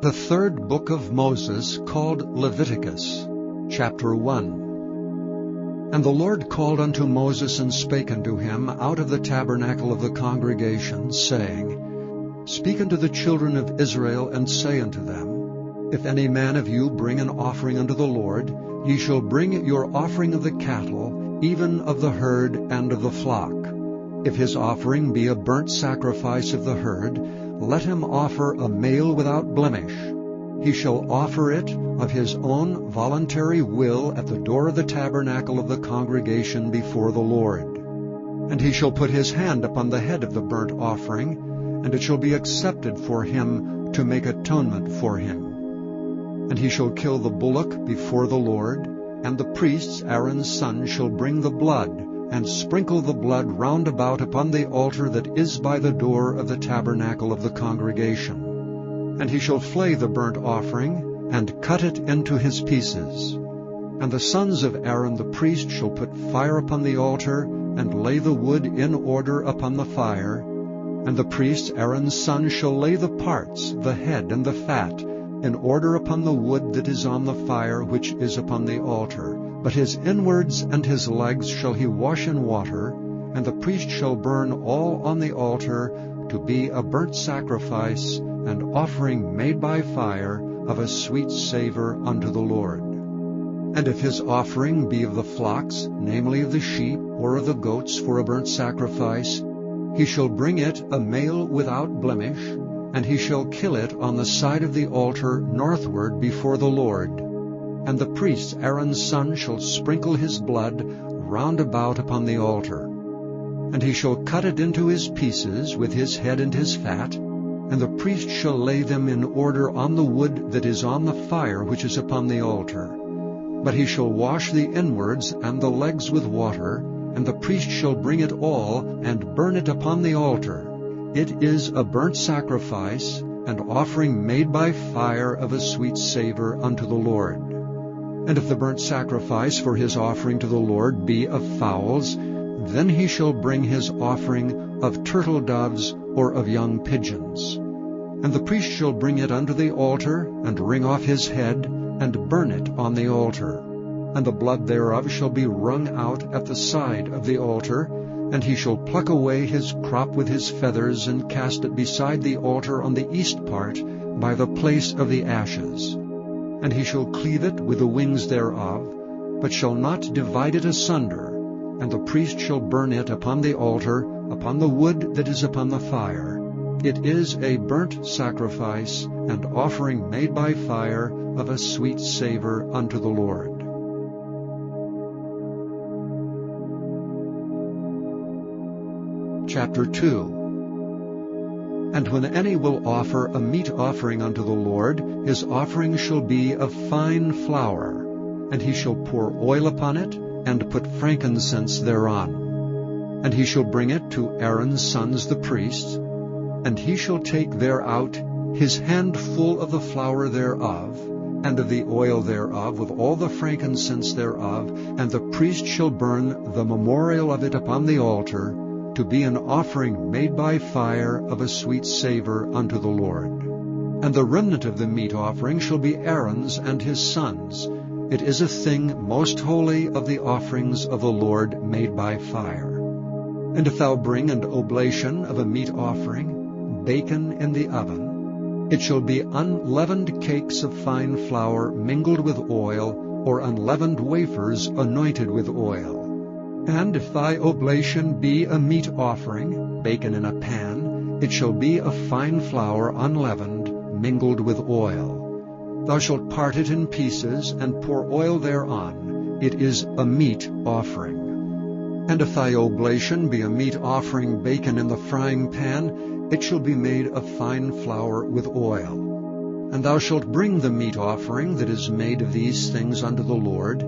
The third book of Moses, called Leviticus, chapter 1. And the Lord called unto Moses, and spake unto him out of the tabernacle of the congregation, saying, Speak unto the children of Israel, and say unto them, If any man of you bring an offering unto the Lord, ye shall bring your offering of the cattle, even of the herd and of the flock. If his offering be a burnt sacrifice of the herd, let him offer a male without blemish. He shall offer it of his own voluntary will at the door of the tabernacle of the congregation before the Lord. And he shall put his hand upon the head of the burnt offering, and it shall be accepted for him to make atonement for him. And he shall kill the bullock before the Lord, and the priests, Aaron's sons, shall bring the blood, and sprinkle the blood round about upon the altar that is by the door of the tabernacle of the congregation. And he shall flay the burnt offering, and cut it into his pieces. And the sons of Aaron the priest shall put fire upon the altar, and lay the wood in order upon the fire. And the priest Aaron's son shall lay the parts, the head and the fat, in order upon the wood that is on the fire which is upon the altar. But his inwards and his legs shall he wash in water, and the priest shall burn all on the altar to be a burnt sacrifice, and offering made by fire of a sweet savor unto the Lord. And if his offering be of the flocks, namely of the sheep or of the goats for a burnt sacrifice, he shall bring it a male without blemish, and he shall kill it on the side of the altar northward before the Lord. And the priest Aaron's son shall sprinkle his blood round about upon the altar. And he shall cut it into his pieces with his head and his fat, and the priest shall lay them in order on the wood that is on the fire which is upon the altar. But he shall wash the inwards and the legs with water, and the priest shall bring it all, and burn it upon the altar. It is a burnt sacrifice, and offering made by fire of a sweet savor unto the Lord. And if the burnt sacrifice for his offering to the Lord be of fowls, then he shall bring his offering of turtle doves or of young pigeons. And the priest shall bring it unto the altar, and wring off his head, and burn it on the altar. And the blood thereof shall be wrung out at the side of the altar, and he shall pluck away his crop with his feathers, and cast it beside the altar on the east part, by the place of the ashes. And he shall cleave it with the wings thereof, but shall not divide it asunder. And the priest shall burn it upon the altar, upon the wood that is upon the fire. It is a burnt sacrifice, and offering made by fire of a sweet savor unto the Lord. Chapter 2. And when any will offer a meat offering unto the Lord, his offering shall be of fine flour, and he shall pour oil upon it, and put frankincense thereon. And he shall bring it to Aaron's sons the priests, and he shall take thereout his handful of the flour thereof, and of the oil thereof, with all the frankincense thereof, and the priest shall burn the memorial of it upon the altar, to be an offering made by fire of a sweet savor unto the Lord. And the remnant of the meat offering shall be Aaron's and his sons. It is a thing most holy of the offerings of the Lord made by fire. And if thou bring an oblation of a meat offering, bacon in the oven, it shall be unleavened cakes of fine flour mingled with oil, or unleavened wafers anointed with oil. And if thy oblation be a meat offering, bacon in a pan, it shall be of fine flour unleavened, mingled with oil. Thou shalt part it in pieces, and pour oil thereon. It is a meat offering. And if thy oblation be a meat offering, bacon in the frying pan, it shall be made of fine flour with oil. And thou shalt bring the meat offering that is made of these things unto the Lord,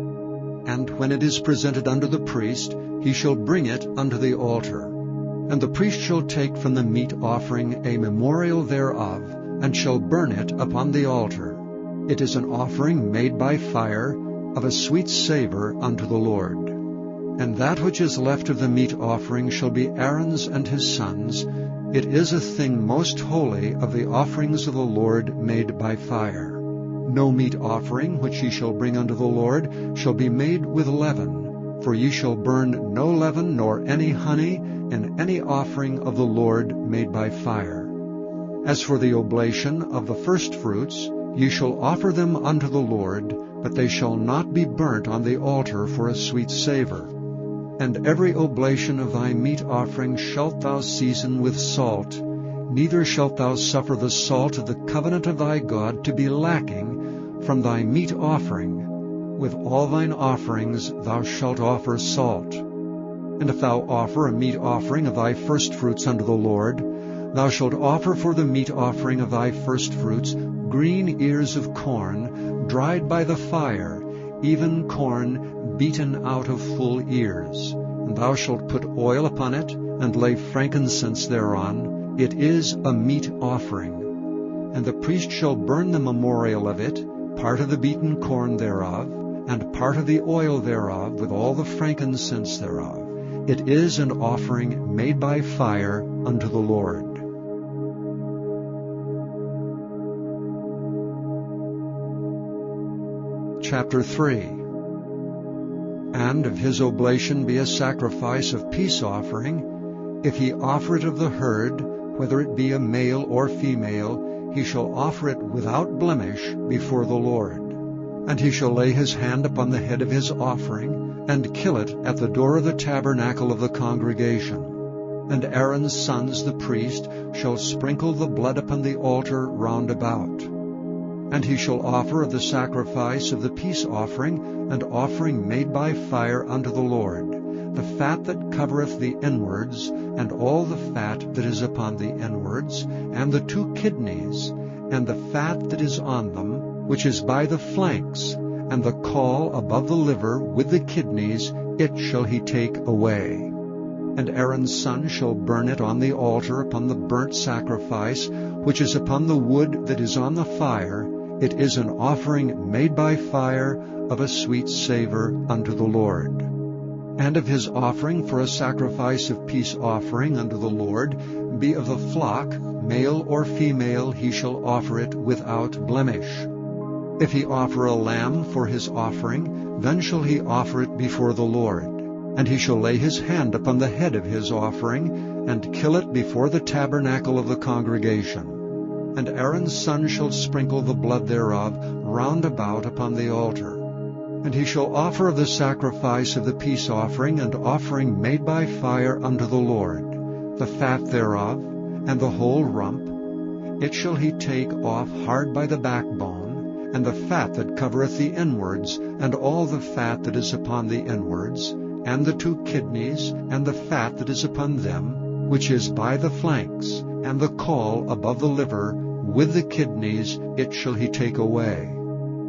and when it is presented unto the priest, he shall bring it unto the altar. And the priest shall take from the meat offering a memorial thereof, and shall burn it upon the altar. It is an offering made by fire of a sweet savor unto the Lord. And that which is left of the meat offering shall be Aaron's and his sons'. It is a thing most holy of the offerings of the Lord made by fire. No meat offering which ye shall bring unto the Lord shall be made with leaven, for ye shall burn no leaven nor any honey in any offering of the Lord made by fire. As for the oblation of the firstfruits, ye shall offer them unto the Lord, but they shall not be burnt on the altar for a sweet savour. And every oblation of thy meat offering shalt thou season with salt, neither shalt thou suffer the salt of the covenant of thy God to be lacking from thy meat offering. With all thine offerings thou shalt offer salt. And if thou offer a meat offering of thy firstfruits unto the Lord, thou shalt offer for the meat offering of thy firstfruits green ears of corn, dried by the fire, even corn beaten out of full ears. And thou shalt put oil upon it, and lay frankincense thereon. It is a meat offering. And the priest shall burn the memorial of it, part of the beaten corn thereof, and part of the oil thereof, with all the frankincense thereof. It is an offering made by fire unto the Lord. Chapter 3. And if his oblation be a sacrifice of peace offering, if he offer it of the herd, whether it be a male or female, he shall offer it without blemish before the Lord. And he shall lay his hand upon the head of his offering, and kill it at the door of the tabernacle of the congregation. And Aaron's sons the priest shall sprinkle the blood upon the altar round about. And he shall offer of the sacrifice of the peace offering an offering made by fire unto the Lord, the fat that covereth the inwards, and all the fat that is upon the inwards, and the 2 kidneys, and the fat that is on them, which is by the flanks, and the caul above the liver with the kidneys, it shall he take away. And Aaron's son shall burn it on the altar upon the burnt sacrifice, which is upon the wood that is on the fire. It is an offering made by fire of a sweet savour unto the Lord. And if his offering for a sacrifice of peace offering unto the Lord be of the flock, male or female, he shall offer it without blemish. If he offer a lamb for his offering, then shall he offer it before the Lord. And he shall lay his hand upon the head of his offering, and kill it before the tabernacle of the congregation. And Aaron's son shall sprinkle the blood thereof round about upon the altar. And he shall offer of the sacrifice of the peace offering an offering made by fire unto the Lord, the fat thereof, and the whole rump. It shall he take off hard by the backbone, and the fat that covereth the inwards, and all the fat that is upon the inwards, and the 2 kidneys, and the fat that is upon them, which is by the flanks, and the caul above the liver, with the kidneys, it shall he take away.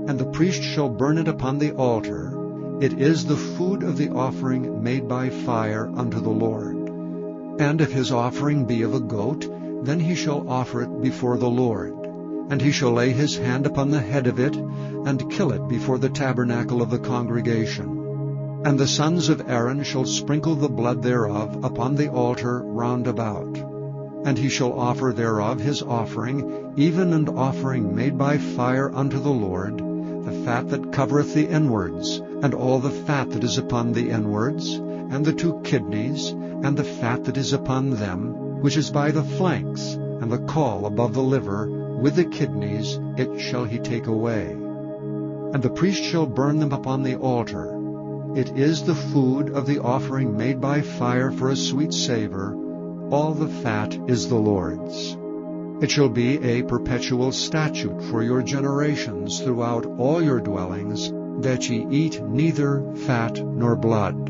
And the priest shall burn it upon the altar. It is the food of the offering made by fire unto the Lord. And if his offering be of a goat, then he shall offer it before the Lord. And he shall lay his hand upon the head of it, and kill it before the tabernacle of the congregation. And the sons of Aaron shall sprinkle the blood thereof upon the altar round about. And he shall offer thereof his offering, even an offering made by fire unto the Lord, the fat that covereth the inwards, and all the fat that is upon the inwards, and the 2 kidneys, and the fat that is upon them, which is by the flanks, and the caul above the liver, with the kidneys, it shall he take away. And the priest shall burn them upon the altar. It is the food of the offering made by fire for a sweet savour. All the fat is the Lord's. It shall be a perpetual statute for your generations throughout all your dwellings, that ye eat neither fat nor blood.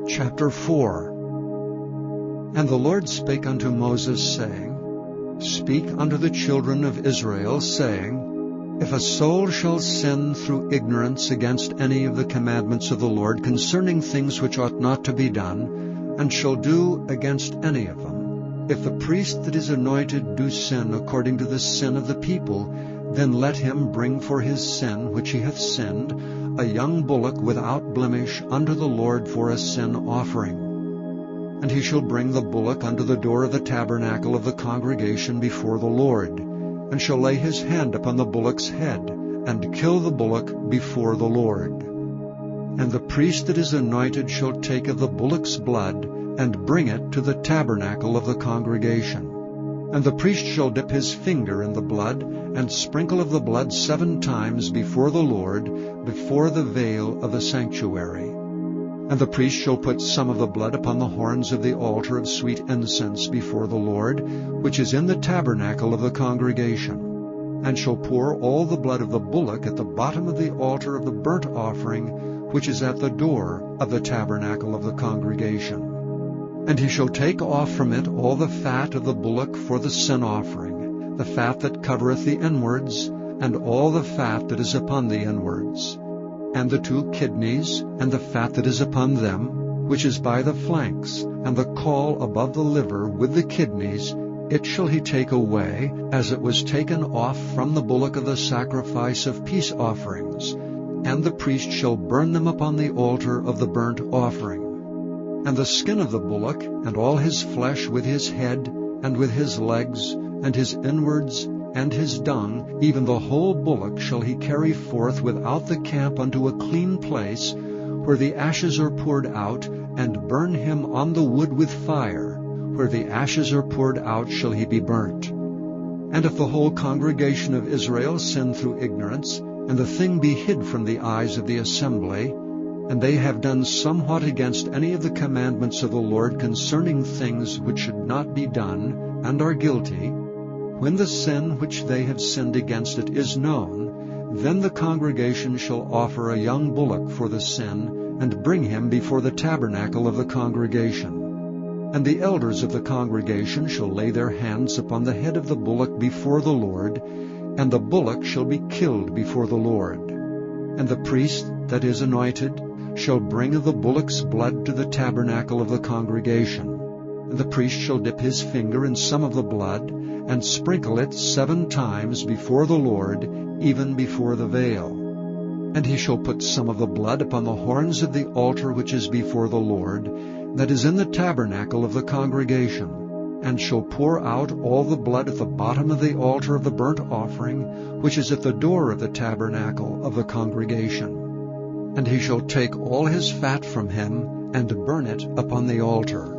Chapter 4. And the Lord spake unto Moses, saying, Speak unto the children of Israel, saying, If a soul shall sin through ignorance against any of the commandments of the Lord concerning things which ought not to be done, and shall do against any of them, if the priest that is anointed do sin according to the sin of the people, then let him bring for his sin which he hath sinned a young bullock without blemish unto the Lord for a sin offering. And he shall bring the bullock unto the door of the tabernacle of the congregation before the Lord, and shall lay his hand upon the bullock's head, and kill the bullock before the Lord. And the priest that is anointed shall take of the bullock's blood, and bring it to the tabernacle of the congregation. And the priest shall dip his finger in the blood, and sprinkle of the blood 7 times before the Lord, before the veil of the sanctuary. And the priest shall put some of the blood upon the horns of the altar of sweet incense before the Lord, which is in the tabernacle of the congregation, and shall pour all the blood of the bullock at the bottom of the altar of the burnt offering, which is at the door of the tabernacle of the congregation. And he shall take off from it all the fat of the bullock for the sin offering, the fat that covereth the inwards, and all the fat that is upon the inwards, and the 2 kidneys, and the fat that is upon them, which is by the flanks, and the caul above the liver with the kidneys, it shall he take away, as it was taken off from the bullock of the sacrifice of peace offerings, and the priest shall burn them upon the altar of the burnt offering. And the skin of the bullock, and all his flesh with his head, and with his legs, and his inwards, and his dung, even the whole bullock shall he carry forth without the camp unto a clean place, where the ashes are poured out, and burn him on the wood with fire. Where the ashes are poured out shall he be burnt. And if the whole congregation of Israel sin through ignorance, and the thing be hid from the eyes of the assembly, and they have done somewhat against any of the commandments of the Lord concerning things which should not be done, and are guilty, when the sin which they have sinned against it is known, then the congregation shall offer a young bullock for the sin, and bring him before the tabernacle of the congregation. And the elders of the congregation shall lay their hands upon the head of the bullock before the Lord, and the bullock shall be killed before the Lord. And the priest that is anointed shall bring of the bullock's blood to the tabernacle of the congregation. And the priest shall dip his finger in some of the blood, and sprinkle it 7 times before the Lord, even before the veil. And he shall put some of the blood upon the horns of the altar which is before the Lord, that is in the tabernacle of the congregation, and shall pour out all the blood at the bottom of the altar of the burnt offering, which is at the door of the tabernacle of the congregation. And he shall take all his fat from him, and burn it upon the altar.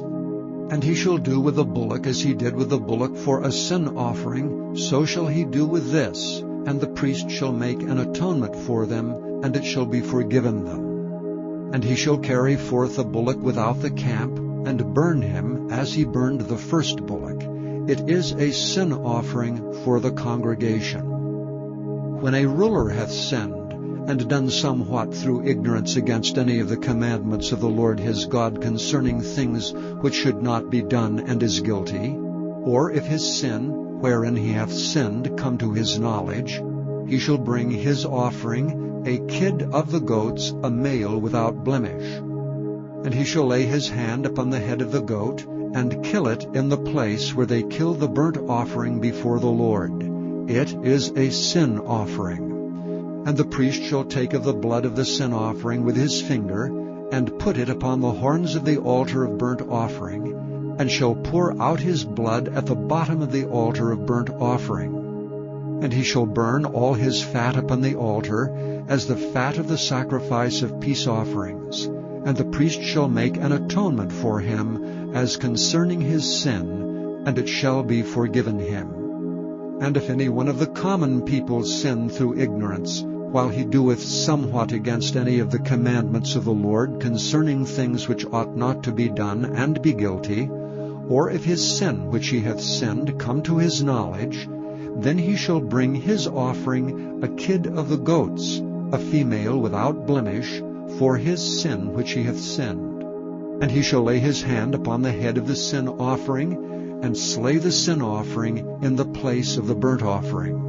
And he shall do with the bullock as he did with the bullock for a sin offering, so shall he do with this, and the priest shall make an atonement for them, and it shall be forgiven them. And he shall carry forth the bullock without the camp, and burn him as he burned the first bullock. It is a sin offering for the congregation. When a ruler hath sinned, and done somewhat through ignorance against any of the commandments of the Lord his God concerning things which should not be done, and is guilty, or if his sin, wherein he hath sinned, come to his knowledge, he shall bring his offering, a kid of the goats, a male without blemish. And he shall lay his hand upon the head of the goat, and kill it in the place where they kill the burnt offering before the Lord. It is a sin offering. And the priest shall take of the blood of the sin offering with his finger, and put it upon the horns of the altar of burnt offering, and shall pour out his blood at the bottom of the altar of burnt offering. And he shall burn all his fat upon the altar, as the fat of the sacrifice of peace offerings. And the priest shall make an atonement for him, as concerning his sin, and it shall be forgiven him. And if any one of the common people sin through ignorance, while he doeth somewhat against any of the commandments of the Lord concerning things which ought not to be done, and be guilty, or if his sin which he hath sinned come to his knowledge, then he shall bring his offering, a kid of the goats, a female without blemish, for his sin which he hath sinned. And he shall lay his hand upon the head of the sin offering, and slay the sin offering in the place of the burnt offering.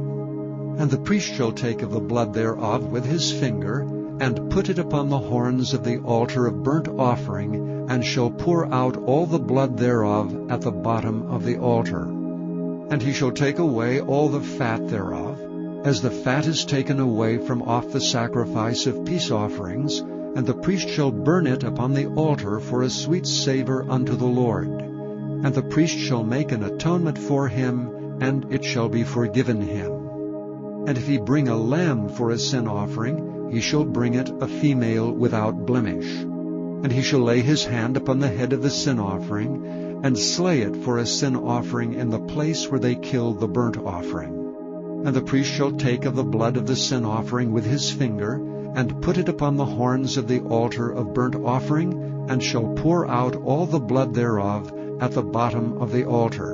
And the priest shall take of the blood thereof with his finger, and put it upon the horns of the altar of burnt offering, and shall pour out all the blood thereof at the bottom of the altar. And he shall take away all the fat thereof, as the fat is taken away from off the sacrifice of peace offerings, and the priest shall burn it upon the altar for a sweet savor unto the Lord. And the priest shall make an atonement for him, and it shall be forgiven him. And if he bring a lamb for a sin offering, he shall bring it a female without blemish. And he shall lay his hand upon the head of the sin offering, and slay it for a sin offering in the place where they kill the burnt offering. And the priest shall take of the blood of the sin offering with his finger, and put it upon the horns of the altar of burnt offering, and shall pour out all the blood thereof at the bottom of the altar.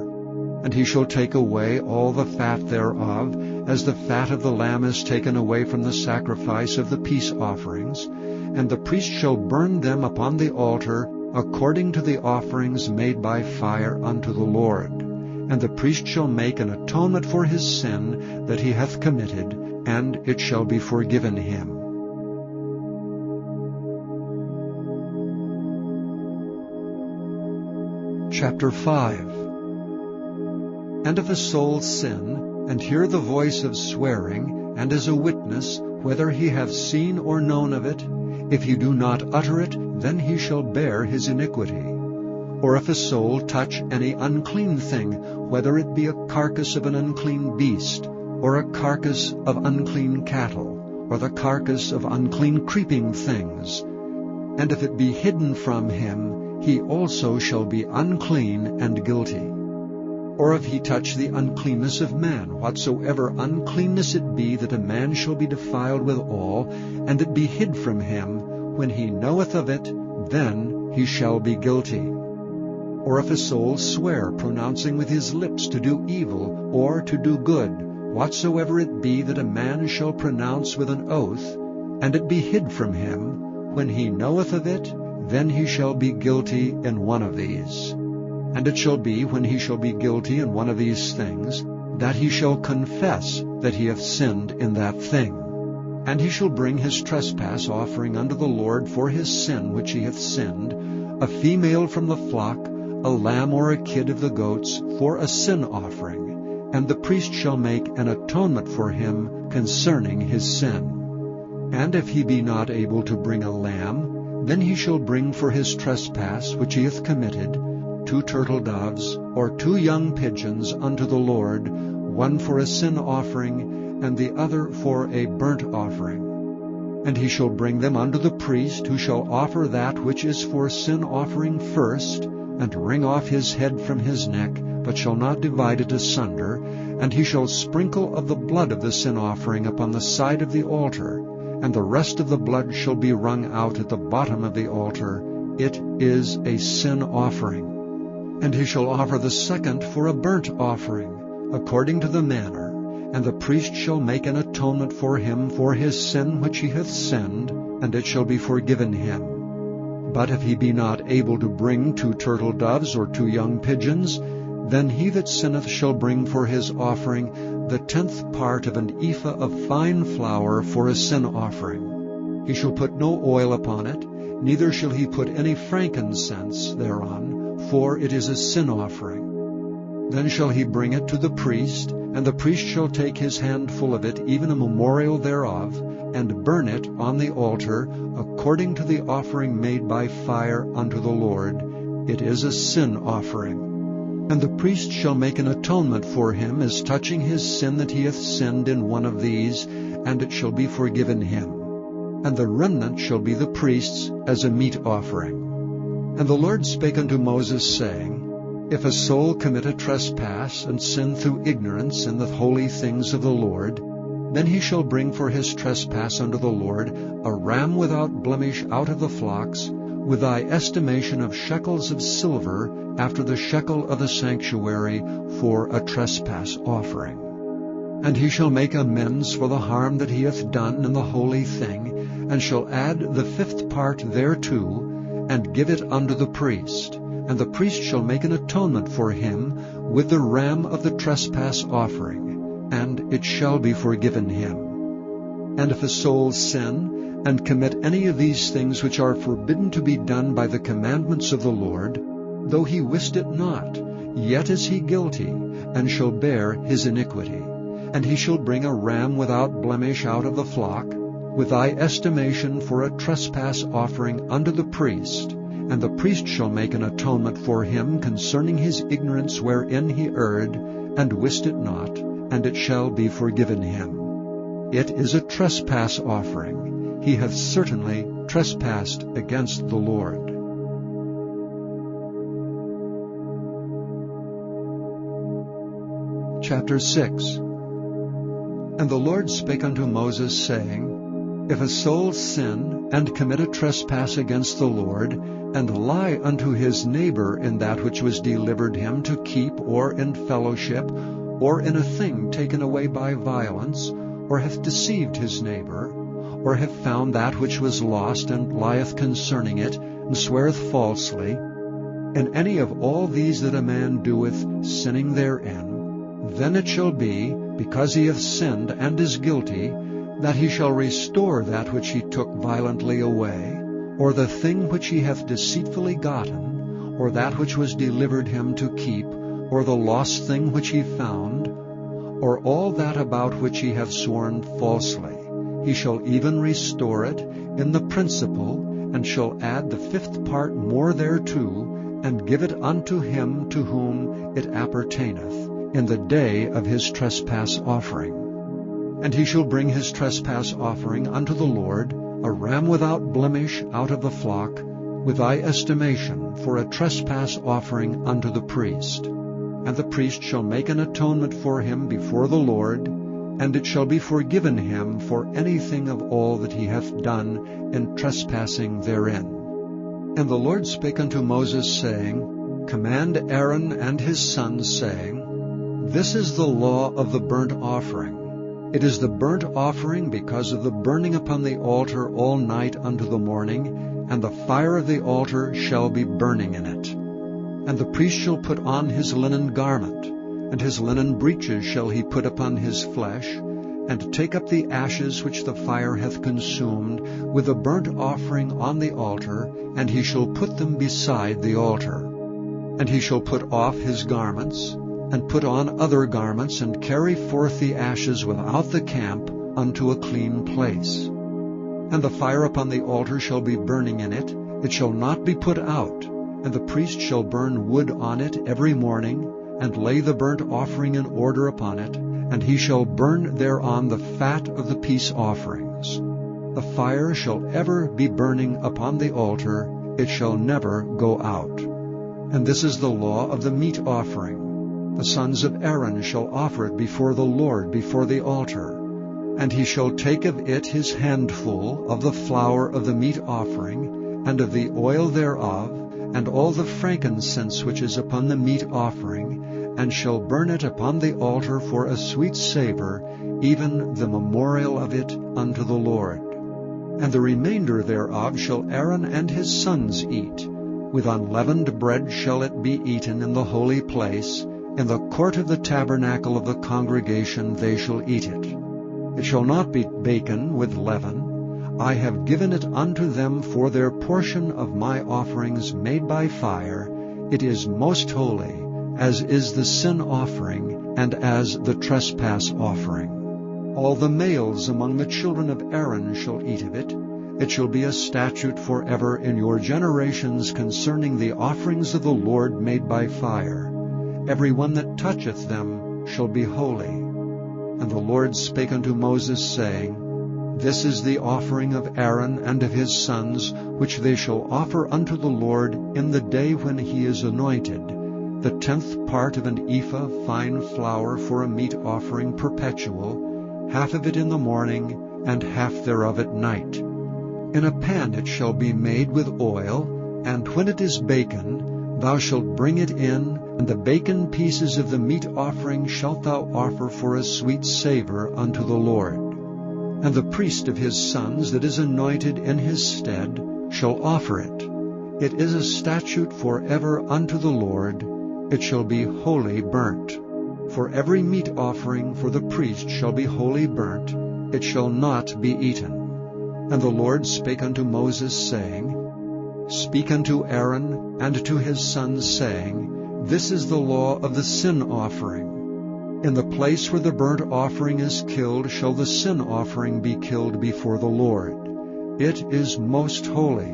And he shall take away all the fat thereof, as the fat of the lamb is taken away from the sacrifice of the peace offerings, and the priest shall burn them upon the altar according to the offerings made by fire unto the Lord. And the priest shall make an atonement for his sin that he hath committed, and it shall be forgiven him. Chapter 5. And if a soul sin, and hear the voice of swearing, and is a witness, whether he have seen or known of it, if he do not utter it, then he shall bear his iniquity. Or if a soul touch any unclean thing, whether it be a carcass of an unclean beast, or a carcass of unclean cattle, or the carcass of unclean creeping things, and if it be hidden from him, he also shall be unclean and guilty. Or if he touch the uncleanness of man, whatsoever uncleanness it be, that a man shall be defiled withal, and it be hid from him, when he knoweth of it, then he shall be guilty. Or if a soul swear, pronouncing with his lips to do evil, or to do good, whatsoever it be that a man shall pronounce with an oath, and it be hid from him, when he knoweth of it, then he shall be guilty in one of these. And it shall be, when he shall be guilty in one of these things, that he shall confess that he hath sinned in that thing. And he shall bring his trespass offering unto the Lord for his sin which he hath sinned, a female from the flock, a lamb or a kid of the goats, for a sin offering. And the priest shall make an atonement for him concerning his sin. And if he be not able to bring a lamb, then he shall bring for his trespass which he hath committed 2 turtle doves, or 2 young pigeons unto the Lord, one for a sin offering, and the other for a burnt offering. And he shall bring them unto the priest, who shall offer that which is for sin offering first, and wring off his head from his neck, but shall not divide it asunder. And he shall sprinkle of the blood of the sin offering upon the side of the altar, and the rest of the blood shall be wrung out at the bottom of the altar. It is a sin offering. And he shall offer the second for a burnt offering, according to the manner, and the priest shall make an atonement for him for his sin which he hath sinned, and it shall be forgiven him. But if he be not able to bring 2 turtle doves or 2 young pigeons, then he that sinneth shall bring for his offering the 10th part of an ephah of fine flour for a sin offering. He shall put no oil upon it, neither shall he put any frankincense thereon, for it is a sin offering. Then shall he bring it to the priest, and the priest shall take his handful of it, even a memorial thereof, and burn it on the altar, according to the offering made by fire unto the Lord. It is a sin offering. And the priest shall make an atonement for him as touching his sin that he hath sinned in one of these, and it shall be forgiven him. And the remnant shall be the priest's as a meat offering. And the Lord spake unto Moses, saying, If a soul commit a trespass, and sin through ignorance in the holy things of the Lord, then he shall bring for his trespass unto the Lord a ram without blemish out of the flocks, with thy estimation of shekels of silver, after the shekel of the sanctuary, for a trespass offering. And he shall make amends for the harm that he hath done in the holy thing, and shall add the 5th part thereto, and give it unto the priest. And the priest shall make an atonement for him with the ram of the trespass offering, and it shall be forgiven him. And if a soul sin, and commit any of these things which are forbidden to be done by the commandments of the Lord, though he wist it not, yet is he guilty, and shall bear his iniquity. And he shall bring a ram without blemish out of the flock, with thy estimation for a trespass offering unto the priest. And the priest shall make an atonement for him concerning his ignorance wherein he erred, and wist it not, and it shall be forgiven him. It is a trespass offering. He hath certainly trespassed against the Lord. Chapter 6. And the Lord spake unto Moses, saying, If a soul sin, and commit a trespass against the Lord, and lie unto his neighbor in that which was delivered him to keep, or in fellowship, or in a thing taken away by violence, or hath deceived his neighbor, or hath found that which was lost, and lieth concerning it, and sweareth falsely, in any of all these that a man doeth, sinning therein, then it shall be, because he hath sinned and is guilty, that he shall restore that which he took violently away, or the thing which he hath deceitfully gotten, or that which was delivered him to keep, or the lost thing which he found, or all that about which he hath sworn falsely. He shall even restore it in the principal, and shall add the 5th part more thereto, and give it unto him to whom it appertaineth, in the day of his trespass offering. And he shall bring his trespass offering unto the Lord, a ram without blemish out of the flock, with thy estimation for a trespass offering unto the priest. And the priest shall make an atonement for him before the Lord, and it shall be forgiven him for anything of all that he hath done in trespassing therein. And the Lord spake unto Moses, saying, Command Aaron and his sons, saying, This is the law of the burnt offering. It is the burnt offering because of the burning upon the altar all night unto the morning, and the fire of the altar shall be burning in it. And the priest shall put on his linen garment, and his linen breeches shall he put upon his flesh, and take up the ashes which the fire hath consumed, with the burnt offering on the altar, and he shall put them beside the altar. And he shall put off his garments, and put on other garments, and carry forth the ashes without the camp unto a clean place. And the fire upon the altar shall be burning in it, it shall not be put out, and the priest shall burn wood on it every morning, and lay the burnt offering in order upon it, and he shall burn thereon the fat of the peace offerings. The fire shall ever be burning upon the altar, it shall never go out. And this is the law of the meat offering. The sons of Aaron shall offer it before the Lord before the altar. And he shall take of it his handful of the flour of the meat offering, and of the oil thereof, and all the frankincense which is upon the meat offering, and shall burn it upon the altar for a sweet savor, even the memorial of it unto the Lord. And the remainder thereof shall Aaron and his sons eat. With unleavened bread shall it be eaten in the holy place. In the court of the tabernacle of the congregation they shall eat it. It shall not be baken with leaven. I have given it unto them for their portion of my offerings made by fire. It is most holy, as is the sin offering, and as the trespass offering. All the males among the children of Aaron shall eat of it. It shall be a statute forever in your generations concerning the offerings of the Lord made by fire. Every one that toucheth them shall be holy. And the Lord spake unto Moses, saying, This is the offering of Aaron and of his sons, which they shall offer unto the Lord in the day when he is anointed, the 10th part of an ephah fine flour for a meat offering perpetual, half of it in the morning, and half thereof at night. In a pan it shall be made with oil, and when it is baken, thou shalt bring it in, and the baken pieces of the meat offering shalt thou offer for a sweet savor unto the Lord. And the priest of his sons that is anointed in his stead shall offer it. It is a statute forever unto the Lord. It shall be wholly burnt. For every meat offering for the priest shall be wholly burnt. It shall not be eaten. And the Lord spake unto Moses, saying, Speak unto Aaron and to his sons, saying, This is the law of the sin offering. In the place where the burnt offering is killed shall the sin offering be killed before the Lord. It is most holy.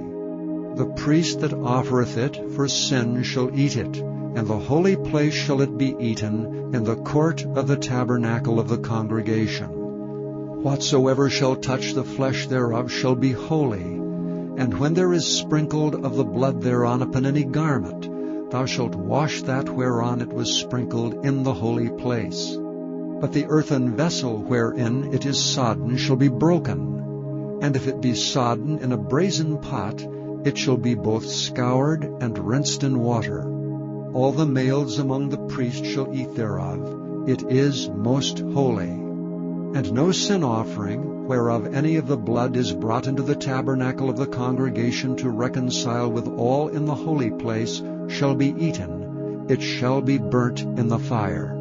The priest that offereth it for sin shall eat it, and the holy place shall it be eaten, in the court of the tabernacle of the congregation. Whatsoever shall touch the flesh thereof shall be holy, and when there is sprinkled of the blood thereon upon any garment, thou shalt wash that whereon it was sprinkled in the holy place. But the earthen vessel wherein it is sodden shall be broken, and if it be sodden in a brazen pot, it shall be both scoured and rinsed in water. All the males among the priests shall eat thereof. It is most holy. And no sin offering, whereof any of the blood is brought into the tabernacle of the congregation to reconcile with all in the holy place, shall be eaten. It shall be burnt in the fire.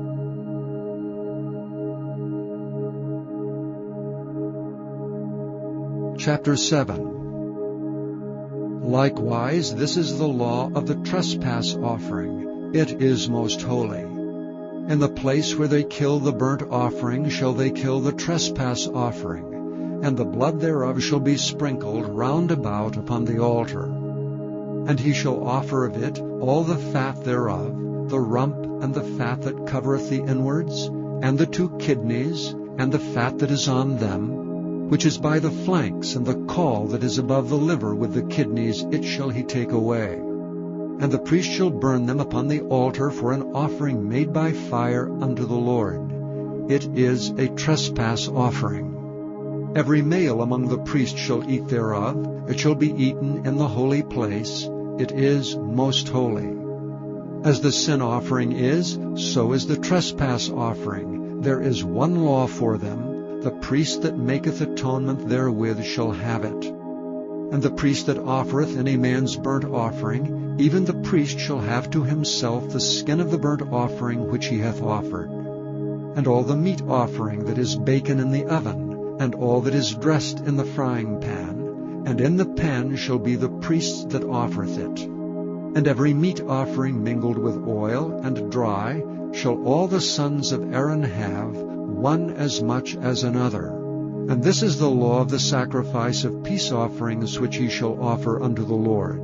Chapter 7. Likewise, this is the law of the trespass offering. It is most holy. In the place where they kill the burnt offering shall they kill the trespass offering, and the blood thereof shall be sprinkled round about upon the altar. And he shall offer of it all the fat thereof, the rump and the fat that covereth the inwards, and the 2 kidneys, and the fat that is on them, which is by the flanks, and the caul that is above the liver with the kidneys, it shall he take away. And the priest shall burn them upon the altar for an offering made by fire unto the Lord. It is a trespass offering. Every male among the priests shall eat thereof. It shall be eaten in the holy place. It is most holy. As the sin offering is, so is the trespass offering. There is one law for them. The priest that maketh atonement therewith shall have it. And the priest that offereth any man's burnt offering, even the priest shall have to himself the skin of the burnt offering which he hath offered, and all the meat offering that is baken in the oven, and all that is dressed in the frying pan, and in the pan shall be the priest's that offereth it. And every meat offering mingled with oil and dry shall all the sons of Aaron have, one as much as another. And this is the law of the sacrifice of peace offerings which he shall offer unto the Lord.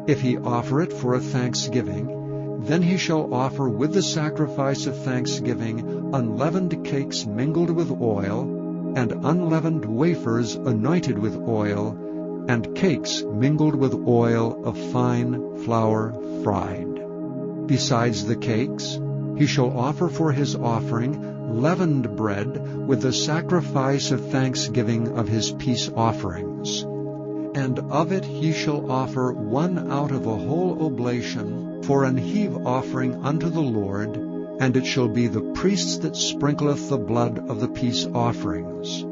If he offer it for a thanksgiving, then he shall offer with the sacrifice of thanksgiving unleavened cakes mingled with oil, and unleavened wafers anointed with oil, and cakes mingled with oil of fine flour fried. Besides the cakes, he shall offer for his offering leavened bread with the sacrifice of thanksgiving of his peace offerings. And of it he shall offer one out of a whole oblation for an heave offering unto the Lord, and it shall be the priest's that sprinkleth the blood of the peace offerings.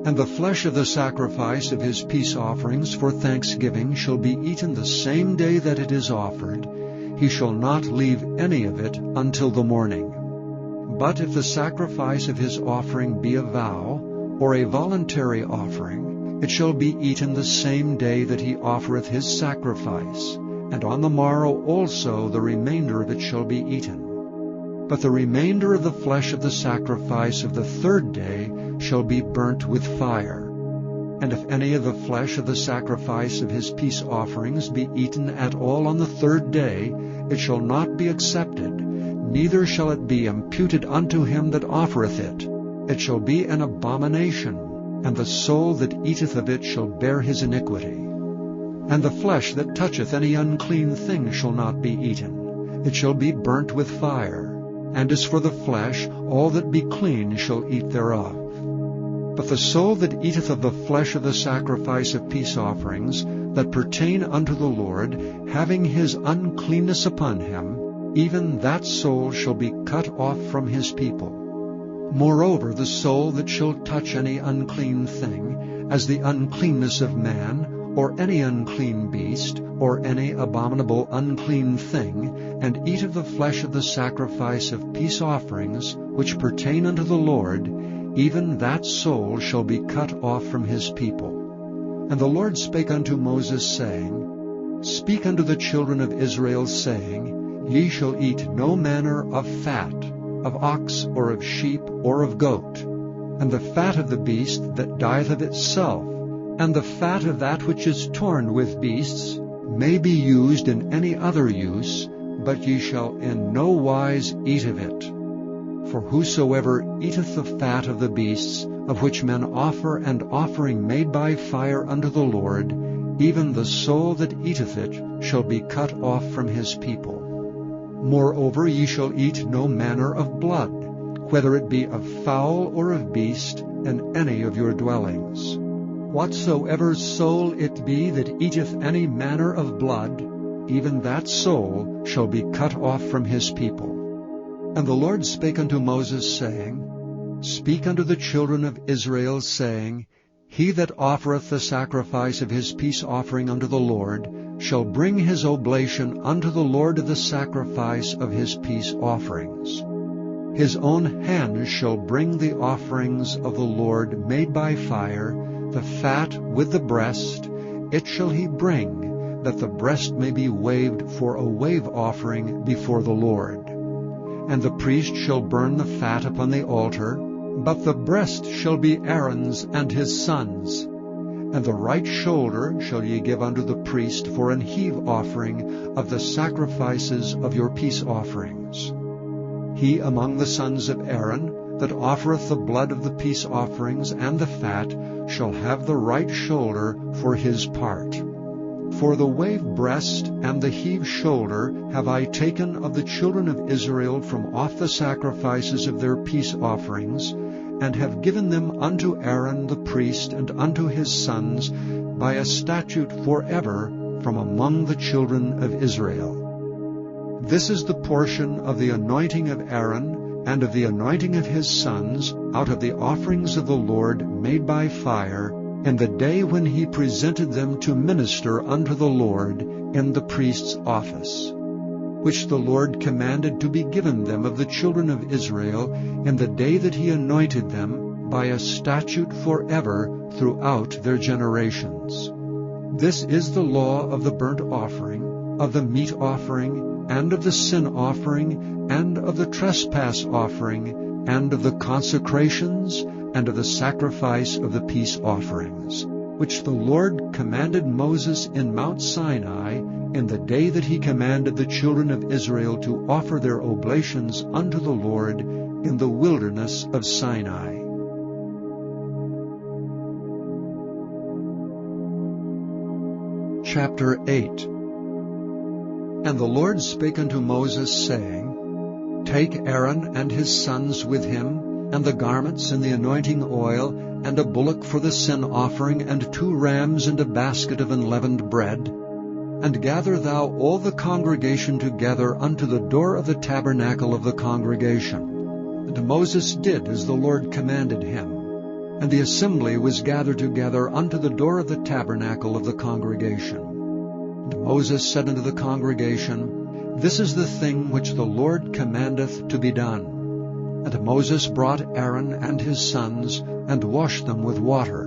And the flesh of the sacrifice of his peace offerings for thanksgiving shall be eaten the same day that it is offered. He shall not leave any of it until the morning. But if the sacrifice of his offering be a vow, or a voluntary offering, it shall be eaten the same day that he offereth his sacrifice, and on the morrow also the remainder of it shall be eaten. But the remainder of the flesh of the sacrifice of the 3rd day shall be burnt with fire. And if any of the flesh of the sacrifice of his peace offerings be eaten at all on the 3rd day, it shall not be accepted, neither shall it be imputed unto him that offereth it. It shall be an abomination, and the soul that eateth of it shall bear his iniquity. And the flesh that toucheth any unclean thing shall not be eaten. It shall be burnt with fire. And as for the flesh, all that be clean shall eat thereof. But the soul that eateth of the flesh of the sacrifice of peace offerings, that pertain unto the Lord, having his uncleanness upon him, even that soul shall be cut off from his people. Moreover, the soul that shall touch any unclean thing, as the uncleanness of man, or any unclean beast, or any abominable unclean thing, and eat of the flesh of the sacrifice of peace offerings, which pertain unto the Lord, even that soul shall be cut off from his people. And the Lord spake unto Moses, saying, Speak unto the children of Israel, saying, Ye shall eat no manner of fat, of ox or of sheep or of goat, and the fat of the beast that dieth of itself, and the fat of that which is torn with beasts, may be used in any other use, but ye shall in no wise eat of it. For whosoever eateth the fat of the beasts, of which men offer an offering made by fire unto the Lord, even the soul that eateth it shall be cut off from his people. Moreover, ye shall eat no manner of blood, whether it be of fowl or of beast, in any of your dwellings. Whatsoever soul it be that eateth any manner of blood, even that soul shall be cut off from his people. And the Lord spake unto Moses, saying, Speak unto the children of Israel, saying, He that offereth the sacrifice of his peace offering unto the Lord shall bring his oblation unto the Lord of the sacrifice of his peace offerings. His own hand shall bring the offerings of the Lord made by fire, the fat with the breast, it shall he bring, that the breast may be waved for a wave offering before the Lord. And the priest shall burn the fat upon the altar, but the breast shall be Aaron's and his sons'. And the right shoulder shall ye give unto the priest for an heave offering of the sacrifices of your peace offerings. He among the sons of Aaron that offereth the blood of the peace offerings and the fat shall have the right shoulder for his part. For the wave breast and the heave shoulder have I taken of the children of Israel from off the sacrifices of their peace offerings, and have given them unto Aaron the priest and unto his sons by a statute forever from among the children of Israel. This is the portion of the anointing of Aaron and of the anointing of his sons out of the offerings of the Lord made by fire, in the day when he presented them to minister unto the Lord in the priest's office, which the Lord commanded to be given them of the children of Israel in the day that he anointed them by a statute forever throughout their generations. This is the law of the burnt offering, of the meat offering, and of the sin offering, and of the trespass offering, and of the consecrations, and of the sacrifice of the peace offerings, which the Lord commanded Moses in Mount Sinai in the day that he commanded the children of Israel to offer their oblations unto the Lord in the wilderness of Sinai. Chapter 8. And the Lord spake unto Moses, saying, Take Aaron and his sons with him, and the garments and the anointing oil, and a bullock for the sin offering, and 2 rams, and a basket of unleavened bread. And gather thou all the congregation together unto the door of the tabernacle of the congregation. And Moses did as the Lord commanded him. And the assembly was gathered together unto the door of the tabernacle of the congregation. And Moses said unto the congregation, This is the thing which the Lord commandeth to be done. And Moses brought Aaron and his sons, and washed them with water.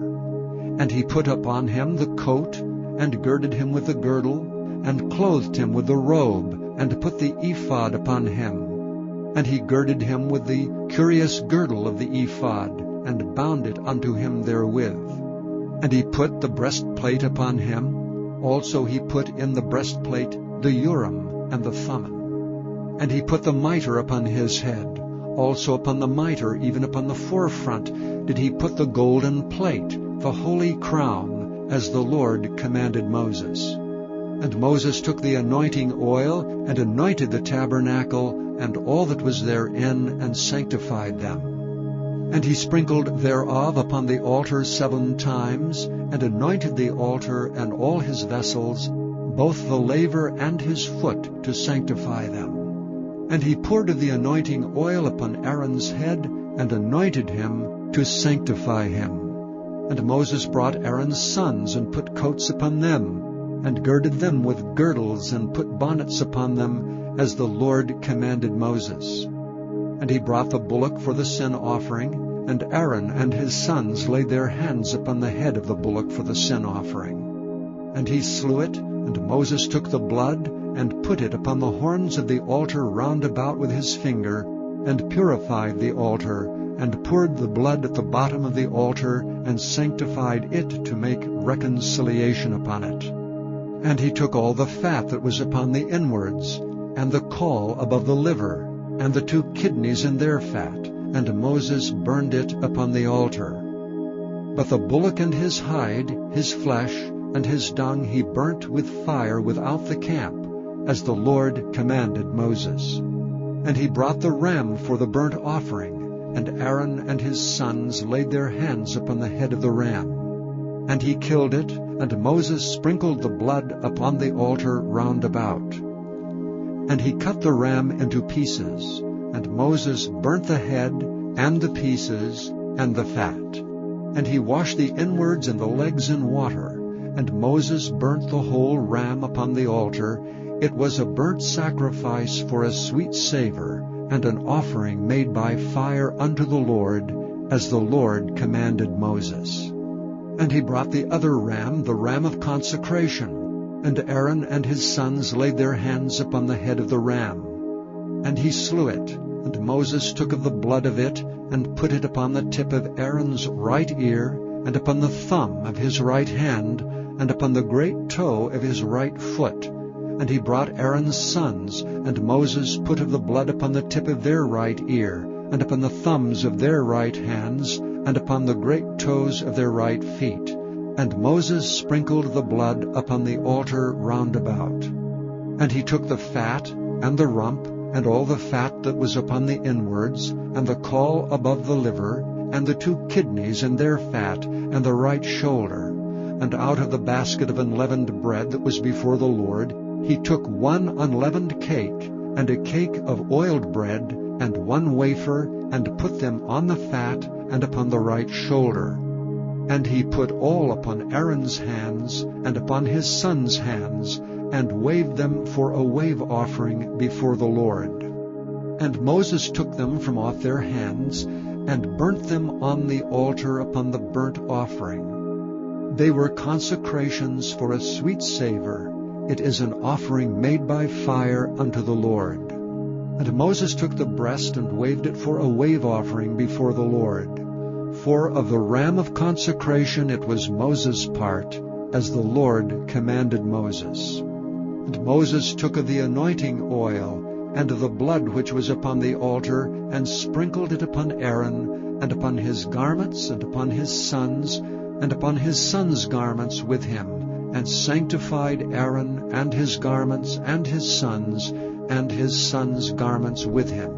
And he put upon him the coat, and girded him with the girdle, and clothed him with the robe, and put the ephod upon him. And he girded him with the curious girdle of the ephod, and bound it unto him therewith. And he put the breastplate upon him. Also he put in the breastplate the Urim and the Thummim. And he put the mitre upon his head. Also upon the mitre, even upon the forefront, did he put the golden plate, the holy crown, as the Lord commanded Moses. And Moses took the anointing oil, and anointed the tabernacle, and all that was therein, and sanctified them. And he sprinkled thereof upon the altar 7 times, and anointed the altar and all his vessels, both the laver and his foot, to sanctify them. And he poured of the anointing oil upon Aaron's head, and anointed him to sanctify him. And Moses brought Aaron's sons, and put coats upon them, and girded them with girdles, and put bonnets upon them, as the Lord commanded Moses. And he brought the bullock for the sin offering, and Aaron and his sons laid their hands upon the head of the bullock for the sin offering. And he slew it, and Moses took the blood, and put it upon the horns of the altar round about with his finger, and purified the altar, and poured the blood at the bottom of the altar, and sanctified it to make reconciliation upon it. And he took all the fat that was upon the inwards, and the caul above the liver, and the 2 kidneys in their fat, and Moses burned it upon the altar. But the bullock and his hide, his flesh, and his dung he burnt with fire without the camp, as the Lord commanded Moses. And he brought the ram for the burnt offering, and Aaron and his sons laid their hands upon the head of the ram. And he killed it, and Moses sprinkled the blood upon the altar round about. And he cut the ram into pieces, and Moses burnt the head, and the pieces, and the fat. And he washed the inwards and the legs in water, and Moses burnt the whole ram upon the altar. It was a burnt sacrifice for a sweet savor, and an offering made by fire unto the Lord, as the Lord commanded Moses. And he brought the other ram, the ram of consecration, and Aaron and his sons laid their hands upon the head of the ram. And he slew it, and Moses took of the blood of it, and put it upon the tip of Aaron's right ear, and upon the thumb of his right hand, and upon the great toe of his right foot. And he brought Aaron's sons, and Moses put of the blood upon the tip of their right ear, and upon the thumbs of their right hands, and upon the great toes of their right feet. And Moses sprinkled the blood upon the altar round about. And he took the fat, and the rump, and all the fat that was upon the inwards, and the caul above the liver, and the 2 kidneys and their fat, and the right shoulder. And out of the basket of unleavened bread that was before the Lord, he took 1 unleavened cake, and a cake of oiled bread, and 1 wafer, and put them on the fat, and upon the right shoulder. And he put all upon Aaron's hands, and upon his sons' hands, and waved them for a wave offering before the Lord. And Moses took them from off their hands, and burnt them on the altar upon the burnt offering. They were consecrations for a sweet savor. It is an offering made by fire unto the Lord. And Moses took the breast and waved it for a wave offering before the Lord. For of the ram of consecration it was Moses' part, as the Lord commanded Moses. And Moses took of the anointing oil, and of the blood which was upon the altar, and sprinkled it upon Aaron, and upon his garments, and upon his sons, and upon his sons' garments with him, and sanctified Aaron, and his garments, and his sons' garments with him.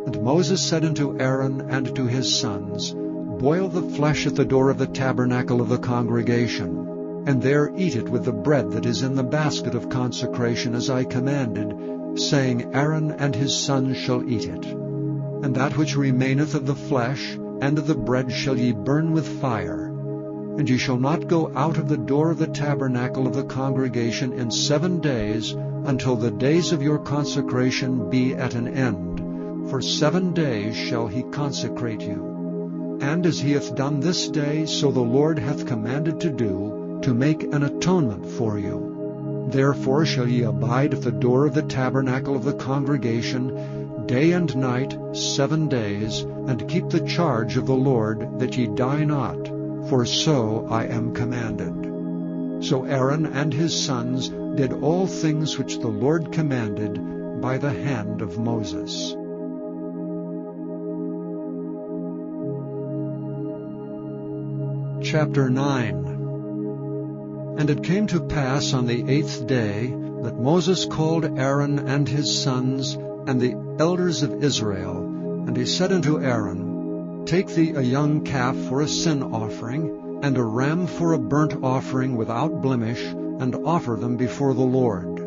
And Moses said unto Aaron and to his sons, Boil the flesh at the door of the tabernacle of the congregation, and there eat it with the bread that is in the basket of consecration, as I commanded, saying, Aaron and his sons shall eat it. And that which remaineth of the flesh and of the bread shall ye burn with fire. And ye shall not go out of the door of the tabernacle of the congregation in 7 days, until the days of your consecration be at an end. For 7 days shall he consecrate you. And as he hath done this day, so the Lord hath commanded to do, to make an atonement for you. Therefore shall ye abide at the door of the tabernacle of the congregation, day and night, 7 days, and keep the charge of the Lord, that ye die not, for so I am commanded. So Aaron and his sons did all things which the Lord commanded by the hand of Moses. Chapter 9. And it came to pass on the 8th day that Moses called Aaron and his sons and the elders of Israel, and he said unto Aaron, Take thee a young calf for a sin offering, and a ram for a burnt offering without blemish, and offer them before the Lord.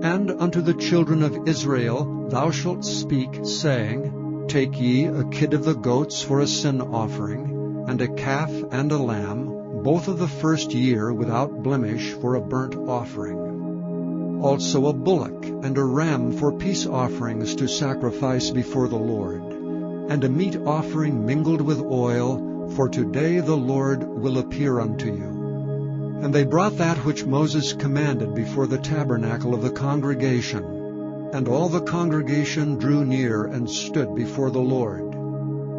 And unto the children of Israel thou shalt speak, saying, Take ye a kid of the goats for a sin offering, and a calf and a lamb, both of the first year without blemish, for a burnt offering. Also a bullock and a ram for peace offerings to sacrifice before the Lord, and a meat offering mingled with oil, for today the Lord will appear unto you. And they brought that which Moses commanded before the tabernacle of the congregation. And all the congregation drew near and stood before the Lord.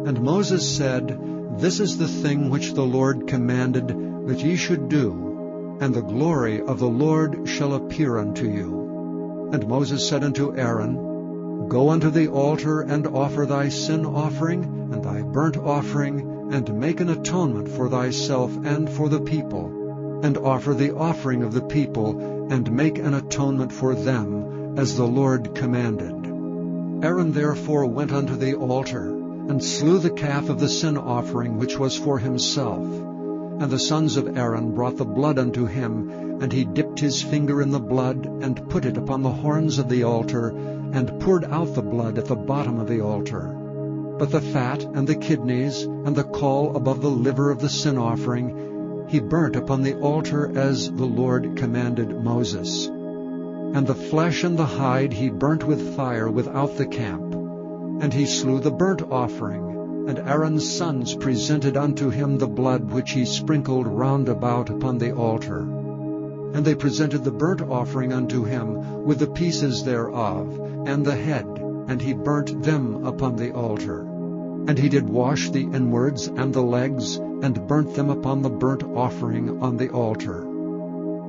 And Moses said, This is the thing which the Lord commanded that ye should do, and the glory of the Lord shall appear unto you. And Moses said unto Aaron, Go unto the altar, and offer thy sin offering, and thy burnt offering, and make an atonement for thyself and for the people, and offer the offering of the people, and make an atonement for them, as the Lord commanded. Aaron therefore went unto the altar, and slew the calf of the sin offering which was for himself. And the sons of Aaron brought the blood unto him, and he dipped his finger in the blood, and put it upon the horns of the altar, and poured out the blood at the bottom of the altar. But the fat and the kidneys, and the caul above the liver of the sin offering, he burnt upon the altar as the Lord commanded Moses. And the flesh and the hide he burnt with fire without the camp. And he slew the burnt offering, and Aaron's sons presented unto him the blood which he sprinkled round about upon the altar. And they presented the burnt offering unto him with the pieces thereof, and the head, and he burnt them upon the altar. And he did wash the inwards and the legs, and burnt them upon the burnt offering on the altar.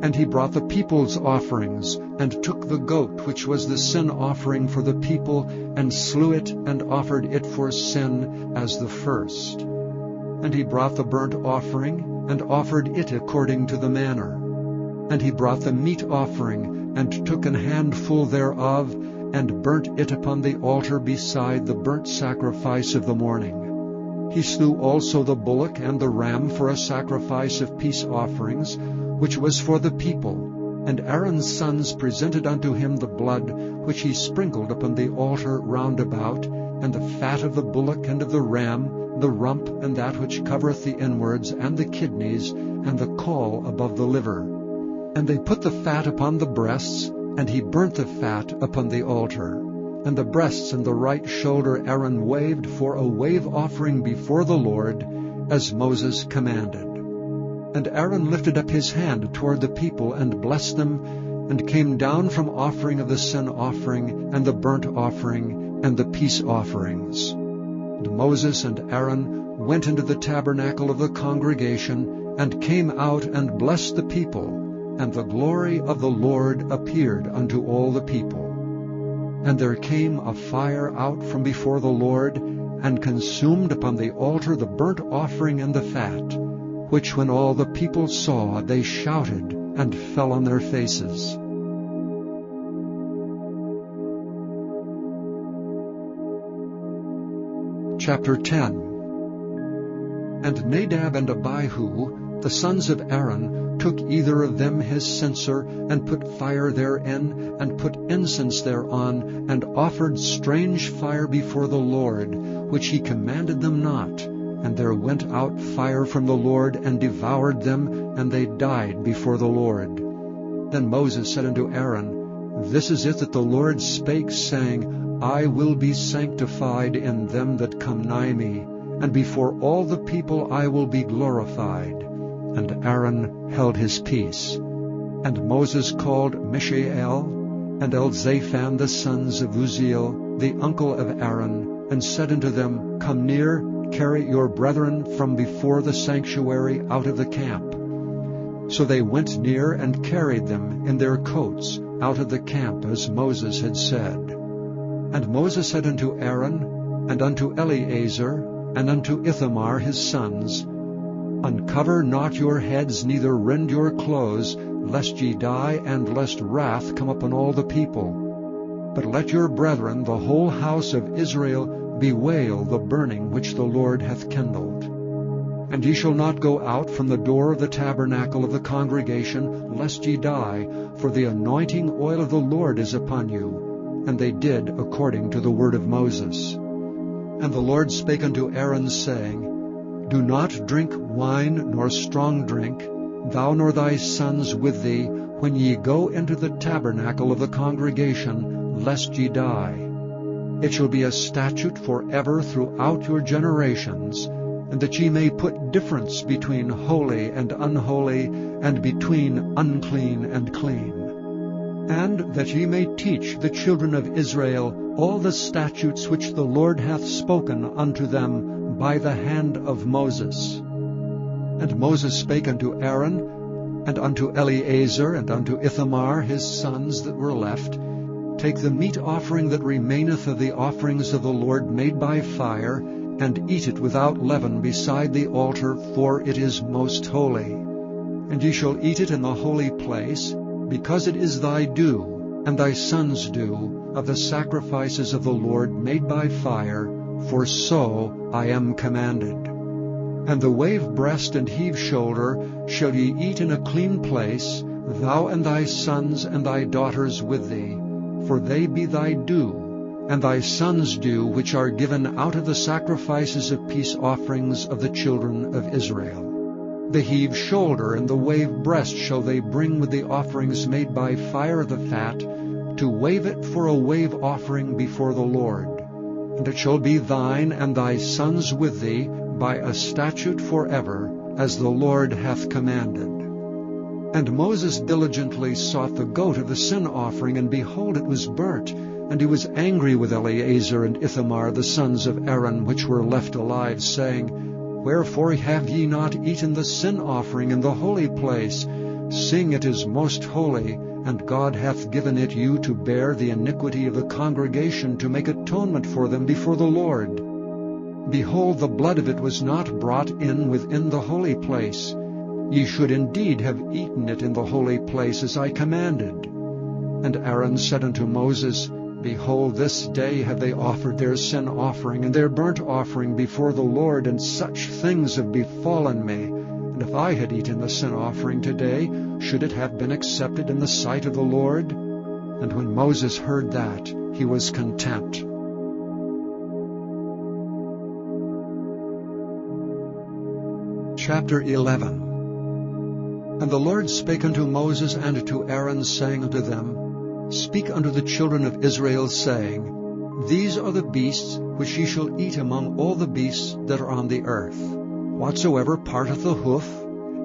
And he brought the people's offerings, and took the goat which was the sin offering for the people, and slew it, and offered it for sin as the first. And he brought the burnt offering, and offered it according to the manner. And he brought the meat offering, and took an handful thereof, and burnt it upon the altar beside the burnt sacrifice of the morning. He slew also the bullock and the ram for a sacrifice of peace offerings, which was for the people. And Aaron's sons presented unto him the blood which he sprinkled upon the altar round about, and the fat of the bullock and of the ram, the rump and that which covereth the inwards, and the kidneys, and the caul above the liver. And they put the fat upon the breasts, and he burnt the fat upon the altar. And the breasts and the right shoulder Aaron waved for a wave offering before the Lord, as Moses commanded. And Aaron lifted up his hand toward the people, and blessed them, and came down from offering of the sin offering, and the burnt offering, and the peace offerings. And Moses and Aaron went into the tabernacle of the congregation, and came out and blessed the people, and the glory of the Lord appeared unto all the people. And there came a fire out from before the Lord, and consumed upon the altar the burnt offering and the fat, which when all the people saw, they shouted, and fell on their faces. Chapter 10. And Nadab and Abihu, the sons of Aaron, took either of them his censer, and put fire therein, and put incense thereon, and offered strange fire before the Lord, which he commanded them not. And there went out fire from the Lord, and devoured them, and they died before the Lord. Then Moses said unto Aaron, This is it that the Lord spake, saying, I will be sanctified in them that come nigh me, and before all the people I will be glorified. And Aaron held his peace. And Moses called Mishael and Elzaphan the sons of Uzziel, the uncle of Aaron, and said unto them, Come near, carry your brethren from before the sanctuary out of the camp. So they went near and carried them in their coats out of the camp, as Moses had said. And Moses said unto Aaron, and unto Eleazar, and unto Ithamar his sons, Uncover not your heads, neither rend your clothes, lest ye die, and lest wrath come upon all the people. But let your brethren, the whole house of Israel, bewail the burning which the Lord hath kindled. And ye shall not go out from the door of the tabernacle of the congregation, lest ye die, for the anointing oil of the Lord is upon you. And they did according to the word of Moses. And the Lord spake unto Aaron, saying, Do not drink wine nor strong drink, thou nor thy sons with thee, when ye go into the tabernacle of the congregation, lest ye die. It shall be a statute forever throughout your generations, and that ye may put difference between holy and unholy, and between unclean and clean. and that ye may teach the children of Israel all the statutes which the Lord hath spoken unto them by the hand of Moses. And Moses spake unto Aaron, and unto Eleazar, and unto Ithamar his sons that were left, Take the meat offering that remaineth of the offerings of the Lord made by fire, and eat it without leaven beside the altar, for it is most holy. And ye shall eat it in the holy place, because it is thy due, and thy sons' due, of the sacrifices of the Lord made by fire, for so I am commanded. And the wave breast and heave shoulder shall ye eat in a clean place, thou and thy sons and thy daughters with thee, for they be thy due, and thy sons' due, which are given out of the sacrifices of peace offerings of the children of Israel. The heave shoulder and the wave breast shall they bring with the offerings made by fire of the fat, to wave it for a wave offering before the Lord. And it shall be thine and thy sons with thee by a statute forever, as the Lord hath commanded. And Moses diligently sought the goat of the sin offering, and behold, it was burnt. And he was angry with Eleazar and Ithamar, the sons of Aaron, which were left alive, saying, Wherefore have ye not eaten the sin offering in the holy place, seeing it is most holy, and God hath given it you to bear the iniquity of the congregation, to make atonement for them before the Lord? Behold, the blood of it was not brought in within the holy place. Ye should indeed have eaten it in the holy place, as I commanded. And Aaron said unto Moses, Behold, this day have they offered their sin offering and their burnt offering before the Lord, and such things have befallen me. And if I had eaten the sin offering today, should it have been accepted in the sight of the Lord? And when Moses heard that, he was content. Chapter 11. And the Lord spake unto Moses and to Aaron, saying unto them, Speak unto the children of Israel, saying, These are the beasts which ye shall eat among all the beasts that are on the earth. Whatsoever parteth the hoof,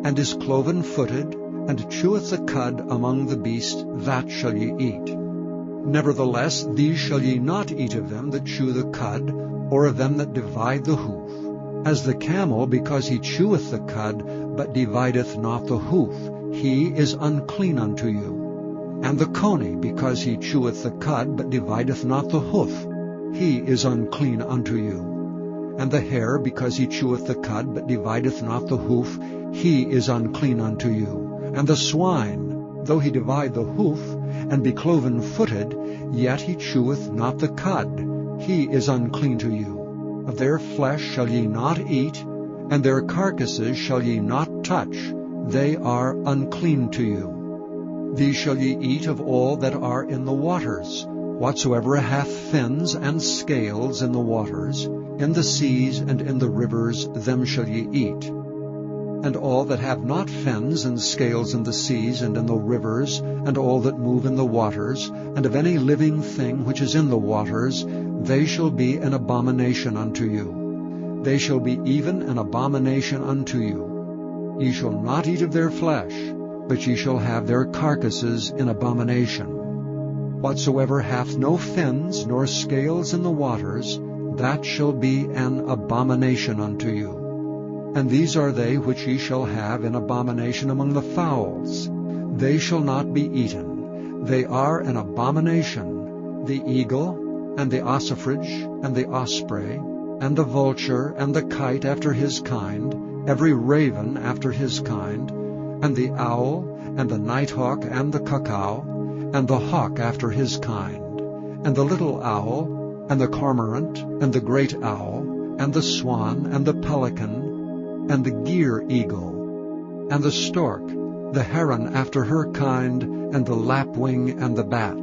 and is cloven-footed, and cheweth the cud among the beasts, that shall ye eat. Nevertheless, these shall ye not eat of them that chew the cud, or of them that divide the hoof. As the camel, because he cheweth the cud, but divideth not the hoof, he is unclean unto you. And the coney, because he cheweth the cud, but divideth not the hoof, he is unclean unto you. And the hare, because he cheweth the cud, but divideth not the hoof, he is unclean unto you. And the swine, though he divide the hoof, and be cloven-footed, yet he cheweth not the cud, he is unclean to you. Of their flesh shall ye not eat, and their carcasses shall ye not touch, they are unclean to you. These shall ye eat of all that are in the waters. Whatsoever hath fins and scales in the waters, in the seas and in the rivers, them shall ye eat. And all that have not fins and scales in the seas and in the rivers, and all that move in the waters, and of any living thing which is in the waters, they shall be an abomination unto you. They shall be even an abomination unto you. Ye shall not eat of their flesh, but ye shall have their carcasses in abomination. Whatsoever hath no fins nor scales in the waters, that shall be an abomination unto you. And these are they which ye shall have in abomination among the fowls. They shall not be eaten. They are an abomination: the eagle, and the ossifrage, and the osprey, and the vulture, and the kite after his kind, every raven after his kind, and the owl, and the nighthawk, and the cuckoo, and the hawk after his kind, and the little owl, and the cormorant, and the great owl, and the swan, and the pelican, and the gyre eagle, and the stork, the heron after her kind, and the lapwing, and the bat.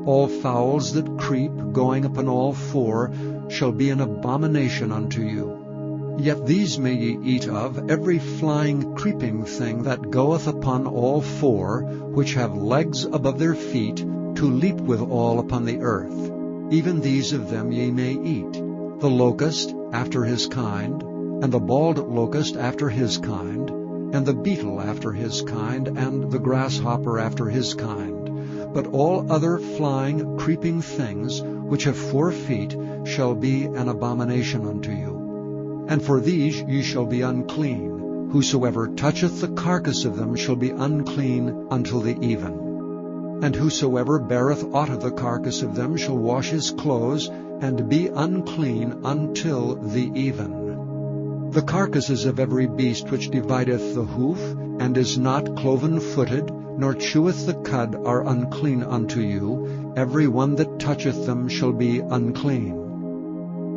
All fowls that creep, going upon all four, shall be an abomination unto you. Yet these may ye eat of, every flying creeping thing that goeth upon all four, which have legs above their feet, to leap withal upon the earth. Even these of them ye may eat: the locust after his kind, and the bald locust after his kind, and the beetle after his kind, and the grasshopper after his kind. But all other flying, creeping things, which have 4 feet, shall be an abomination unto you. And for these ye shall be unclean. Whosoever toucheth the carcass of them shall be unclean until the even. And whosoever beareth aught of the carcass of them shall wash his clothes, and be unclean until the even. The carcasses of every beast which divideth the hoof, and is not cloven-footed, nor cheweth the cud, are unclean unto you. Every one that toucheth them shall be unclean.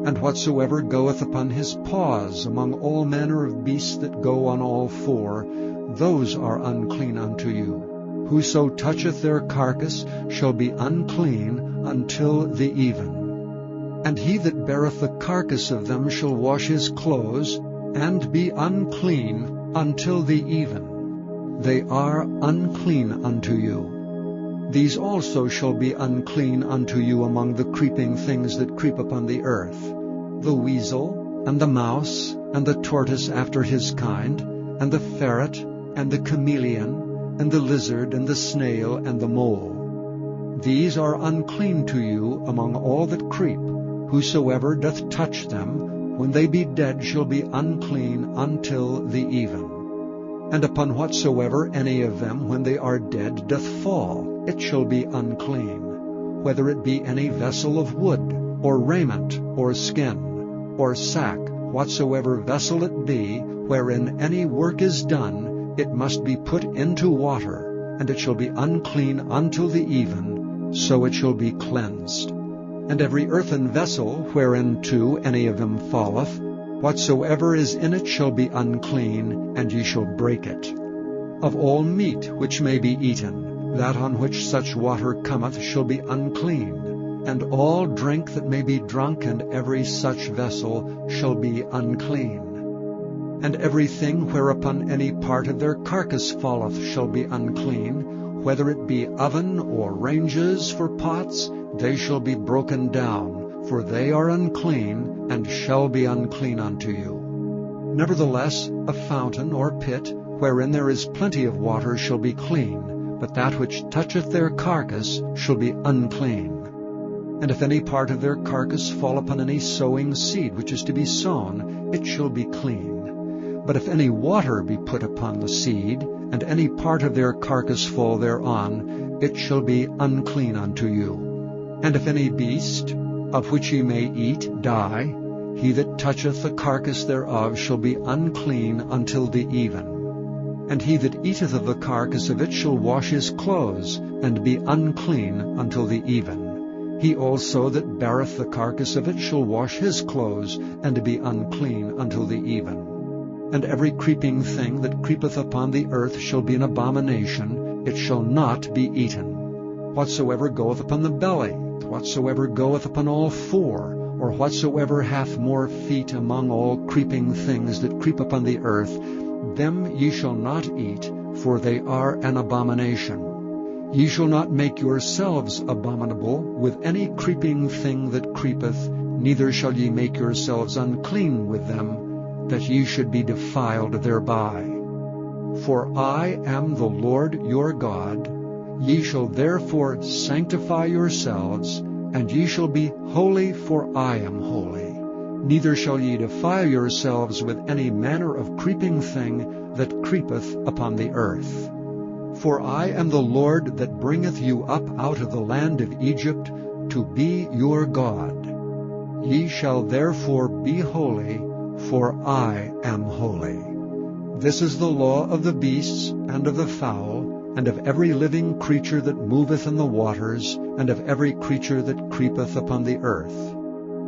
And whatsoever goeth upon his paws among all manner of beasts that go on all 4, those are unclean unto you. Whoso toucheth their carcass shall be unclean until the even. And he that beareth the carcass of them shall wash his clothes, and be unclean until the even. They are unclean unto you. These also shall be unclean unto you among the creeping things that creep upon the earth, the weasel, and the mouse, and the tortoise after his kind, and the ferret, and the chameleon, and the lizard, and the snail, and the mole. These are unclean to you among all that creep. Whosoever doth touch them, when they be dead, shall be unclean until the even. And upon whatsoever any of them, when they are dead, doth fall, it shall be unclean, whether it be any vessel of wood, or raiment, or skin, or sack, whatsoever vessel it be, wherein any work is done, it must be put into water, and it shall be unclean until the even, so it shall be cleansed. And every earthen vessel, whereinto any of them falleth, whatsoever is in it shall be unclean, and ye shall break it. Of all meat which may be eaten, that on which such water cometh shall be unclean, and all drink that may be drunk in every such vessel shall be unclean. And everything whereupon any part of their carcass falleth shall be unclean, whether it be oven or ranges for pots, they shall be broken down, for they are unclean, and shall be unclean unto you. Nevertheless, a fountain or pit, wherein there is plenty of water, shall be clean, but that which toucheth their carcass shall be unclean. And if any part of their carcass fall upon any sowing seed which is to be sown, it shall be clean. But if any water be put upon the seed, and any part of their carcass fall thereon, it shall be unclean unto you. And if any beast, of which ye may eat, die, he that toucheth the carcass thereof shall be unclean until the even. And he that eateth of the carcass of it shall wash his clothes, and be unclean until the even. He also that beareth the carcass of it shall wash his clothes, and be unclean until the even. And every creeping thing that creepeth upon the earth shall be an abomination, it shall not be eaten. Whatsoever goeth upon the belly, whatsoever goeth upon all 4, or whatsoever hath more feet among all creeping things that creep upon the earth, them ye shall not eat, for they are an abomination. Ye shall not make yourselves abominable with any creeping thing that creepeth, neither shall ye make yourselves unclean with them, that ye should be defiled thereby. For I am the Lord your God. Ye shall therefore sanctify yourselves, and ye shall be holy, for I am holy. Neither shall ye defile yourselves with any manner of creeping thing that creepeth upon the earth. For I am the Lord that bringeth you up out of the land of Egypt, to be your God. Ye shall therefore be holy, for I am holy. This is the law of the beasts, and of the fowl, and of every living creature that moveth in the waters, and of every creature that creepeth upon the earth,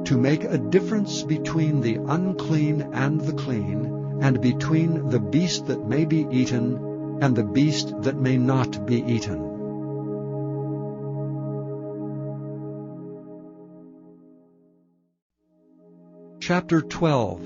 to make a difference between the unclean and the clean, and between the beast that may be eaten and the beast that may not be eaten. Chapter 12.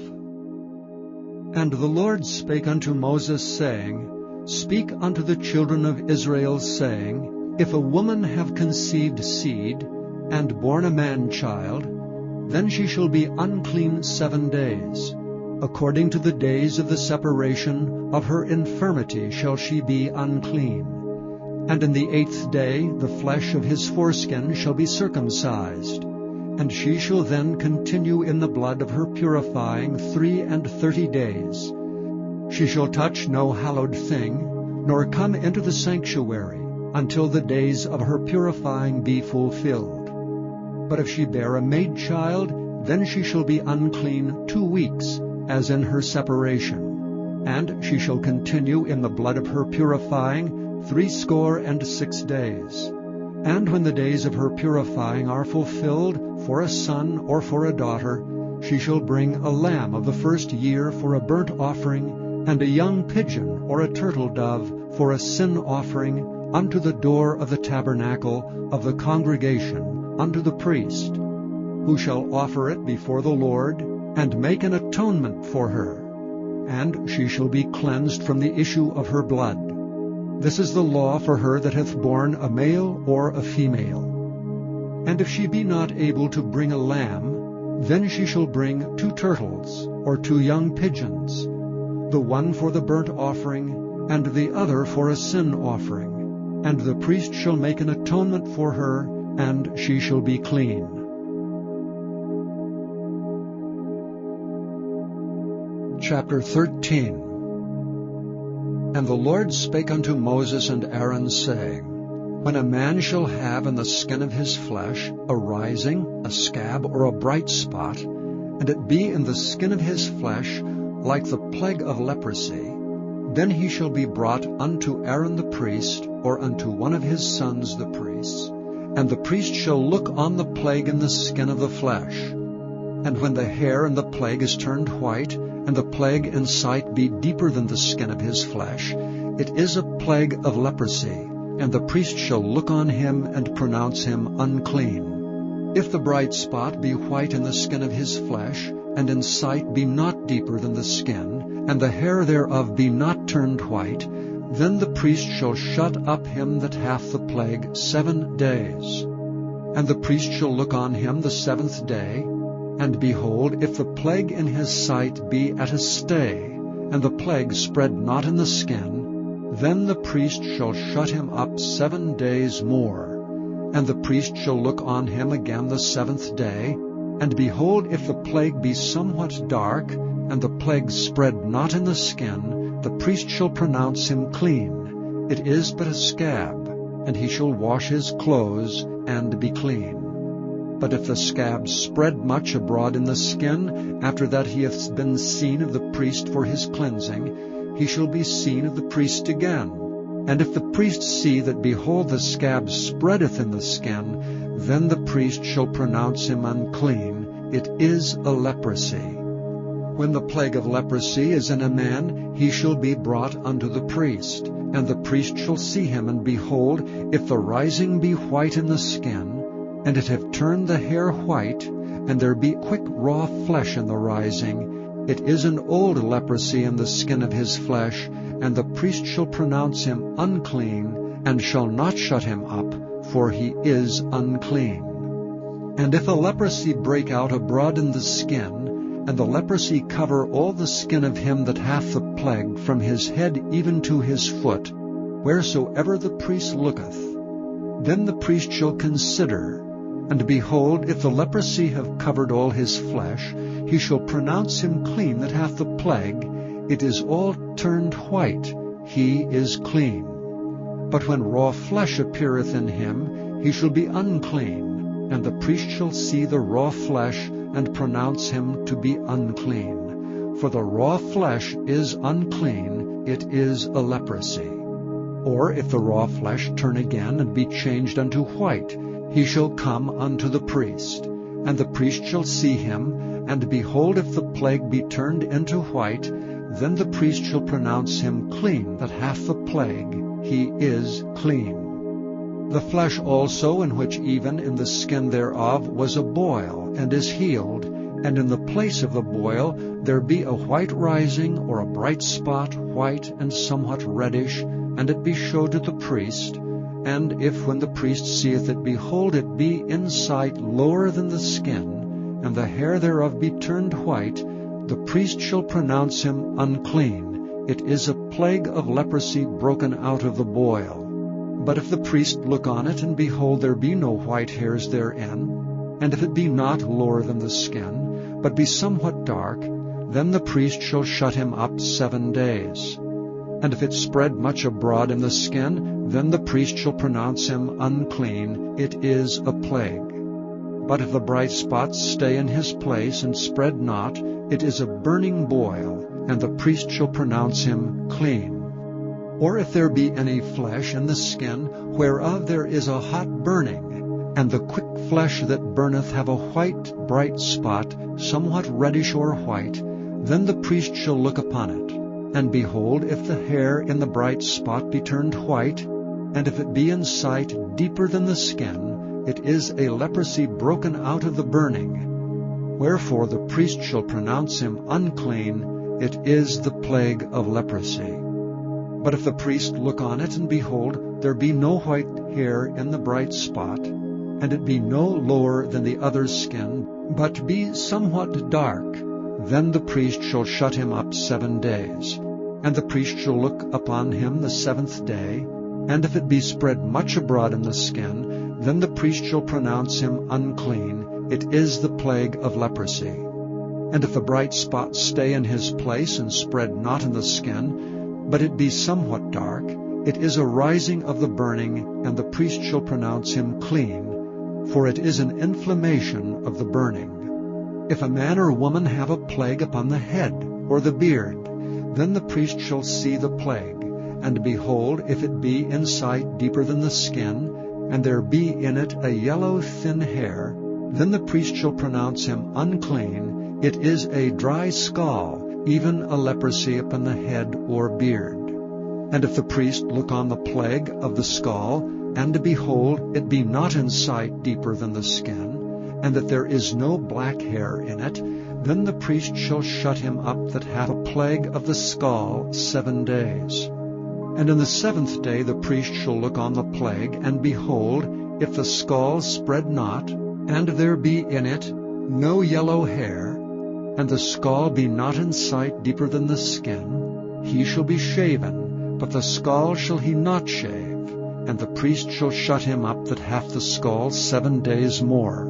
And the Lord spake unto Moses, saying, Speak unto the children of Israel, saying, If a woman have conceived seed, and born a man-child, then she shall be unclean 7 days. According to the days of the separation of her infirmity shall she be unclean. And in the 8th day the flesh of his foreskin shall be circumcised, and she shall then continue in the blood of her purifying 33 days. She shall touch no hallowed thing, nor come into the sanctuary, until the days of her purifying be fulfilled. But if she bear a maid child, then she shall be unclean 2 weeks, as in her separation. And she shall continue in the blood of her purifying 66 days. And when the days of her purifying are fulfilled, for a son or for a daughter, she shall bring a lamb of the 1st year for a burnt offering, and a young pigeon or a turtle dove for a sin offering unto the door of the tabernacle of the congregation unto the priest, who shall offer it before the Lord, and make an atonement for her. And she shall be cleansed from the issue of her blood. This is the law for her that hath borne a male or a female. And if she be not able to bring a lamb, then she shall bring 2 turtles, or 2 young pigeons, the one for the burnt offering, and the other for a sin offering. And the priest shall make an atonement for her, and she shall be clean. Chapter 13. And the Lord spake unto Moses and Aaron, saying, When a man shall have in the skin of his flesh a rising, a scab, or a bright spot, and it be in the skin of his flesh like the plague of leprosy, then he shall be brought unto Aaron the priest, or unto one of his sons the priests, and the priest shall look on the plague in the skin of the flesh. And when the hair in the plague is turned white, and the plague in sight be deeper than the skin of his flesh, it is a plague of leprosy, and the priest shall look on him and pronounce him unclean. If the bright spot be white in the skin of his flesh, and in sight be not deeper than the skin, and the hair thereof be not turned white, then the priest shall shut up him that hath the plague 7 days. And the priest shall look on him the 7th day, and behold, if the plague in his sight be at a stay, and the plague spread not in the skin, then the priest shall shut him up 7 days more. And the priest shall look on him again the 7th day, and behold, if the plague be somewhat dark, and the plague spread not in the skin, the priest shall pronounce him clean. It is but a scab, and he shall wash his clothes, and be clean. But if the scab spread much abroad in the skin, after that he hath been seen of the priest for his cleansing, he shall be seen of the priest again. And if the priest see that, behold, the scab spreadeth in the skin, then the priest shall pronounce him unclean. It is a leprosy. When the plague of leprosy is in a man, he shall be brought unto the priest. And the priest shall see him, and behold, if the rising be white in the skin, and it have turned the hair white, and there be quick raw flesh in the rising, it is an old leprosy in the skin of his flesh, and the priest shall pronounce him unclean, and shall not shut him up, for he is unclean. And if a leprosy break out abroad in the skin, and the leprosy cover all the skin of him that hath the plague, from his head even to his foot, wheresoever the priest looketh, then the priest shall consider, and behold, if the leprosy have covered all his flesh, he shall pronounce him clean that hath the plague. It is all turned white, he is clean. But when raw flesh appeareth in him, he shall be unclean, and the priest shall see the raw flesh, and pronounce him to be unclean. For the raw flesh is unclean, it is a leprosy. Or if the raw flesh turn again, and be changed unto white, he shall come unto the priest. And the priest shall see him, and behold, if the plague be turned into white, then the priest shall pronounce him clean that hath the plague. He is clean. The flesh also, in which even in the skin thereof was a boil, and is healed, and in the place of the boil there be a white rising, or a bright spot, white and somewhat reddish, and it be showed to the priest. And if when the priest seeth it, behold, it be in sight lower than the skin, and the hair thereof be turned white, the priest shall pronounce him unclean. It is a plague of leprosy broken out of the boil. But if the priest look on it, and behold, there be no white hairs therein, and if it be not lower than the skin, but be somewhat dark, then the priest shall shut him up 7 days. And if it spread much abroad in the skin, then the priest shall pronounce him unclean. It is a plague. But if the bright spots stay in his place, and spread not, it is a burning boil, and the priest shall pronounce him clean. Or if there be any flesh in the skin, whereof there is a hot burning, and the quick flesh that burneth have a white bright spot, somewhat reddish or white, then the priest shall look upon it. And behold, if the hair in the bright spot be turned white, and if it be in sight deeper than the skin, it is a leprosy broken out of the burning. Wherefore the priest shall pronounce him unclean. It is the plague of leprosy. But if the priest look on it, and behold, there be no white hair in the bright spot, and it be no lower than the other's skin, but be somewhat dark, then the priest shall shut him up 7 days. And the priest shall look upon him the 7th day, and if it be spread much abroad in the skin, then the priest shall pronounce him unclean. It is the plague of leprosy. And if the bright spot stay in his place, and spread not in the skin, but it be somewhat dark, it is a rising of the burning, and the priest shall pronounce him clean, for it is an inflammation of the burning. If a man or woman have a plague upon the head or the beard, then the priest shall see the plague, and behold, if it be in sight deeper than the skin, and there be in it a yellow thin hair, then the priest shall pronounce him unclean. It is a dry scall, even a leprosy upon the head or beard. And if the priest look on the plague of the scall, and behold, it be not in sight deeper than the skin, and that there is no black hair in it, then the priest shall shut him up that hath a plague of the scall 7 days. And in the 7th day the priest shall look on the plague, and behold, if the scall spread not, and there be in it no yellow hair, and the scall be not in sight deeper than the skin, he shall be shaven, but the scall shall he not shave, and the priest shall shut him up that hath the scall 7 days more.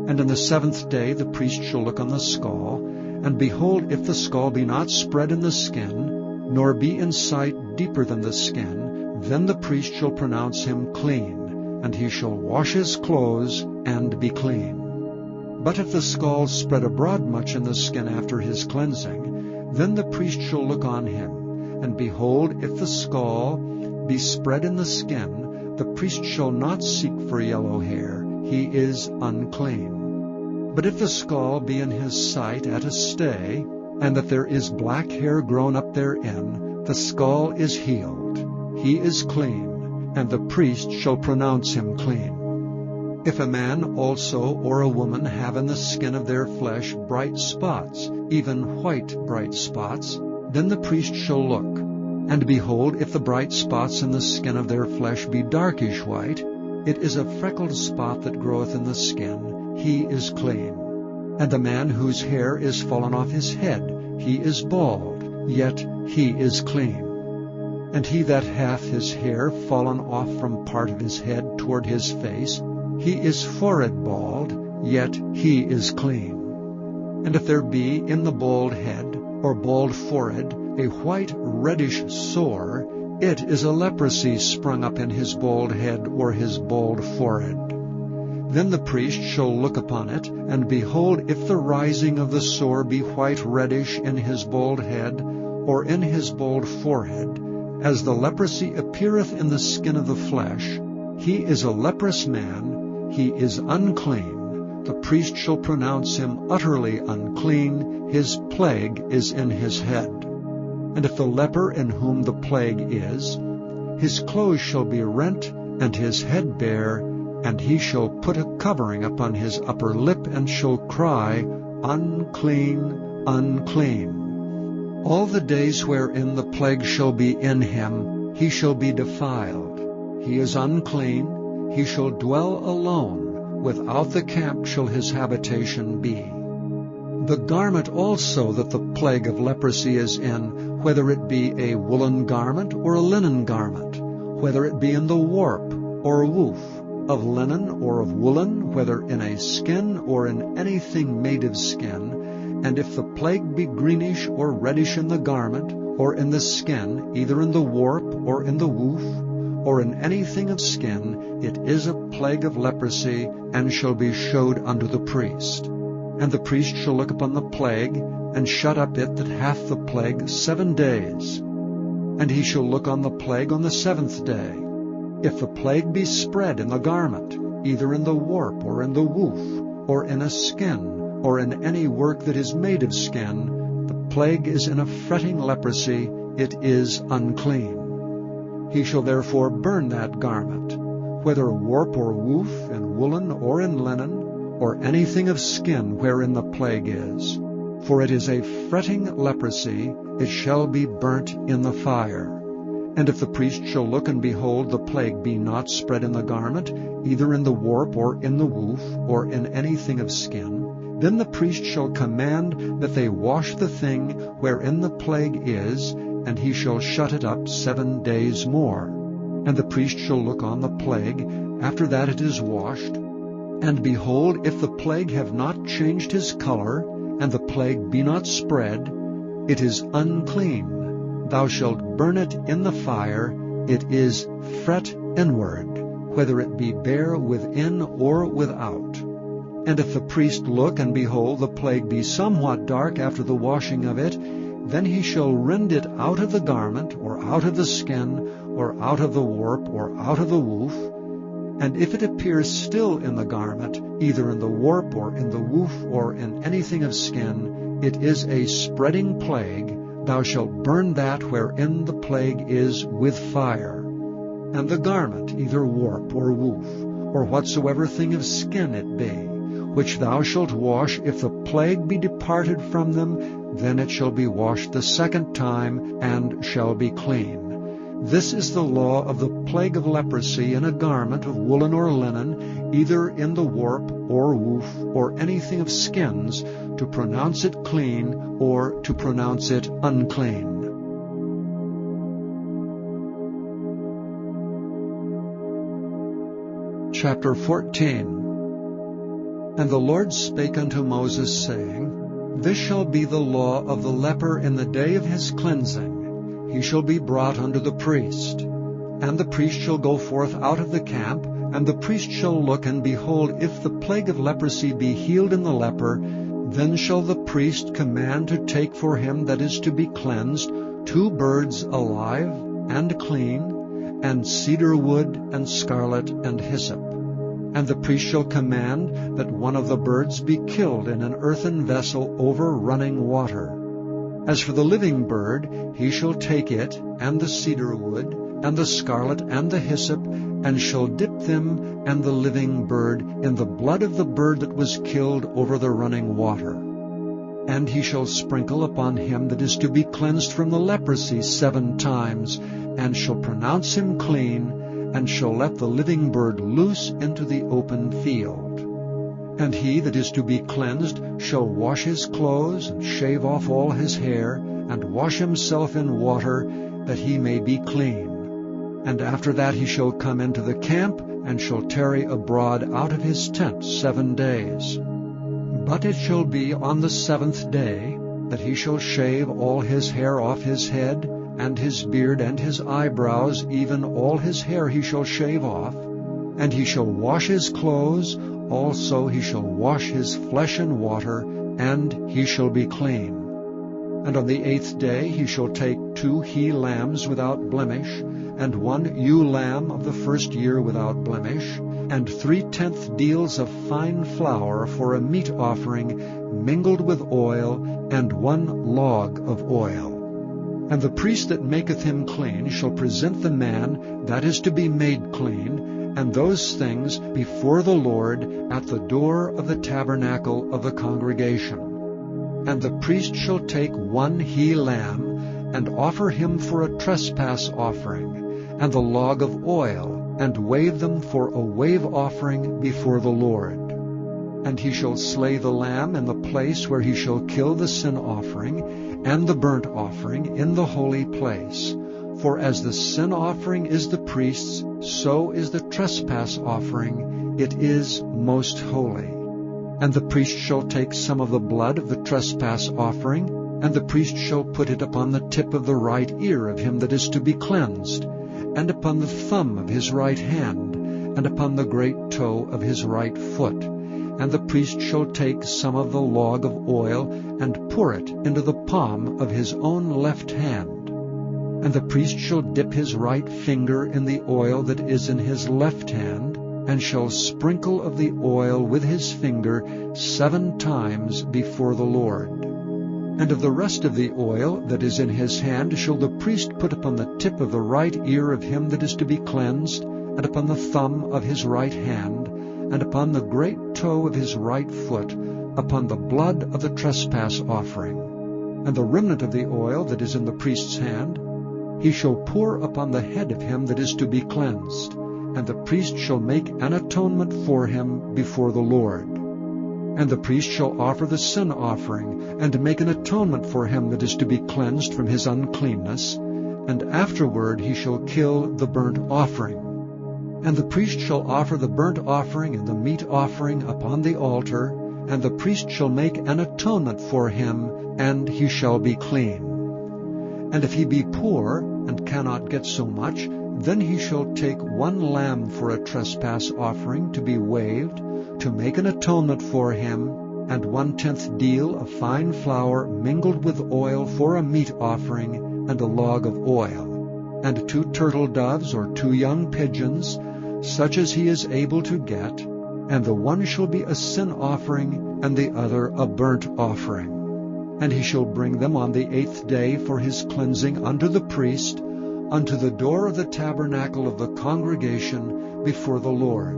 And in the 7th day the priest shall look on the scall, and behold, if the scall be not spread in the skin, nor be in sight deeper than the skin, then the priest shall pronounce him clean, and he shall wash his clothes, and be clean. But if the scall spread abroad much in the skin after his cleansing, then the priest shall look on him, and behold, if the scall be spread in the skin, the priest shall not seek for yellow hair. He is unclean. But if the scall be in his sight at a stay, and that there is black hair grown up therein, the scall is healed. He is clean, and the priest shall pronounce him clean. If a man also or a woman have in the skin of their flesh bright spots, even white bright spots, then the priest shall look. And behold, if the bright spots in the skin of their flesh be darkish white, it is a freckled spot that groweth in the skin. He is clean. And the man whose hair is fallen off his head, he is bald, yet he is clean. And he that hath his hair fallen off from part of his head toward his face, he is forehead bald, yet he is clean. And if there be in the bald head or bald forehead a white reddish sore, it is a leprosy sprung up in his bald head or his bald forehead. Then the priest shall look upon it, and behold, if the rising of the sore be white reddish in his bald head, or in his bald forehead, as the leprosy appeareth in the skin of the flesh, he is a leprous man, he is unclean. The priest shall pronounce him utterly unclean, his plague is in his head. And if the leper in whom the plague is, his clothes shall be rent, and his head bare, and he shall put a covering upon his upper lip, and shall cry, Unclean, unclean. All the days wherein the plague shall be in him, he shall be defiled. He is unclean, he shall dwell alone, without the camp shall his habitation be. The garment also that the plague of leprosy is in, whether it be a woolen garment or a linen garment, whether it be in the warp or woof, of linen or of woolen, whether in a skin or in anything made of skin, and if the plague be greenish or reddish in the garment, or in the skin, either in the warp or in the woof, or in anything of skin, it is a plague of leprosy, and shall be showed unto the priest. And the priest shall look upon the plague, and shut up it that hath the plague 7 days. And he shall look on the plague on the 7th day. If the plague be spread in the garment, either in the warp or in the woof, or in a skin, or in any work that is made of skin, the plague is in a fretting leprosy, it is unclean. He shall therefore burn that garment, whether warp or woof, in woolen or in linen, or anything of skin wherein the plague is. For it is a fretting leprosy, it shall be burnt in the fire. And if the priest shall look and behold the plague be not spread in the garment, either in the warp or in the woof, or in anything of skin, then the priest shall command that they wash the thing wherein the plague is, and he shall shut it up 7 days more. And the priest shall look on the plague, after that it is washed, and behold, if the plague have not changed his color, and the plague be not spread, it is unclean. Thou shalt burn it in the fire, it is fret inward, whether it be bare within or without. And if the priest look and behold the plague be somewhat dark after the washing of it, then he shall rend it out of the garment, or out of the skin, or out of the warp, or out of the woof. And if it appears still in the garment, either in the warp, or in the woof, or in anything of skin, it is a spreading plague. Thou shalt burn that wherein the plague is with fire. And the garment, either warp or woof, or whatsoever thing of skin it be, which thou shalt wash, if the plague be departed from them, then it shall be washed the 2nd time, and shall be clean. This is the law of the plague of leprosy in a garment of woolen or linen, either in the warp or woof, or anything of skins, to pronounce it clean, or to pronounce it unclean. Chapter 14. And the Lord spake unto Moses, saying, This shall be the law of the leper in the day of his cleansing. He shall be brought unto the priest. And the priest shall go forth out of the camp, and the priest shall look, and behold, if the plague of leprosy be healed in the leper, then shall the priest command to take for him that is to be cleansed 2 birds alive and clean, and cedar wood, and scarlet, and hyssop. And the priest shall command that one of the birds be killed in an earthen vessel over running water. As for the living bird, he shall take it, and the cedar wood, and the scarlet, and the hyssop, and shall dip them and the living bird in the blood of the bird that was killed over the running water. And he shall sprinkle upon him that is to be cleansed from the leprosy 7 times, and shall pronounce him clean, and shall let the living bird loose into the open field. And he that is to be cleansed shall wash his clothes, and shave off all his hair, and wash himself in water, that he may be clean. And after that he shall come into the camp, and shall tarry abroad out of his tent 7 days. But it shall be on the 7th day that he shall shave all his hair off his head, and his beard, and his eyebrows, even all his hair he shall shave off. And he shall wash his clothes, also he shall wash his flesh in water, and he shall be clean. And on the 8th day he shall take 2 he-lambs without blemish, and 1 ewe lamb of the 1st year without blemish, and 3/10 deals of fine flour for a meat offering mingled with oil, and 1 log of oil. And the priest that maketh him clean shall present the man that is to be made clean, and those things before the Lord at the door of the tabernacle of the congregation. And the priest shall take 1 he-lamb, and offer him for a trespass offering, and the log of oil, and wave them for a wave offering before the Lord. And he shall slay the lamb in the place where he shall kill the sin offering, and the burnt offering in the holy place. For as the sin offering is the priest's, so is the trespass offering. It is most holy. And the priest shall take some of the blood of the trespass offering, and the priest shall put it upon the tip of the right ear of him that is to be cleansed, and upon the thumb of his right hand, and upon the great toe of his right foot. And the priest shall take some of the log of oil, and pour it into the palm of his own left hand. And the priest shall dip his right finger in the oil that is in his left hand, and shall sprinkle of the oil with his finger 7 times before the Lord. And of the rest of the oil that is in his hand shall the priest put upon the tip of the right ear of him that is to be cleansed, and upon the thumb of his right hand, and upon the great toe of his right foot, upon the blood of the trespass offering. And the remnant of the oil that is in the priest's hand he shall pour upon the head of him that is to be cleansed, and the priest shall make an atonement for him before the Lord. And the priest shall offer the sin offering, and make an atonement for him that is to be cleansed from his uncleanness, and afterward he shall kill the burnt offering. And the priest shall offer the burnt offering and the meat offering upon the altar, and the priest shall make an atonement for him, and he shall be clean. And if he be poor, and cannot get so much, then he shall take 1 lamb for a trespass offering to be waved, to make an atonement for him, and 1/10 deal of fine flour mingled with oil for a meat offering, and a log of oil, and 2 turtle doves or 2 young pigeons, such as he is able to get, and the one shall be a sin offering, and the other a burnt offering. And he shall bring them on the 8th day for his cleansing unto the priest, unto the door of the tabernacle of the congregation before the Lord.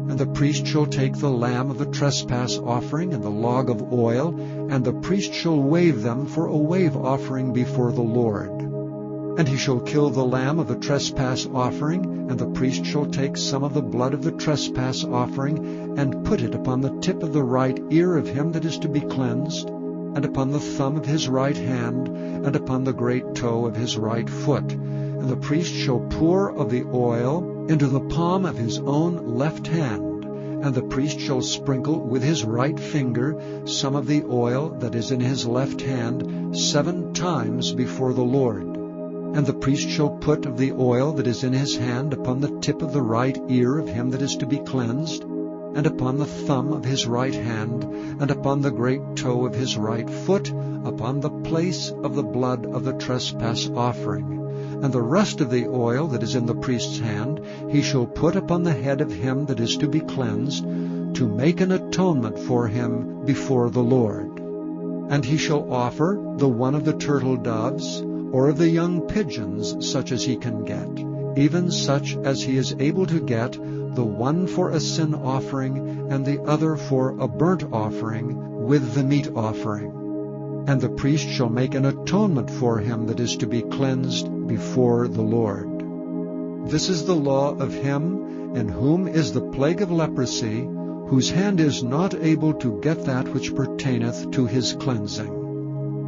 And the priest shall take the lamb of the trespass offering and the log of oil, and the priest shall wave them for a wave offering before the Lord. And he shall kill the lamb of the trespass offering, and the priest shall take some of the blood of the trespass offering, and put it upon the tip of the right ear of him that is to be cleansed, and upon the thumb of his right hand, and upon the great toe of his right foot. And the priest shall pour of the oil into the palm of his own left hand, and the priest shall sprinkle with his right finger some of the oil that is in his left hand 7 times before the Lord. And the priest shall put of the oil that is in his hand upon the tip of the right ear of him that is to be cleansed, and upon the thumb of his right hand, and upon the great toe of his right foot, upon the place of the blood of the trespass offering. And the rest of the oil that is in the priest's hand he shall put upon the head of him that is to be cleansed, to make an atonement for him before the Lord. And he shall offer the one of the turtle doves, or of the young pigeons, such as he can get, even such as he is able to get, the one for a sin offering, and the other for a burnt offering, with the meat offering. And the priest shall make an atonement for him that is to be cleansed before the Lord. This is the law of him in whom is the plague of leprosy, whose hand is not able to get that which pertaineth to his cleansing.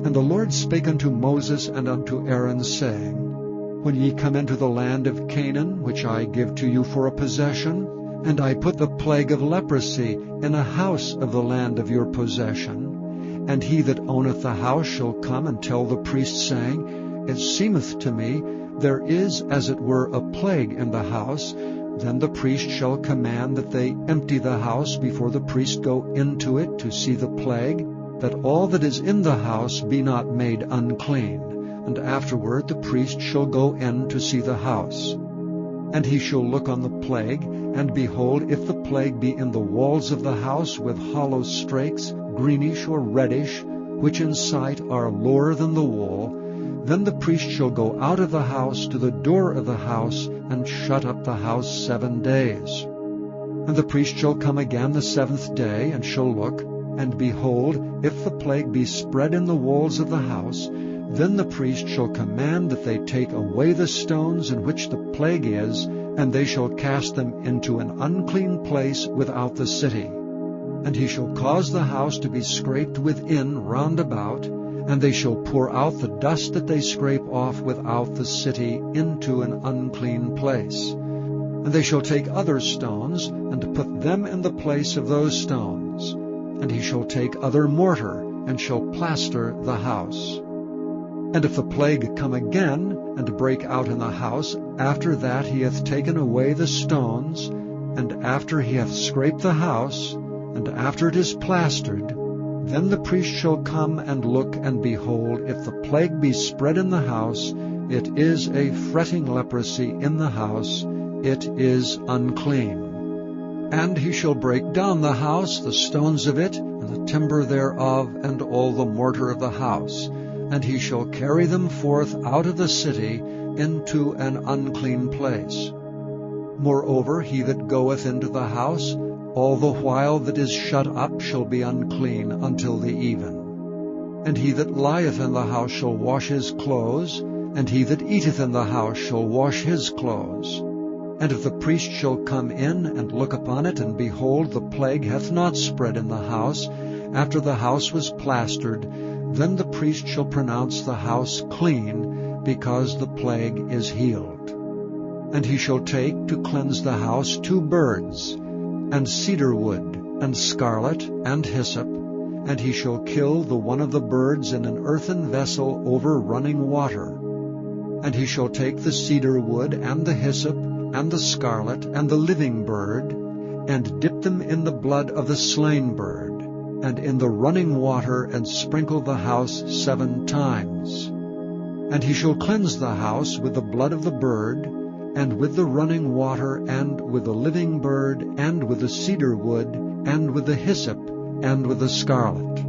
And the Lord spake unto Moses and unto Aaron, saying, When ye come into the land of Canaan, which I give to you for a possession, and I put the plague of leprosy in a house of the land of your possession, and he that owneth the house shall come and tell the priest, saying, It seemeth to me there is as it were a plague in the house, then the priest shall command that they empty the house before the priest go into it to see the plague, that all that is in the house be not made unclean. And afterward the priest shall go in to see the house. And he shall look on the plague, and behold, if the plague be in the walls of the house with hollow strakes, greenish or reddish, which in sight are lower than the wall, then the priest shall go out of the house to the door of the house, and shut up the house 7 days. And the priest shall come again the 7th day, and shall look, and behold, if the plague be spread in the walls of the house, then the priest shall command that they take away the stones in which the plague is, and they shall cast them into an unclean place without the city. And he shall cause the house to be scraped within round about, And they shall pour out the dust that they scrape off without the city into an unclean place. And they shall take other stones, and put them in the place of those stones. And he shall take other mortar, and shall plaster the house. And if the plague come again, and break out in the house, after that he hath taken away the stones, and after he hath scraped the house, and after it is plastered, then the priest shall come and look, and behold, if the plague be spread in the house, it is a fretting leprosy in the house, it is unclean. And he shall break down the house, the stones of it, and the timber thereof, and all the mortar of the house, and he shall carry them forth out of the city into an unclean place. Moreover, he that goeth into the house, all the while that is shut up shall be unclean until the even. And he that lieth in the house shall wash his clothes, and he that eateth in the house shall wash his clothes. And if the priest shall come in and look upon it, and behold, the plague hath not spread in the house, after the house was plastered, then the priest shall pronounce the house clean, because the plague is healed. And he shall take to cleanse the house 2 birds, and cedar wood, and scarlet, and hyssop, and he shall kill the one of the birds in an earthen vessel over running water. And he shall take the cedar wood, and the hyssop, and the scarlet, and the living bird, and dip them in the blood of the slain bird, and in the running water, and sprinkle the house 7 times. And he shall cleanse the house with the blood of the bird, and with the running water, and with the living bird, and with the cedar wood, and with the hyssop, and with the scarlet.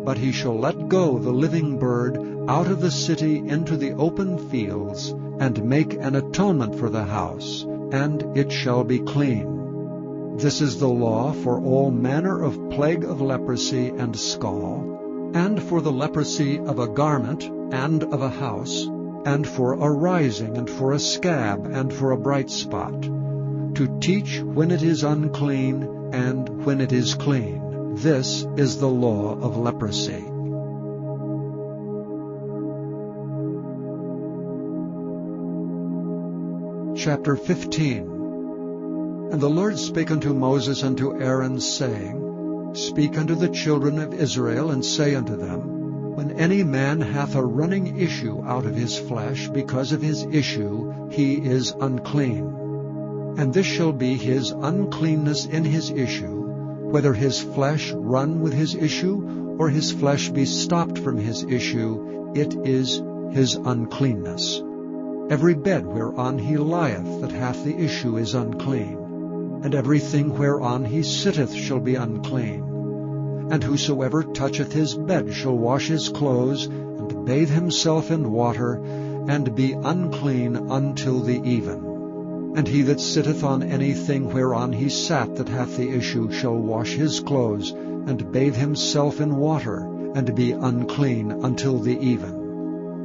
But he shall let go the living bird out of the city into the open fields, and make an atonement for the house, and it shall be clean. This is the law for all manner of plague of leprosy and scall, and for the leprosy of a garment, and of a house, and for a rising, and for a scab, and for a bright spot, to teach when it is unclean, and when it is clean. This is the law of leprosy. Chapter 15. And the Lord spake unto Moses and to Aaron, saying, Speak unto the children of Israel, and say unto them, When any man hath a running issue out of his flesh, because of his issue he is unclean. And this shall be his uncleanness in his issue, whether his flesh run with his issue, or his flesh be stopped from his issue, it is his uncleanness. Every bed whereon he lieth that hath the issue is unclean, and everything whereon he sitteth shall be unclean. And whosoever toucheth his bed shall wash his clothes, and bathe himself in water, and be unclean until the even. And he that sitteth on anything whereon he sat that hath the issue shall wash his clothes, and bathe himself in water, and be unclean until the even.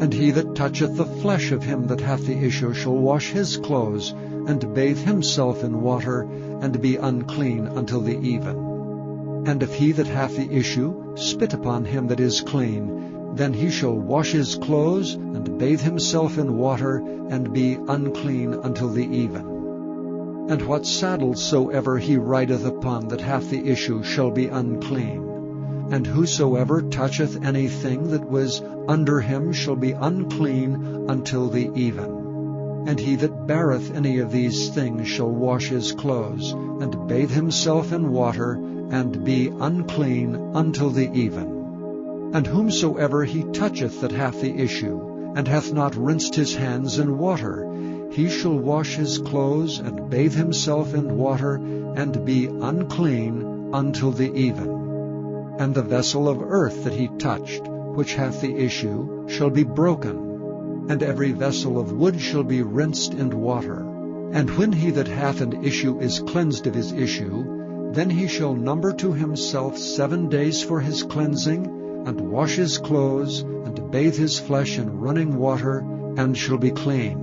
And he that toucheth the flesh of him that hath the issue shall wash his clothes, and bathe himself in water, and be unclean until the even. And if he that hath the issue spit upon him that is clean, then he shall wash his clothes, and bathe himself in water, and be unclean until the even. And what saddle soever he rideth upon that hath the issue shall be unclean. And whosoever toucheth anything that was under him shall be unclean until the even. And he that beareth any of these things shall wash his clothes, and bathe himself in water, and be unclean until the even. And whomsoever he toucheth that hath the issue, and hath not rinsed his hands in water, he shall wash his clothes, and bathe himself in water, and be unclean until the even. And the vessel of earth that he touched, which hath the issue, shall be broken, and every vessel of wood shall be rinsed in water. And when he that hath an issue is cleansed of his issue, then he shall number to himself 7 days for his cleansing, and wash his clothes, and bathe his flesh in running water, and shall be clean.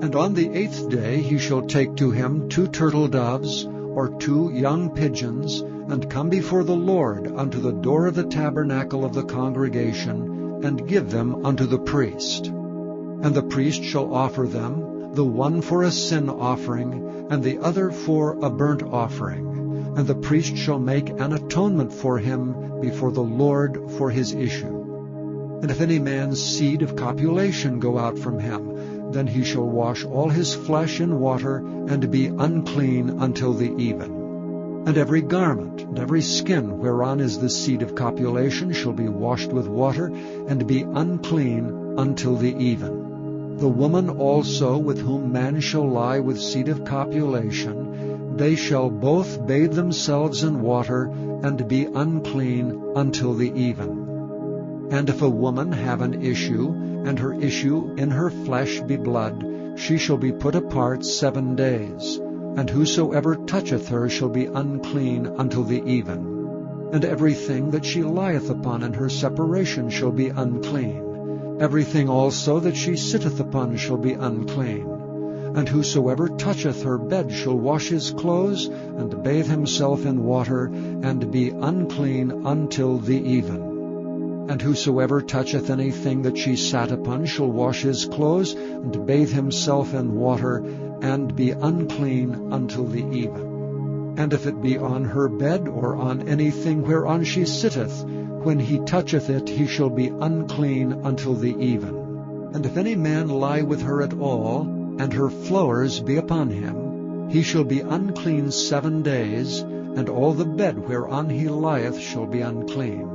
And on the 8th day he shall take to him 2 turtle doves, or 2 young pigeons, and come before the Lord unto the door of the tabernacle of the congregation, and give them unto the priest. And the priest shall offer them, the one for a sin offering, and the other for a burnt offering. And the priest shall make an atonement for him before the Lord for his issue. And if any man's seed of copulation go out from him, then he shall wash all his flesh in water, and be unclean until the even. And every garment and every skin whereon is the seed of copulation shall be washed with water, and be unclean until the even. The woman also with whom man shall lie with seed of copulation, they shall both bathe themselves in water, and be unclean until the even. And if a woman have an issue, and her issue in her flesh be blood, she shall be put apart 7 days. And whosoever toucheth her shall be unclean until the even. And everything that she lieth upon in her separation shall be unclean. Everything also that she sitteth upon shall be unclean. And whosoever toucheth her bed shall wash his clothes, and bathe himself in water, and be unclean until the even. And whosoever toucheth anything that she sat upon shall wash his clothes, and bathe himself in water, and be unclean until the even. And if it be on her bed, or on anything whereon she sitteth, when he toucheth it, he shall be unclean until the even. And if any man lie with her at all, and her flowers be upon him, he shall be unclean 7 days, and all the bed whereon he lieth shall be unclean.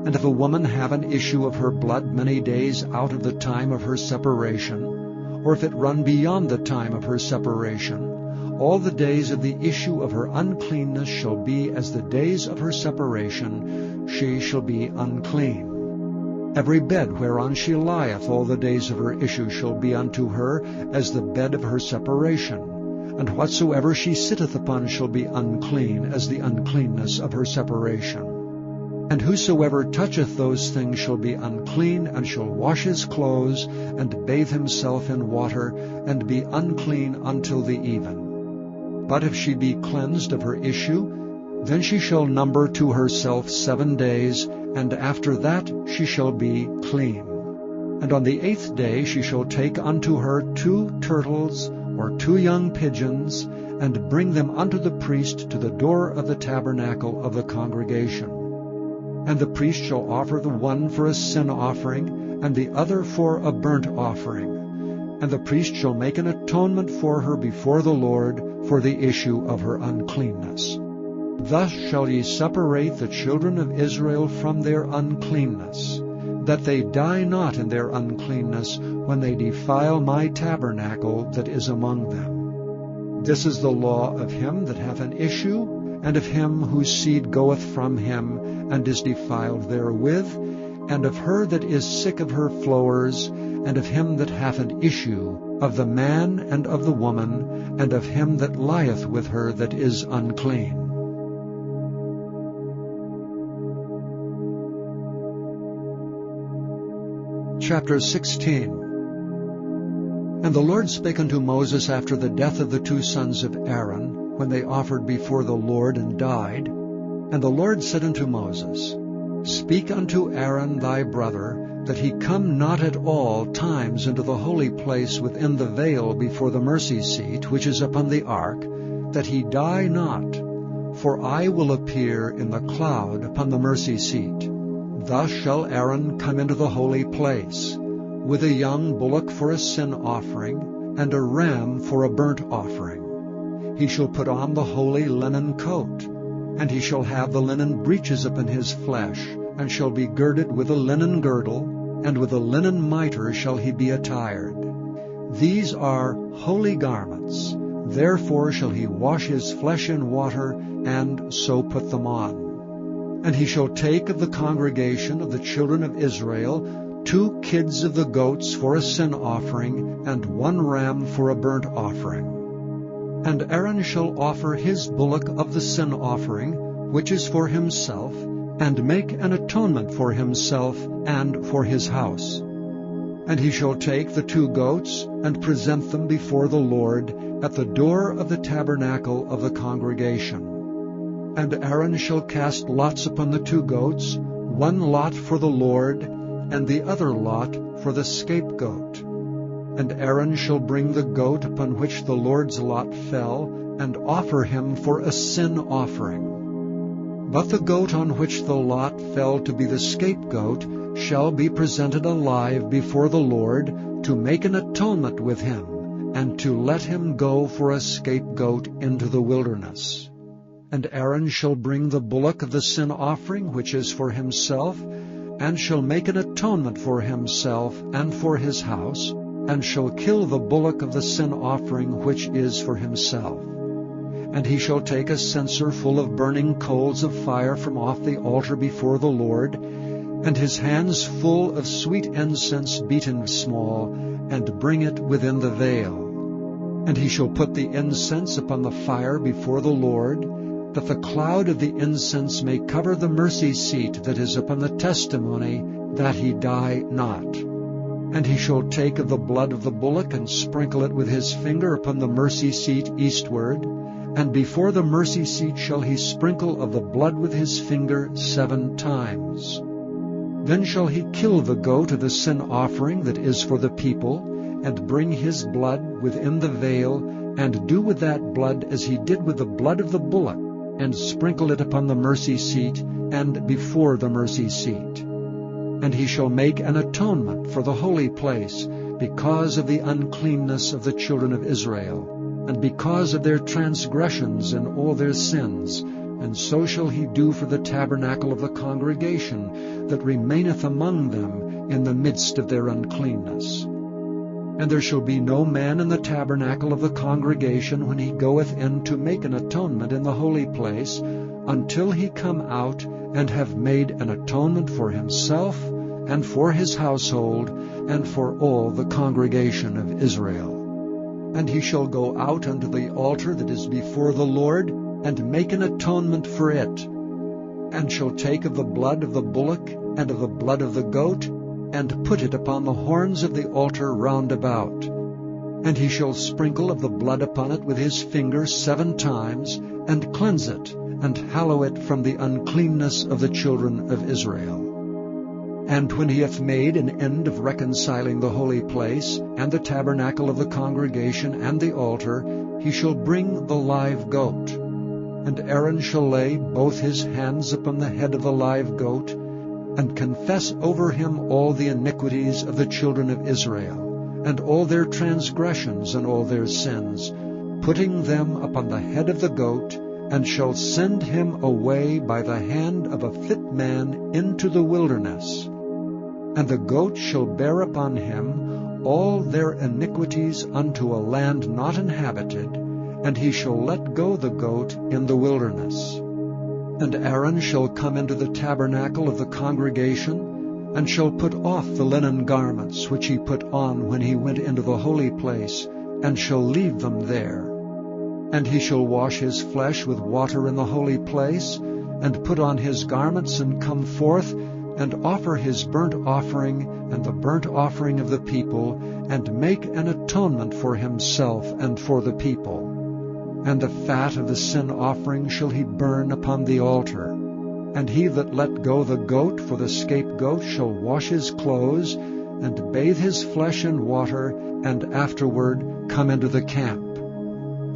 And if a woman have an issue of her blood many days out of the time of her separation, or if it run beyond the time of her separation, all the days of the issue of her uncleanness shall be as the days of her separation, she shall be unclean. Every bed whereon she lieth all the days of her issue shall be unto her as the bed of her separation, and whatsoever she sitteth upon shall be unclean as the uncleanness of her separation. And whosoever toucheth those things shall be unclean, and shall wash his clothes, and bathe himself in water, and be unclean until the even. But if she be cleansed of her issue, then she shall number to herself 7 days, and after that she shall be clean. And on the 8th day she shall take unto her 2 turtles, or 2 young pigeons, and bring them unto the priest to the door of the tabernacle of the congregation. And the priest shall offer the one for a sin offering, and the other for a burnt offering. And the priest shall make an atonement for her before the Lord for the issue of her uncleanness. Thus shall ye separate the children of Israel from their uncleanness, that they die not in their uncleanness when they defile my tabernacle that is among them. This is the law of him that hath an issue, and of him whose seed goeth from him, and is defiled therewith, and of her that is sick of her flowers, and of him that hath an issue, of the man and of the woman, and of him that lieth with her that is unclean. Chapter 16. And the Lord spake unto Moses after the death of the 2 sons of Aaron, when they offered before the Lord and died. And the Lord said unto Moses, Speak unto Aaron thy brother, that he come not at all times into the holy place within the veil before the mercy seat, which is upon the ark, that he die not. For I will appear in the cloud upon the mercy seat. Thus shall Aaron come into the holy place, with a young bullock for a sin offering, and a ram for a burnt offering. He shall put on the holy linen coat, and he shall have the linen breeches upon his flesh, and shall be girded with a linen girdle, and with a linen mitre shall he be attired. These are holy garments, therefore shall he wash his flesh in water, and so put them on. And he shall take of the congregation of the children of Israel 2 kids of the goats for a sin offering, and 1 ram for a burnt offering. And Aaron shall offer his bullock of the sin offering, which is for himself, and make an atonement for himself and for his house. And he shall take the 2 goats, and present them before the Lord at the door of the tabernacle of the congregation. And Aaron shall cast lots upon the 2 goats, 1 lot for the Lord, and the other lot for the scapegoat. And Aaron shall bring the goat upon which the Lord's lot fell, and offer him for a sin offering. But the goat on which the lot fell to be the scapegoat shall be presented alive before the Lord, to make an atonement with him, and to let him go for a scapegoat into the wilderness. And Aaron shall bring the bullock of the sin offering, which is for himself, and shall make an atonement for himself and for his house, and shall kill the bullock of the sin offering which is for himself. And he shall take a censer full of burning coals of fire from off the altar before the Lord, and his hands full of sweet incense beaten small, and bring it within the veil. And he shall put the incense upon the fire before the Lord, that the cloud of the incense may cover the mercy seat that is upon the testimony, that he die not. And he shall take of the blood of the bullock, and sprinkle it with his finger upon the mercy seat eastward, and before the mercy seat shall he sprinkle of the blood with his finger 7 times. Then shall he kill the goat of the sin offering that is for the people, and bring his blood within the veil, and do with that blood as he did with the blood of the bullock, and sprinkle it upon the mercy seat, and before the mercy seat. And he shall make an atonement for the holy place, because of the uncleanness of the children of Israel, and because of their transgressions and all their sins. And so shall he do for the tabernacle of the congregation that remaineth among them in the midst of their uncleanness. And there shall be no man in the tabernacle of the congregation when he goeth in to make an atonement in the holy place, until he come out and have made an atonement for himself and for his household and for all the congregation of Israel. And he shall go out unto the altar that is before the Lord, and make an atonement for it, and shall take of the blood of the bullock and of the blood of the goat, and put it upon the horns of the altar round about. And he shall sprinkle of the blood upon it with his finger 7 times, and cleanse it, and hallow it from the uncleanness of the children of Israel. And when he hath made an end of reconciling the holy place, and the tabernacle of the congregation, and the altar, he shall bring the live goat. And Aaron shall lay both his hands upon the head of the live goat, and confess over him all the iniquities of the children of Israel, and all their transgressions and all their sins, putting them upon the head of the goat, and shall send him away by the hand of a fit man into the wilderness. And the goat shall bear upon him all their iniquities unto a land not inhabited, and he shall let go the goat in the wilderness. And Aaron shall come into the tabernacle of the congregation, and shall put off the linen garments which he put on when he went into the holy place, and shall leave them there. And he shall wash his flesh with water in the holy place, and put on his garments, and come forth, and offer his burnt offering and the burnt offering of the people, and make an atonement for himself and for the people. And the fat of the sin offering shall he burn upon the altar. And he that let go the goat for the scapegoat shall wash his clothes, and bathe his flesh in water, and afterward come into the camp.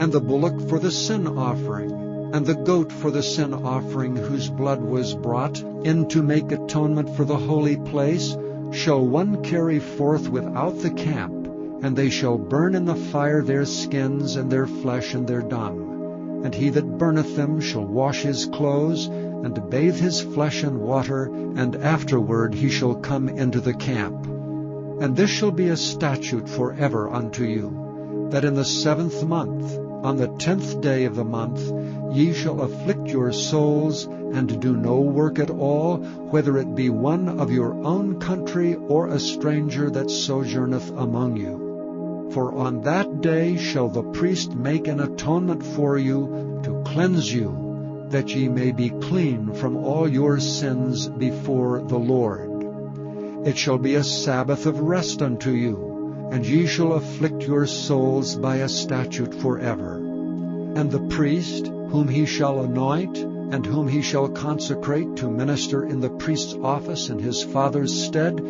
And the bullock for the sin offering, and the goat for the sin offering, whose blood was brought in to make atonement for the holy place, shall one carry forth without the camp, and they shall burn in the fire their skins and their flesh and their dung. And he that burneth them shall wash his clothes, and bathe his flesh in water, and afterward he shall come into the camp. And this shall be a statute forever unto you, that in the 7th month, on the 10th day of the month, ye shall afflict your souls, and do no work at all, whether it be one of your own country or a stranger that sojourneth among you. For on that day shall the priest make an atonement for you, to cleanse you, that ye may be clean from all your sins before the Lord. It shall be a Sabbath of rest unto you, and ye shall afflict your souls by a statute forever. And the priest, whom he shall anoint, and whom he shall consecrate to minister in the priest's office in his father's stead,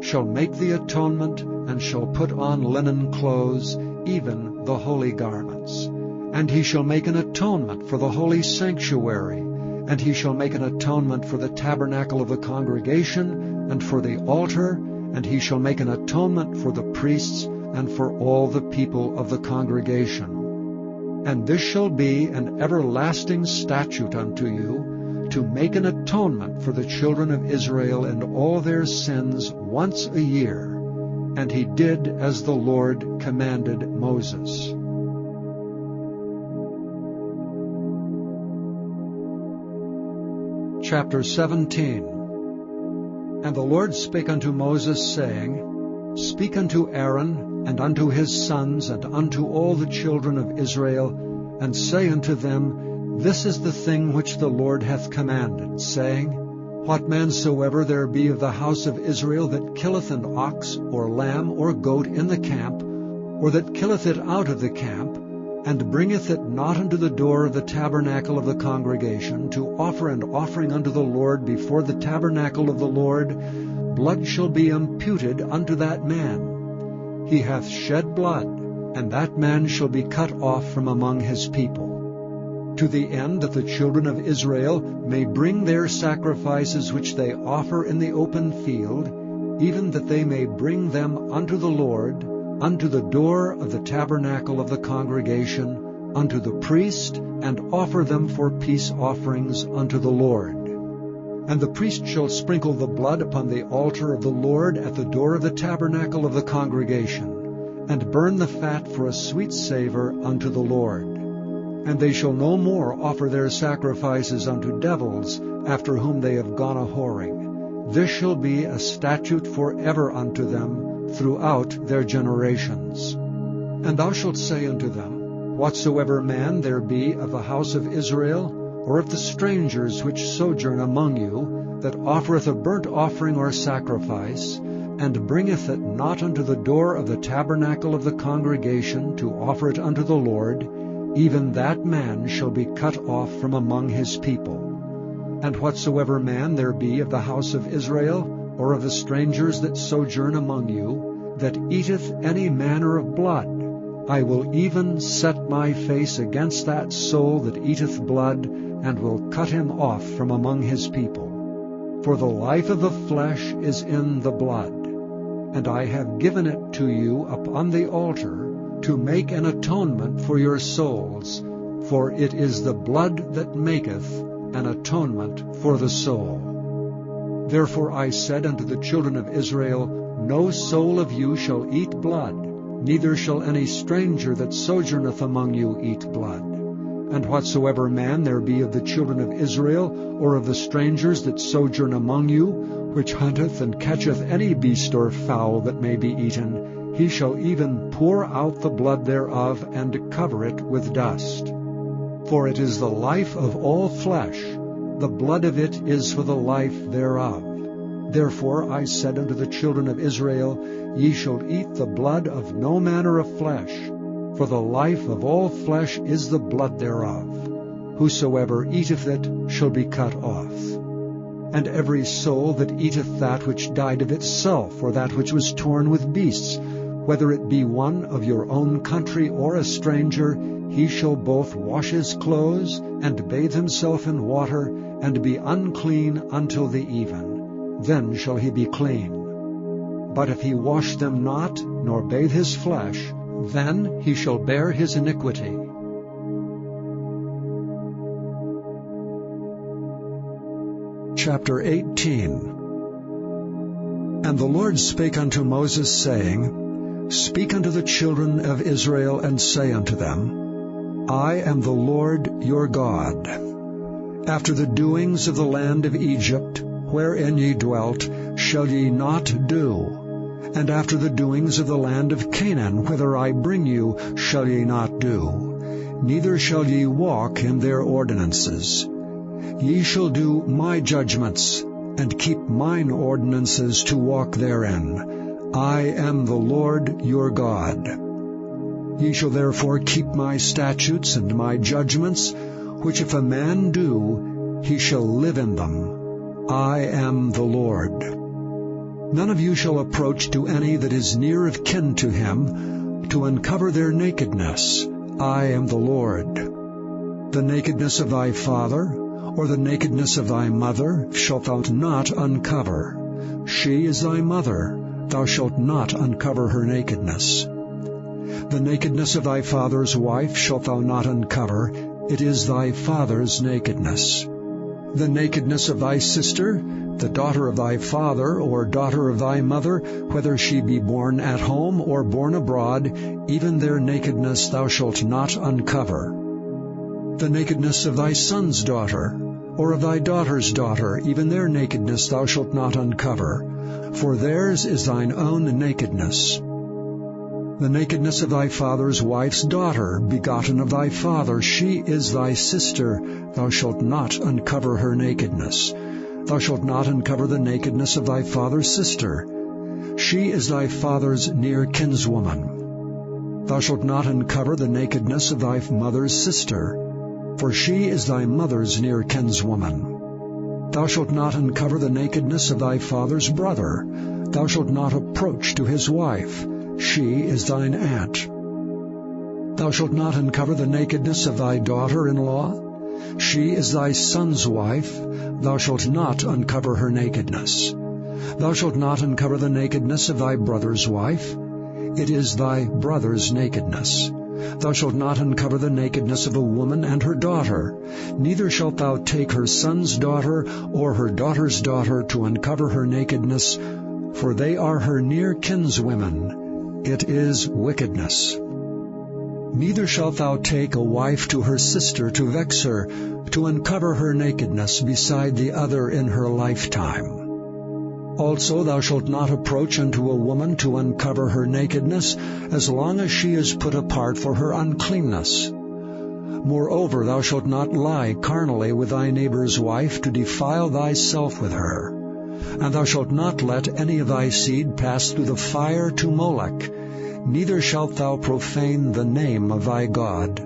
shall make the atonement, and shall put on linen clothes, even the holy garments. And he shall make an atonement for the holy sanctuary, and he shall make an atonement for the tabernacle of the congregation, and for the altar, and he shall make an atonement for the priests, and for all the people of the congregation. And this shall be an everlasting statute unto you, to make an atonement for the children of Israel and all their sins once a year. And he did as the Lord commanded Moses. Chapter 17. And the Lord spake unto Moses, saying, Speak unto Aaron, and unto his sons, and unto all the children of Israel, and say unto them, This is the thing which the Lord hath commanded, saying, What man soever there be of the house of Israel that killeth an ox, or lamb, or goat in the camp, or that killeth it out of the camp, and bringeth it not unto the door of the tabernacle of the congregation, to offer an offering unto the Lord before the tabernacle of the Lord, blood shall be imputed unto that man. He hath shed blood, and that man shall be cut off from among his people, to the end that the children of Israel may bring their sacrifices which they offer in the open field, even that they may bring them unto the Lord, unto the door of the tabernacle of the congregation, unto the priest, and offer them for peace offerings unto the Lord. And the priest shall sprinkle the blood upon the altar of the Lord at the door of the tabernacle of the congregation, and burn the fat for a sweet savor unto the Lord. And they shall no more offer their sacrifices unto devils, after whom they have gone a-whoring. This shall be a statute forever unto them throughout their generations. And thou shalt say unto them, Whatsoever man there be of the house of Israel, or of the strangers which sojourn among you, that offereth a burnt offering or sacrifice, and bringeth it not unto the door of the tabernacle of the congregation to offer it unto the Lord, even that man shall be cut off from among his people. And whatsoever man there be of the house of Israel, or of the strangers that sojourn among you, that eateth any manner of blood, I will even set my face against that soul that eateth blood, and will cut him off from among his people. For the life of the flesh is in the blood, and I have given it to you upon the altar, to make an atonement for your souls, for it is the blood that maketh an atonement for the soul. Therefore I said unto the children of Israel, No soul of you shall eat blood, neither shall any stranger that sojourneth among you eat blood. And whatsoever man there be of the children of Israel, or of the strangers that sojourn among you, which hunteth and catcheth any beast or fowl that may be eaten, he shall even pour out the blood thereof, and cover it with dust. For it is the life of all flesh, the blood of it is for the life thereof. Therefore I said unto the children of Israel, Ye shall eat the blood of no manner of flesh, for the life of all flesh is the blood thereof. Whosoever eateth it shall be cut off. And every soul that eateth that which died of itself, or that which was torn with beasts, whether it be one of your own country or a stranger, he shall both wash his clothes, and bathe himself in water, and be unclean until the even. Then shall he be clean. But if he wash them not, nor bathe his flesh, then he shall bear his iniquity. Chapter 18. And the Lord spake unto Moses, saying, Speak unto the children of Israel, and say unto them, I am the Lord your God. After the doings of the land of Egypt, wherein ye dwelt, shall ye not do. And after the doings of the land of Canaan, whither I bring you, shall ye not do. Neither shall ye walk in their ordinances. Ye shall do my judgments, and keep mine ordinances to walk therein. I am the Lord your God. Ye shall therefore keep my statutes and my judgments, which if a man do, he shall live in them. I am the Lord. None of you shall approach to any that is near of kin to him, to uncover their nakedness. I am the Lord. The nakedness of thy father, or the nakedness of thy mother, shalt thou not uncover. She is thy mother, thou shalt not uncover her nakedness. The nakedness of thy father's wife shalt thou not uncover, it is thy father's nakedness. The nakedness of thy sister, the daughter of thy father, or daughter of thy mother, whether she be born at home or born abroad, even their nakedness thou shalt not uncover. The nakedness of thy son's daughter, or of thy daughter's daughter, even their nakedness thou shalt not uncover, for theirs is thine own nakedness. The nakedness of thy father's wife's daughter, begotten of thy father, she is thy sister, thou shalt not uncover her nakedness. Thou shalt not uncover the nakedness of thy father's sister. She is thy father's near kinswoman. Thou shalt not uncover the nakedness of thy mother's sister, for she is thy mother's near kinswoman. Thou shalt not uncover the nakedness of thy father's brother. Thou shalt not approach to his wife. She is thine aunt. Thou shalt not uncover the nakedness of thy daughter-in-law. She is thy son's wife. Thou shalt not uncover her nakedness. Thou shalt not uncover the nakedness of thy brother's wife. It is thy brother's nakedness. Thou shalt not uncover the nakedness of a woman and her daughter. Neither shalt thou take her son's daughter or her daughter's daughter to uncover her nakedness, for they are her near kinswomen. It is wickedness. Neither shalt thou take a wife to her sister to vex her, to uncover her nakedness beside the other in her lifetime. Also thou shalt not approach unto a woman to uncover her nakedness, as long as she is put apart for her uncleanness. Moreover, thou shalt not lie carnally with thy neighbor's wife, to defile thyself with her. And thou shalt not let any of thy seed pass through the fire to Molech, neither shalt thou profane the name of thy God.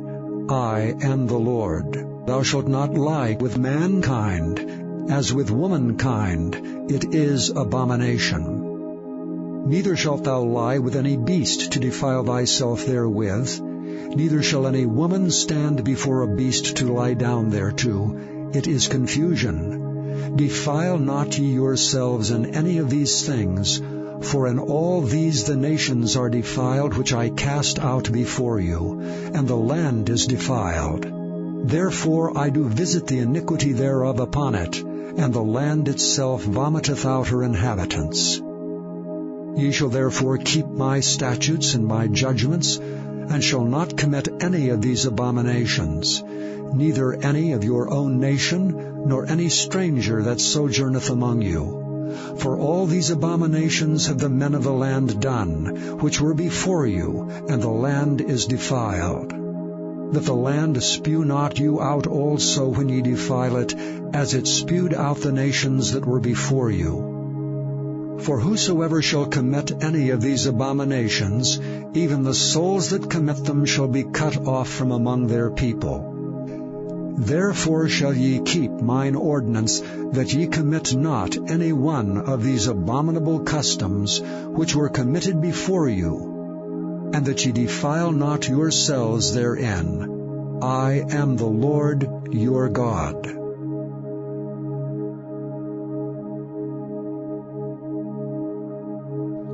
I am the Lord. Thou shalt not lie with mankind, as with womankind, it is abomination. Neither shalt thou lie with any beast to defile thyself therewith, neither shall any woman stand before a beast to lie down thereto, it is confusion. Defile not ye yourselves in any of these things, for in all these the nations are defiled which I cast out before you, and the land is defiled. Therefore I do visit the iniquity thereof upon it, and the land itself vomiteth out her inhabitants. Ye shall therefore keep my statutes and my judgments, and shall not commit any of these abominations, neither any of your own nation, nor any stranger that sojourneth among you. For all these abominations have the men of the land done, which were before you, and the land is defiled. That the land spew not you out also when ye defile it, as it spewed out the nations that were before you. For whosoever shall commit any of these abominations, even the souls that commit them shall be cut off from among their people. Therefore shall ye keep mine ordinance, that ye commit not any one of these abominable customs which were committed before you, and that ye defile not yourselves therein. I am the Lord your God.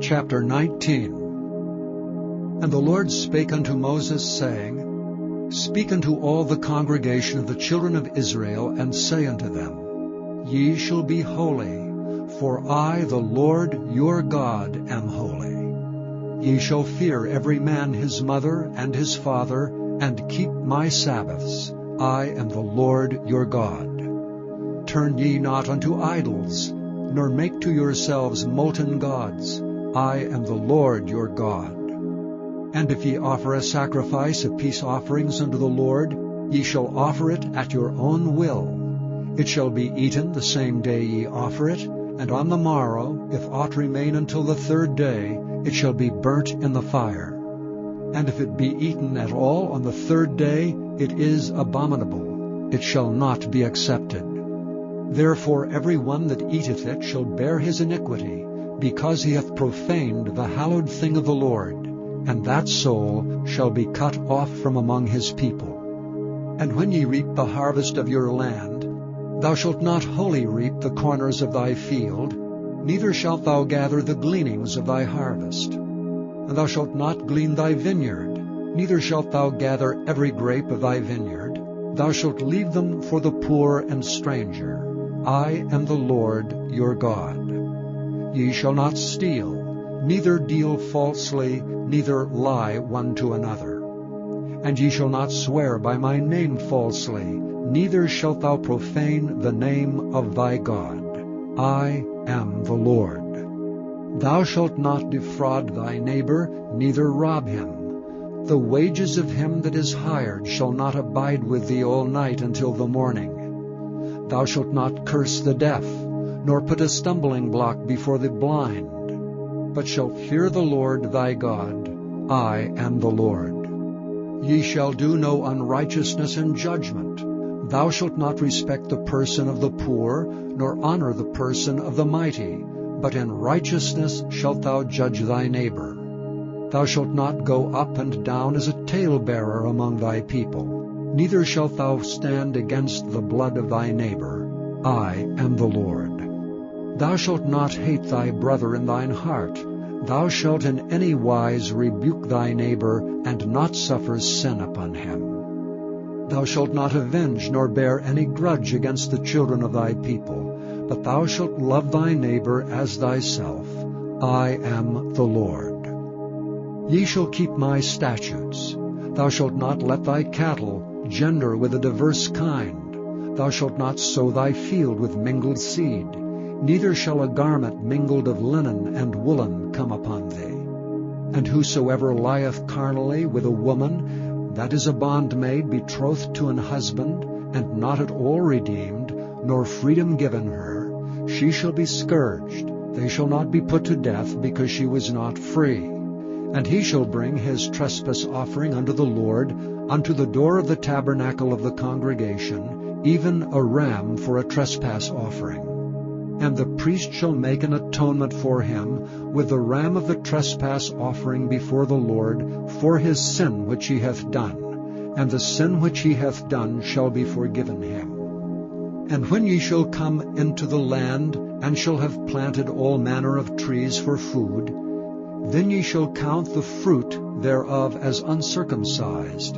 Chapter 19. And the Lord spake unto Moses, saying, Speak unto all the congregation of the children of Israel, and say unto them, Ye shall be holy, for I, the Lord your God, am holy. Ye shall fear every man his mother and his father, and keep my Sabbaths. I am the Lord your God. Turn ye not unto idols, nor make to yourselves molten gods. I am the Lord your God. And if ye offer a sacrifice of peace offerings unto the Lord, ye shall offer it at your own will. It shall be eaten the same day ye offer it, and on the morrow, if aught remain until the third day, it shall be burnt in the fire. And if it be eaten at all on the third day, it is abominable. It shall not be accepted. Therefore every one that eateth it shall bear his iniquity, because he hath profaned the hallowed thing of the Lord, and that soul shall be cut off from among his people. And when ye reap the harvest of your land, thou shalt not wholly reap the corners of thy field, neither shalt thou gather the gleanings of thy harvest. And thou shalt not glean thy vineyard, neither shalt thou gather every grape of thy vineyard. Thou shalt leave them for the poor and stranger. I am the Lord your God. Ye shall not steal, neither deal falsely, neither lie one to another. And ye shall not swear by my name falsely, neither shalt thou profane the name of thy God. I am the Lord. Thou shalt not defraud thy neighbor, neither rob him. The wages of him that is hired shall not abide with thee all night until the morning. Thou shalt not curse the deaf, nor put a stumbling block before the blind, but shalt fear the Lord thy God. I am the Lord. Ye shall do no unrighteousness in judgment. Thou shalt not respect the person of the poor, nor honor the person of the mighty, but in righteousness shalt thou judge thy neighbor. Thou shalt not go up and down as a talebearer among thy people, neither shalt thou stand against the blood of thy neighbor. I am the Lord. Thou shalt not hate thy brother in thine heart. Thou shalt in any wise rebuke thy neighbor, and not suffer sin upon him. Thou shalt not avenge nor bear any grudge against the children of thy people, but thou shalt love thy neighbor as thyself. I am the Lord. Ye shall keep my statutes. Thou shalt not let thy cattle gender with a diverse kind. Thou shalt not sow thy field with mingled seed. Neither shall a garment mingled of linen and woolen come upon thee. And whosoever lieth carnally with a woman, that is a bondmaid betrothed to an husband, and not at all redeemed, nor freedom given her, she shall be scourged. They shall not be put to death, because she was not free. And he shall bring his trespass offering unto the Lord, unto the door of the tabernacle of the congregation, even a ram for a trespass offering. And the priest shall make an atonement for him with the ram of the trespass offering before the Lord for his sin which he hath done, and the sin which he hath done shall be forgiven him. And when ye shall come into the land, and shall have planted all manner of trees for food, then ye shall count the fruit thereof as uncircumcised.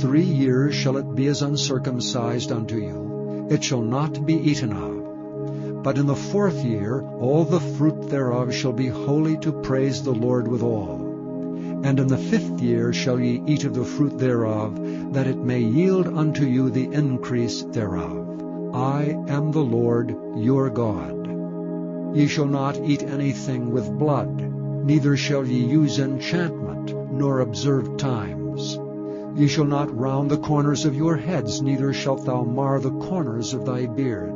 3 years shall it be as uncircumcised unto you. It shall not be eaten of. But in the 4th year all the fruit thereof shall be holy to praise the Lord withal. And in the 5th year shall ye eat of the fruit thereof, that it may yield unto you the increase thereof. I am the Lord your God. Ye shall not eat anything with blood, neither shall ye use enchantment, nor observe times. Ye shall not round the corners of your heads, neither shalt thou mar the corners of thy beard.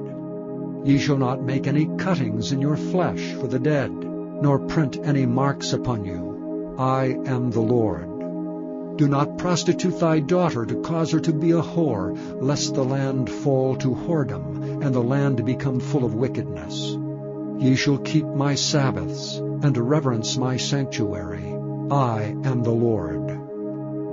Ye shall not make any cuttings in your flesh for the dead, nor print any marks upon you. I am the Lord. Do not prostitute thy daughter to cause her to be a whore, lest the land fall to whoredom, and the land become full of wickedness. Ye shall keep my Sabbaths, and reverence my sanctuary. I am the Lord.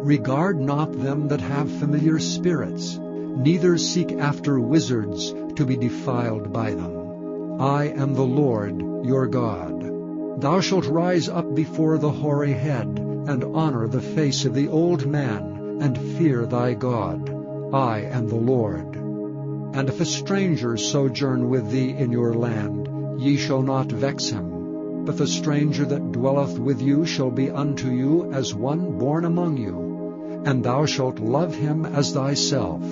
Regard not them that have familiar spirits, neither seek after wizards to be defiled by them. I am the Lord your God. Thou shalt rise up before the hoary head, and honor the face of the old man, and fear thy God. I am the Lord. And if a stranger sojourn with thee in your land, ye shall not vex him. But the stranger that dwelleth with you shall be unto you as one born among you, and thou shalt love him as thyself.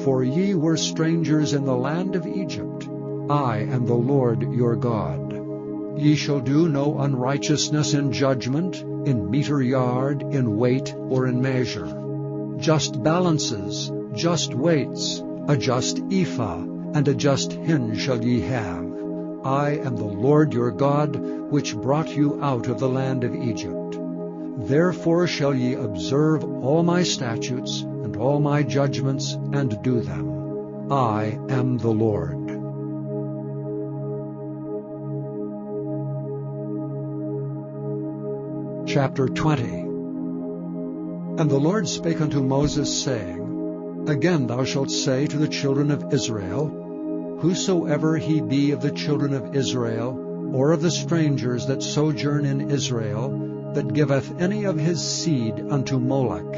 For ye were strangers in the land of Egypt. I am the Lord your God. Ye shall do no unrighteousness in judgment, in meter yard, in weight, or in measure. Just balances, just weights, a just ephah, and a just hin shall ye have. I am the Lord your God, which brought you out of the land of Egypt. Therefore shall ye observe all my statutes, and all my judgments, and do them. I am the Lord. Chapter 20. And the Lord spake unto Moses, saying, Again thou shalt say to the children of Israel, Whosoever he be of the children of Israel, or of the strangers that sojourn in Israel, that giveth any of his seed unto Moloch,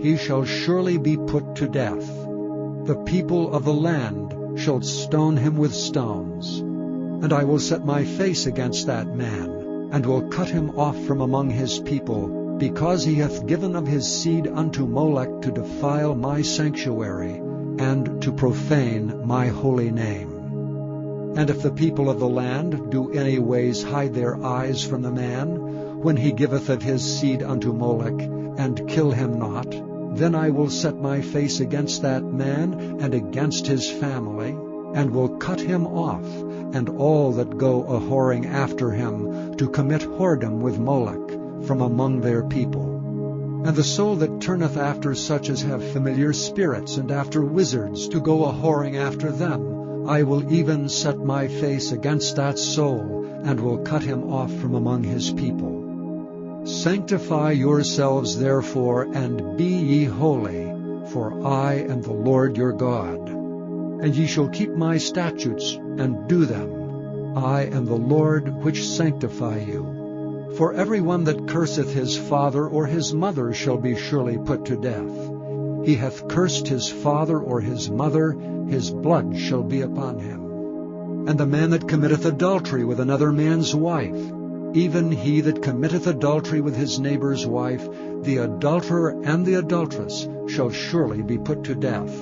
he shall surely be put to death. The people of the land shall stone him with stones. And I will set my face against that man, and will cut him off from among his people, because he hath given of his seed unto Moloch to defile my sanctuary, and to profane my holy name. And if the people of the land do any ways hide their eyes from the man, when he giveth of his seed unto Moloch, and kill him not, then I will set my face against that man and against his family, and will cut him off, and all that go a-whoring after him, to commit whoredom with Moloch, from among their people. And the soul that turneth after such as have familiar spirits, and after wizards, to go a-whoring after them, I will even set my face against that soul, and will cut him off from among his people. Sanctify yourselves therefore, and be ye holy, for I am the Lord your God. And ye shall keep my statutes, and do them. I am the Lord which sanctify you. For every one that curseth his father or his mother shall be surely put to death. He hath cursed his father or his mother, his blood shall be upon him. And the man that committeth adultery with another man's wife, even he that committeth adultery with his neighbor's wife, the adulterer and the adulteress shall surely be put to death.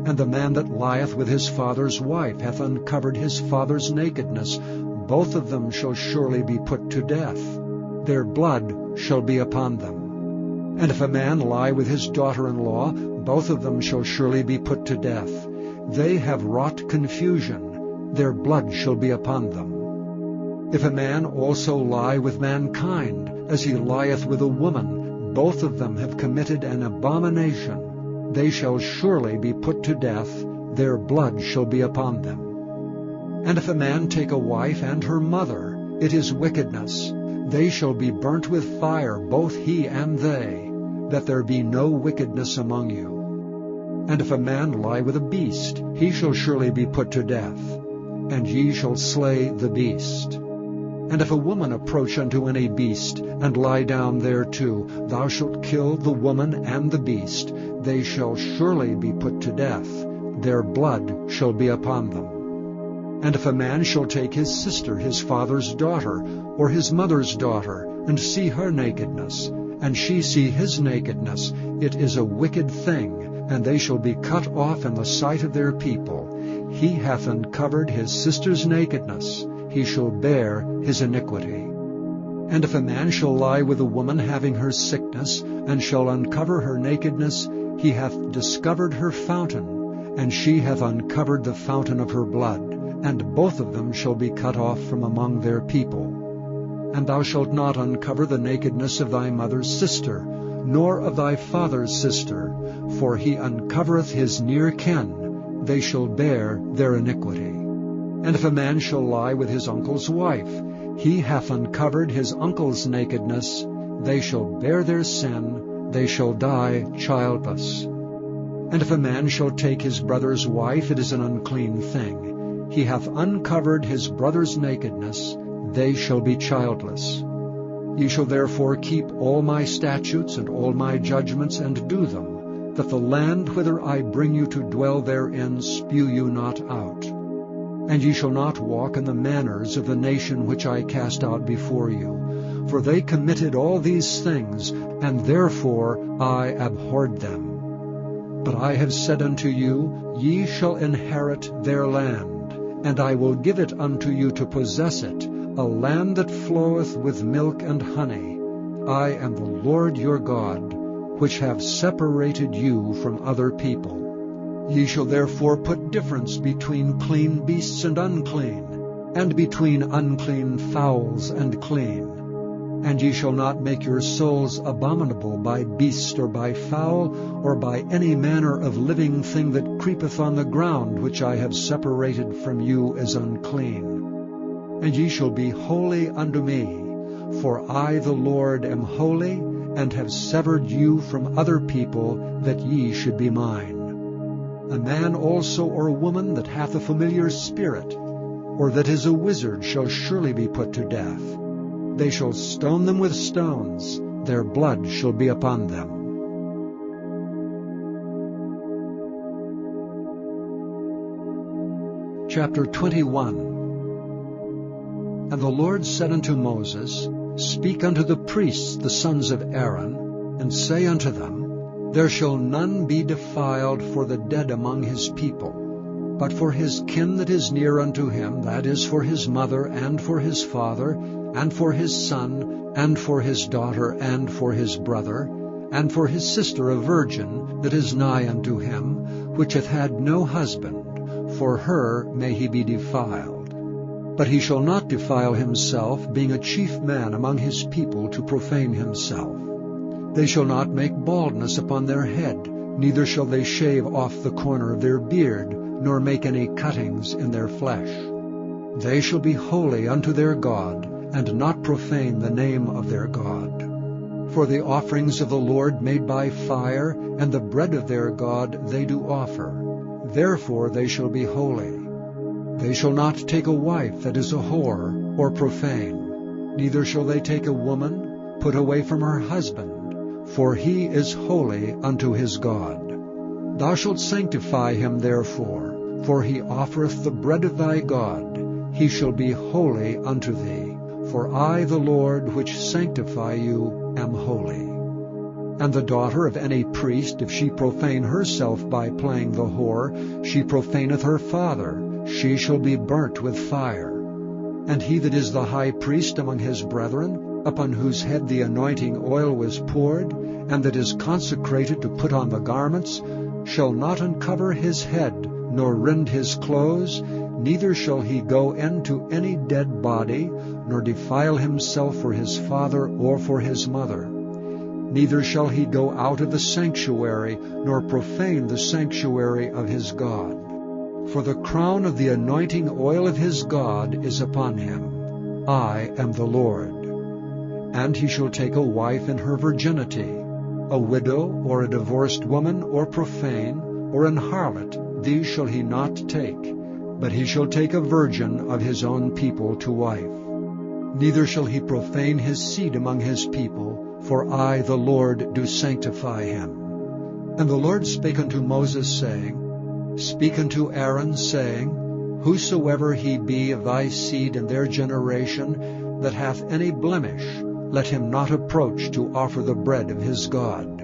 And the man that lieth with his father's wife hath uncovered his father's nakedness. Both of them shall surely be put to death. Their blood shall be upon them. And if a man lie with his daughter-in-law, both of them shall surely be put to death. They have wrought confusion. Their blood shall be upon them. If a man also lie with mankind, as he lieth with a woman, both of them have committed an abomination. They shall surely be put to death. Their blood shall be upon them. And if a man take a wife and her mother, it is wickedness. They shall be burnt with fire, both he and they, that there be no wickedness among you. And if a man lie with a beast, he shall surely be put to death, and ye shall slay the beast. And if a woman approach unto any beast, and lie down thereto, thou shalt kill the woman and the beast. They shall surely be put to death. Their blood shall be upon them. And if a man shall take his sister, his father's daughter, or his mother's daughter, and see her nakedness, and she see his nakedness, it is a wicked thing, and they shall be cut off in the sight of their people. He hath uncovered his sister's nakedness, he shall bear his iniquity. And if a man shall lie with a woman having her sickness, and shall uncover her nakedness, he hath discovered her fountain, and she hath uncovered the fountain of her blood. And both of them shall be cut off from among their people. And thou shalt not uncover the nakedness of thy mother's sister, nor of thy father's sister, for he uncovereth his near kin. They shall bear their iniquity. And if a man shall lie with his uncle's wife, he hath uncovered his uncle's nakedness. They shall bear their sin. They shall die childless. And if a man shall take his brother's wife, it is an unclean thing. He hath uncovered his brother's nakedness. They shall be childless. Ye shall therefore keep all my statutes and all my judgments, and do them, that the land whither I bring you to dwell therein spew you not out. And ye shall not walk in the manners of the nation which I cast out before you. For they committed all these things, and therefore I abhorred them. But I have said unto you, Ye shall inherit their land. And I will give it unto you to possess it, a land that floweth with milk and honey. I am the Lord your God, which have separated you from other people. Ye shall therefore put difference between clean beasts and unclean, and between unclean fowls and clean. And ye shall not make your souls abominable by beast or by fowl, or by any manner of living thing that creepeth on the ground, which I have separated from you as unclean. And ye shall be holy unto me, For I, the Lord, am holy, and have severed you from other people, that ye should be mine. A man also or a woman that hath a familiar spirit, or that is a wizard, shall surely be put to death. They shall stone them with stones, their blood shall be upon them. Chapter 21. And the Lord said unto Moses, Speak unto the priests, the sons of Aaron, and say unto them, There shall none be defiled for the dead among his people, but for his kin that is near unto him, that is, for his mother, and for his father, and for his son, and for his daughter, and for his brother, and for his sister a virgin, that is nigh unto him, which hath had no husband. For her may he be defiled. But he shall not defile himself, being a chief man among his people, to profane himself. They shall not make baldness upon their head, neither shall they shave off the corner of their beard, nor make any cuttings in their flesh. They shall be holy unto their God, and not profane the name of their God. For the offerings of the Lord made by fire, and the bread of their God they do offer. Therefore they shall be holy. They shall not take a wife that is a whore, or profane. Neither shall they take a woman put away from her husband, for he is holy unto his God. Thou shalt sanctify him therefore, for he offereth the bread of thy God. He shall be holy unto thee. For I, the Lord, which sanctify you, am holy. And the daughter of any priest, if she profane herself by playing the whore, she profaneth her father. She shall be burnt with fire. And he that is the high priest among his brethren, upon whose head the anointing oil was poured, and that is consecrated to put on the garments, shall not uncover his head, nor rend his clothes, neither shall he go into any dead body, nor defile himself for his father or for his mother. Neither shall he go out of the sanctuary, nor profane the sanctuary of his God. For the crown of the anointing oil of his God is upon him. I am the Lord. And he shall take a wife in her virginity, a widow, or a divorced woman, or profane, or an harlot, these shall he not take, but he shall take a virgin of his own people to wife. Neither shall he profane his seed among his people, for I, the Lord, do sanctify him. And the Lord spake unto Moses, saying, Speak unto Aaron, saying, Whosoever he be of thy seed in their generation, that hath any blemish, let him not approach to offer the bread of his God.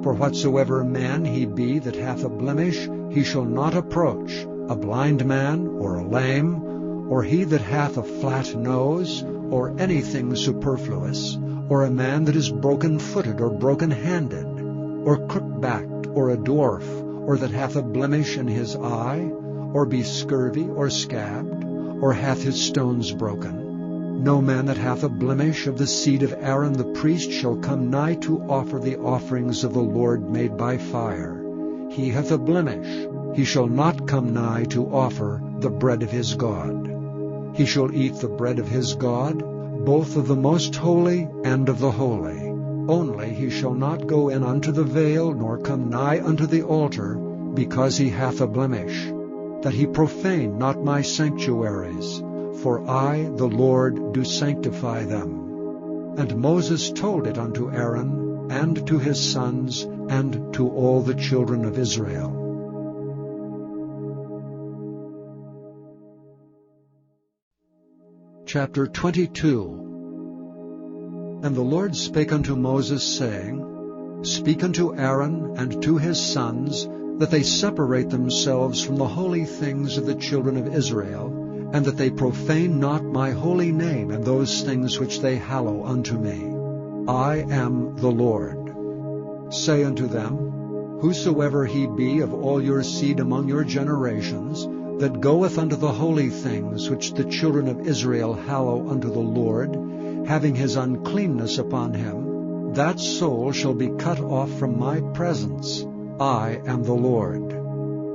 For whatsoever man he be that hath a blemish, he shall not approach, a blind man, or a lame, or he that hath a flat nose, or anything superfluous, or a man that is broken-footed or broken-handed, or crook-backed, or a dwarf, or that hath a blemish in his eye, or be scurvy, or scabbed, or hath his stones broken. No man that hath a blemish of the seed of Aaron the priest shall come nigh to offer the offerings of the Lord made by fire. He hath a blemish, he shall not come nigh to offer the bread of his God. He shall eat the bread of his God, both of the most holy and of the holy. Only he shall not go in unto the veil, nor come nigh unto the altar, because he hath a blemish, that he profane not my sanctuaries. For I, the Lord, do sanctify them. And Moses told it unto Aaron, and to his sons, and to all the children of Israel. Chapter 22. And the Lord spake unto Moses, saying, Speak unto Aaron and to his sons, that they separate themselves from the holy things of the children of Israel, and that they profane not my holy name in those things which they hallow unto me. I am the Lord. Say unto them, Whosoever he be of all your seed among your generations, that goeth unto the holy things which the children of Israel hallow unto the Lord, having his uncleanness upon him, that soul shall be cut off from my presence. I am the Lord.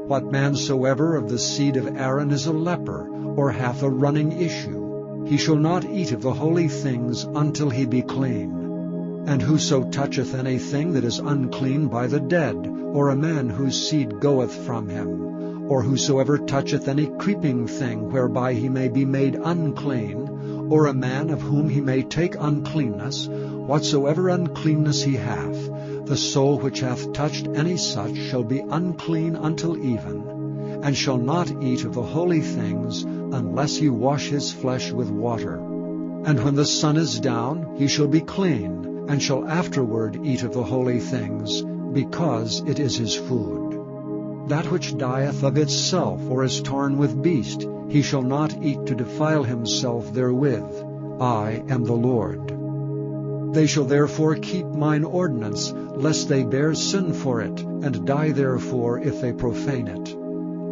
What man soever of the seed of Aaron is a leper, or hath a running issue, He shall not eat of the holy things until he be clean. And whoso toucheth anything that is unclean by the dead, or a man whose seed goeth from him, or whosoever toucheth any creeping thing whereby he may be made unclean, or a man of whom he may take uncleanness, whatsoever uncleanness he hath, the soul which hath touched any such shall be unclean until even, and shall not eat of the holy things, unless he wash his flesh with water. And when the sun is down, he shall be clean, and shall afterward eat of the holy things, because it is his food. That which dieth of itself, or is torn with beast, he shall not eat to defile himself therewith. I am the Lord. They shall therefore keep mine ordinance, lest they bear sin for it, and die therefore if they profane it.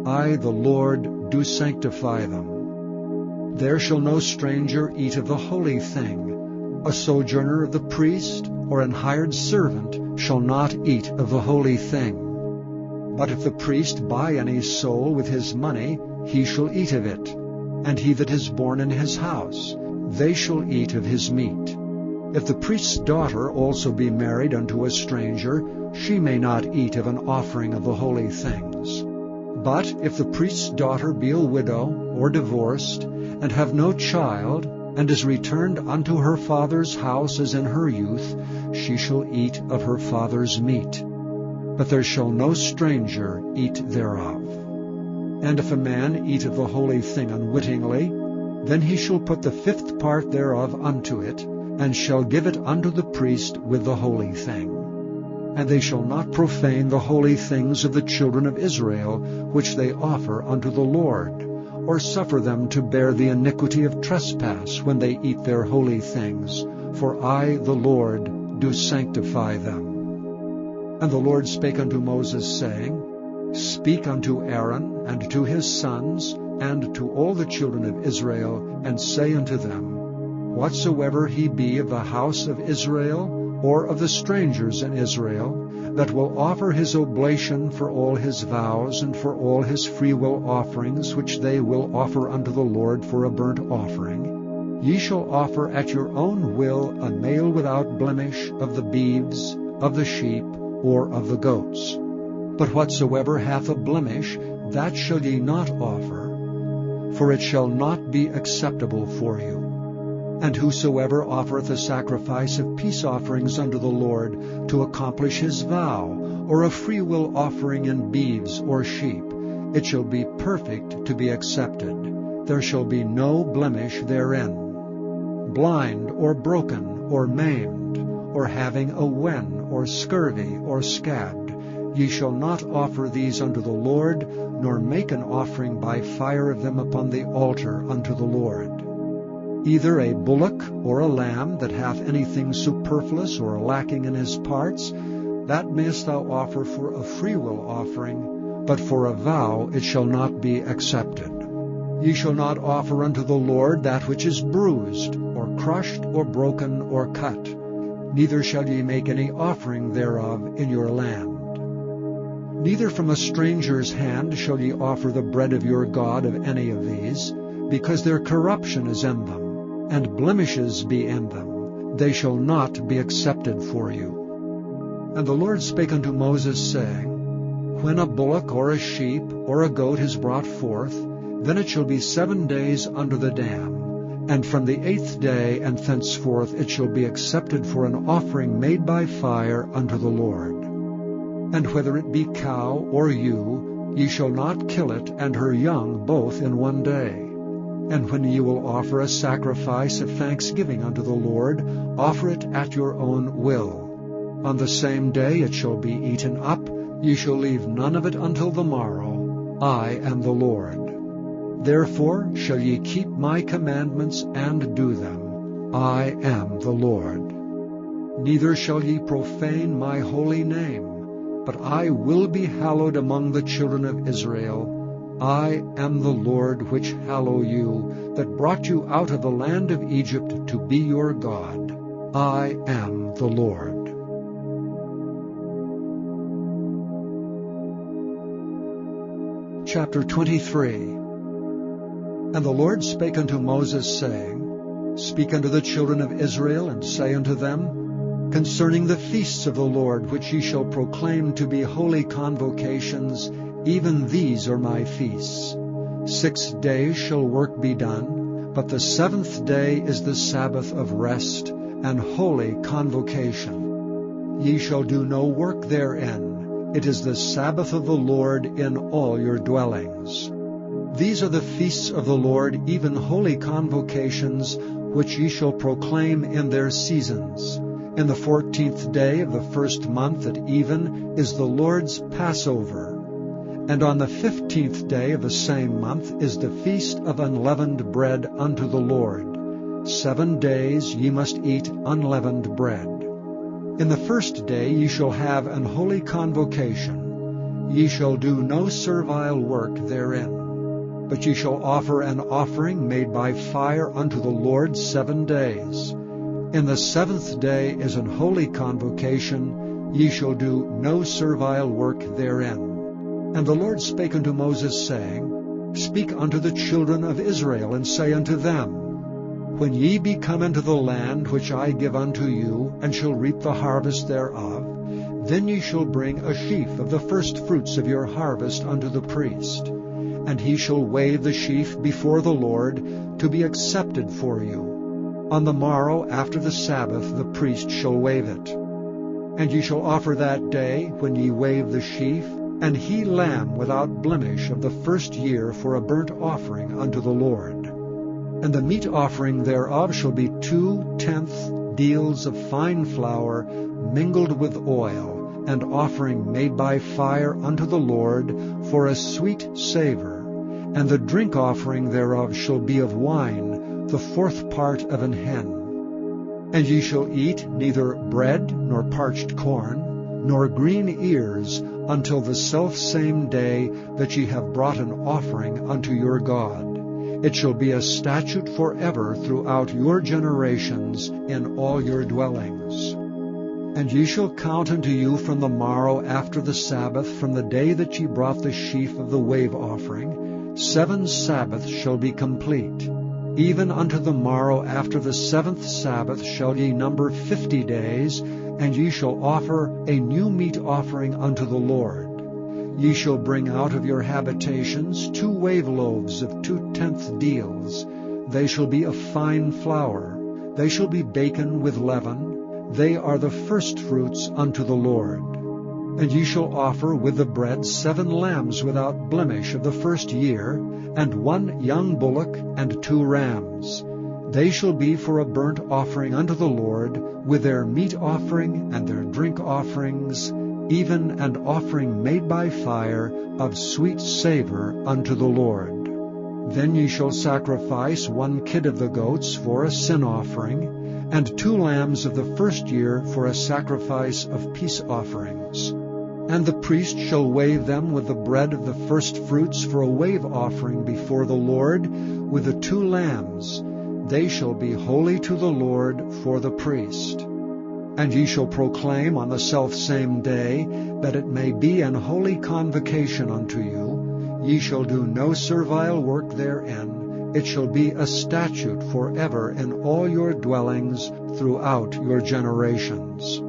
I, the Lord, do sanctify them. There shall no stranger eat of the holy thing. A sojourner of the priest, or an hired servant, shall not eat of the holy thing. But if the priest buy any soul with his money, he shall eat of it. And he that is born in his house, they shall eat of his meat. If the priest's daughter also be married unto a stranger, she may not eat of an offering of the holy things. But if the priest's daughter be a widow, or divorced, and have no child, and is returned unto her father's house as in her youth, she shall eat of her father's meat. But there shall no stranger eat thereof. And if a man eat of the holy thing unwittingly, then he shall put the fifth part thereof unto it, and shall give it unto the priest with the holy thing. And they shall not profane the holy things of the children of Israel, which they offer unto the Lord, or suffer them to bear the iniquity of trespass when they eat their holy things. For I, the Lord, do sanctify them. And the Lord spake unto Moses, saying, Speak unto Aaron, and to his sons, and to all the children of Israel, and say unto them, Whatsoever he be of the house of Israel, or of the strangers in Israel, that will offer his oblation for all his vows, and for all his freewill offerings, which they will offer unto the Lord for a burnt offering, ye shall offer at your own will a male without blemish of the beeves, of the sheep, or of the goats. But whatsoever hath a blemish, that shall ye not offer, for it shall not be acceptable for you. And whosoever offereth a sacrifice of peace offerings unto the Lord to accomplish his vow, or a freewill offering in beeves or sheep, it shall be perfect to be accepted. There shall be no blemish therein. Blind, or broken, or maimed, or having a wen, or scurvy, or scabbed, ye shall not offer these unto the Lord, nor make an offering by fire of them upon the altar unto the Lord. Either a bullock or a lamb that hath anything superfluous or lacking in his parts, that mayest thou offer for a freewill offering, but for a vow it shall not be accepted. Ye shall not offer unto the Lord that which is bruised, or crushed, or broken, or cut. Neither shall ye make any offering thereof in your land. Neither from a stranger's hand shall ye offer the bread of your God of any of these, because their corruption is in them, and blemishes be in them. They shall not be accepted for you. And the Lord spake unto Moses, saying, When a bullock or a sheep or a goat is brought forth, then it shall be 7 days under the dam, and from the 8th day and thenceforth it shall be accepted for an offering made by fire unto the Lord. And whether it be cow or ewe, ye shall not kill it and her young both in 1 day. And when ye will offer a sacrifice of thanksgiving unto the Lord, offer it at your own will. On the same day it shall be eaten up, ye shall leave none of it until the morrow. I am the Lord. Therefore shall ye keep my commandments and do them. I am the Lord. Neither shall ye profane my holy name, but I will be hallowed among the children of Israel. I am the Lord which hallow you, that brought you out of the land of Egypt to be your God. I am the Lord. Chapter 23. And the Lord spake unto Moses, saying, Speak unto the children of Israel, and say unto them, Concerning the feasts of the Lord, which ye shall proclaim to be holy convocations, even these are my feasts. 6 days shall work be done, but the 7th day is the Sabbath of rest and holy convocation. Ye shall do no work therein. It is the Sabbath of the Lord in all your dwellings. These are the feasts of the Lord, even holy convocations, which ye shall proclaim in their seasons. In the 14th day of the 1st month at even is the Lord's Passover. And on the 15th day of the same month is the feast of unleavened bread unto the Lord. 7 days ye must eat unleavened bread. In the 1st day ye shall have an holy convocation. Ye shall do no servile work therein. But ye shall offer an offering made by fire unto the Lord 7 days. In the 7th day is an holy convocation. Ye shall do no servile work therein. And the Lord spake unto Moses, saying, Speak unto the children of Israel, and say unto them, When ye be come into the land which I give unto you, and shall reap the harvest thereof, then ye shall bring a sheaf of the firstfruits of your harvest unto the priest. And he shall wave the sheaf before the Lord, to be accepted for you. On the morrow after the Sabbath the priest shall wave it. And ye shall offer that day, when ye wave the sheaf, an he lamb without blemish of the 1st year for a burnt offering unto the Lord. And the meat offering thereof shall be 2/10 deals of fine flour mingled with oil, an offering made by fire unto the Lord for a sweet savour. And the drink offering thereof shall be of wine, the 4th part of an hin. And ye shall eat neither bread nor parched corn, nor green ears, until the selfsame day that ye have brought an offering unto your God. It shall be a statute forever throughout your generations in all your dwellings. And ye shall count unto you from the morrow after the Sabbath, from the day that ye brought the sheaf of the wave offering, 7 Sabbaths shall be complete. Even unto the morrow after the 7th Sabbath shall ye number 50 days, and ye shall offer a new meat offering unto the Lord. Ye shall bring out of your habitations 2 wave loaves of 2/10 deals. They shall be of fine flour. They shall be baken with leaven. They are the firstfruits unto the Lord. And ye shall offer with the bread 7 lambs without blemish of the 1st year, and 1 young bullock, and 2 rams. They shall be for a burnt offering unto the Lord, with their meat offering and their drink offerings, even an offering made by fire of sweet savour unto the Lord. Then ye shall sacrifice 1 kid of the goats for a sin offering, and 2 lambs of the 1st year for a sacrifice of peace offerings. And the priest shall wave them with the bread of the firstfruits for a wave offering before the Lord, with the 2 lambs. They shall be holy to the Lord for the priest. And ye shall proclaim on the selfsame day, that it may be an holy convocation unto you. Ye shall do no servile work therein. It shall be a statute forever in all your dwellings throughout your generations.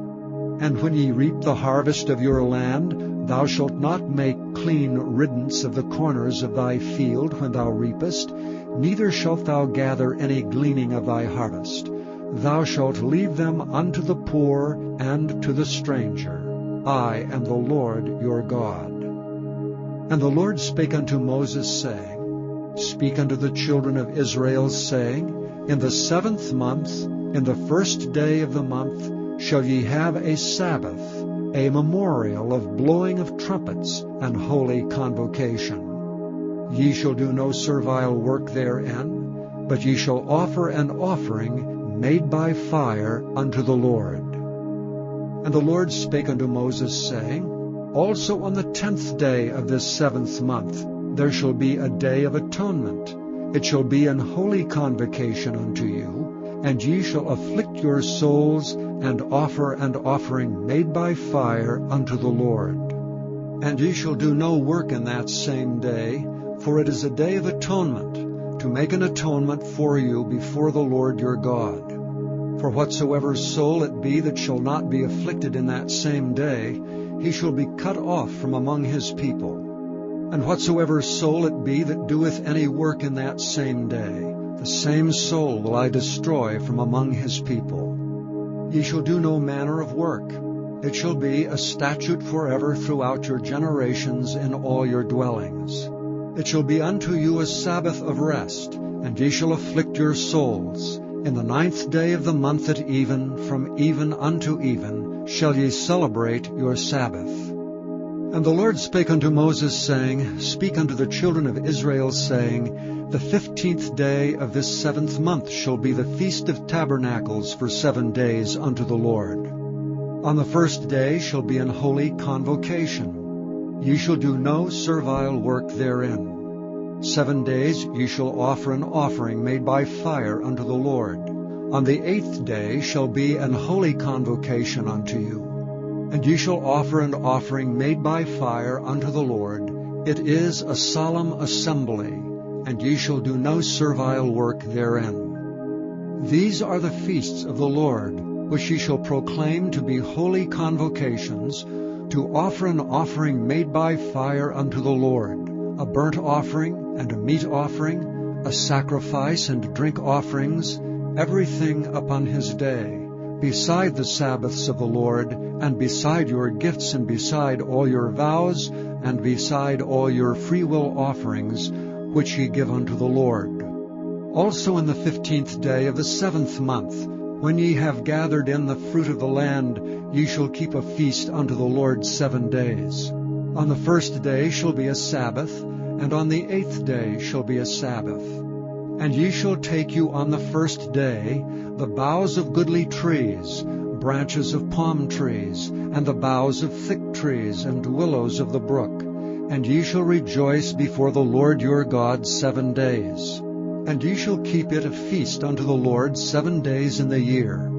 And when ye reap the harvest of your land, thou shalt not make clean riddance of the corners of thy field when thou reapest, neither shalt thou gather any gleaning of thy harvest. Thou shalt leave them unto the poor and to the stranger. I am the Lord your God. And the Lord spake unto Moses, saying, Speak unto the children of Israel, saying, In the 7th month, in the 1st day of the month, shall ye have a Sabbath, a memorial of blowing of trumpets and holy convocation. Ye shall do no servile work therein, but ye shall offer an offering made by fire unto the Lord. And the Lord spake unto Moses, saying, Also on the 10th day of this 7th month there shall be a day of atonement. It shall be an holy convocation unto you, and ye shall afflict your souls, and offer an offering made by fire unto the Lord. And ye shall do no work in that same day, for it is a day of atonement, to make an atonement for you before the Lord your God. For whatsoever soul it be that shall not be afflicted in that same day, he shall be cut off from among his people. And whatsoever soul it be that doeth any work in that same day, the same soul will I destroy from among his people. Ye shall do no manner of work. It shall be a statute forever throughout your generations in all your dwellings. It shall be unto you a Sabbath of rest, and ye shall afflict your souls. In the 9th day of the month at even, from even unto even, shall ye celebrate your Sabbath. And the Lord spake unto Moses, saying, Speak unto the children of Israel, saying, The 15th day of this 7th month shall be the Feast of Tabernacles for 7 days unto the Lord. On the 1st day shall be an holy convocation. Ye shall do no servile work therein. 7 days ye shall offer an offering made by fire unto the Lord. On the 8th day shall be an holy convocation unto you. And ye shall offer an offering made by fire unto the Lord. It is a solemn assembly, and ye shall do no servile work therein. These are the feasts of the Lord, which ye shall proclaim to be holy convocations, to offer an offering made by fire unto the Lord, a burnt offering and a meat offering, a sacrifice and drink offerings, everything upon his day, beside the Sabbaths of the Lord, and beside your gifts, and beside all your vows, and beside all your freewill offerings, which ye give unto the Lord. Also in the 15th day of the 7th month, when ye have gathered in the fruit of the land, ye shall keep a feast unto the Lord 7 days. On the 1st day shall be a Sabbath, and on the 8th day shall be a Sabbath. And ye shall take you on the 1st day the boughs of goodly trees, branches of palm trees, and the boughs of thick trees, and willows of the brook. And ye shall rejoice before the Lord your God 7 days. And ye shall keep it a feast unto the Lord 7 days in the year.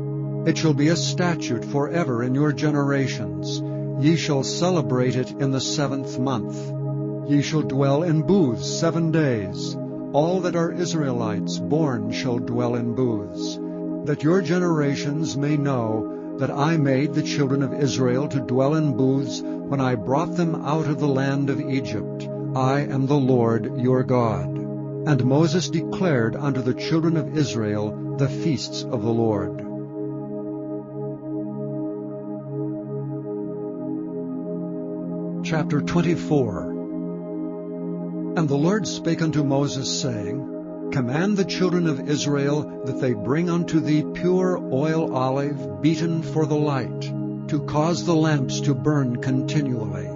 It shall be a statute forever in your generations. Ye shall celebrate it in the 7th month. Ye shall dwell in booths 7 days. All that are Israelites born shall dwell in booths, that your generations may know that I made the children of Israel to dwell in booths when I brought them out of the land of Egypt. I am the Lord your God. And Moses declared unto the children of Israel the feasts of the Lord. Chapter 24. And the Lord spake unto Moses, saying, Command the children of Israel that they bring unto thee pure oil olive beaten for the light, to cause the lamps to burn continually.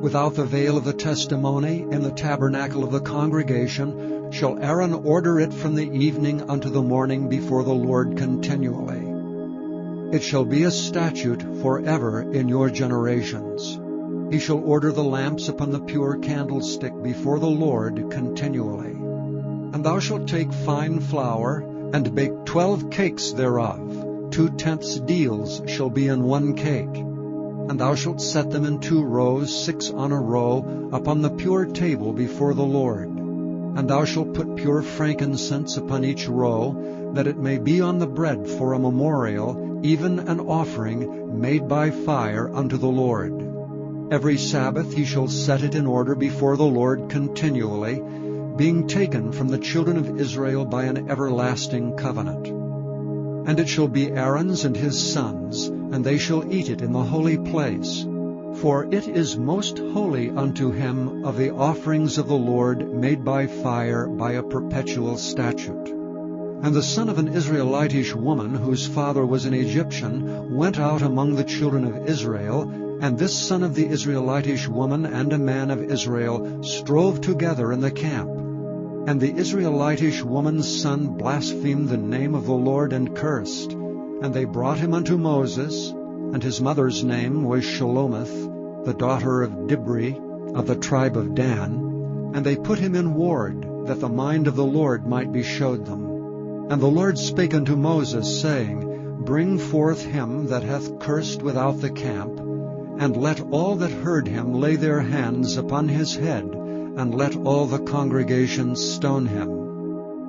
Without the veil of the testimony, in the tabernacle of the congregation, shall Aaron order it from the evening unto the morning before the Lord continually. It shall be a statute forever in your generations. He shall order the lamps upon the pure candlestick before the Lord continually. And thou shalt take fine flour, and bake 12 cakes thereof. 2/10 deals shall be in 1 cake. And thou shalt set them in 2 rows, 6 on a row, upon the pure table before the Lord. And thou shalt put pure frankincense upon each row, that it may be on the bread for a memorial, even an offering made by fire unto the Lord. Every Sabbath he shall set it in order before the Lord continually, being taken from the children of Israel by an everlasting covenant. And it shall be Aaron's and his sons, and they shall eat it in the holy place. For it is most holy unto him of the offerings of the Lord made by fire by a perpetual statute. And the son of an Israelitish woman, whose father was an Egyptian, went out among the children of Israel, and this son of the Israelitish woman and a man of Israel strove together in the camp. And the Israelitish woman's son blasphemed the name of the Lord and cursed. And they brought him unto Moses, and his mother's name was Shelomith, the daughter of Dibri, of the tribe of Dan. And they put him in ward, that the mind of the Lord might be showed them. And the Lord spake unto Moses, saying, Bring forth him that hath cursed without the camp, and let all that heard him lay their hands upon his head, and let all the congregation stone him.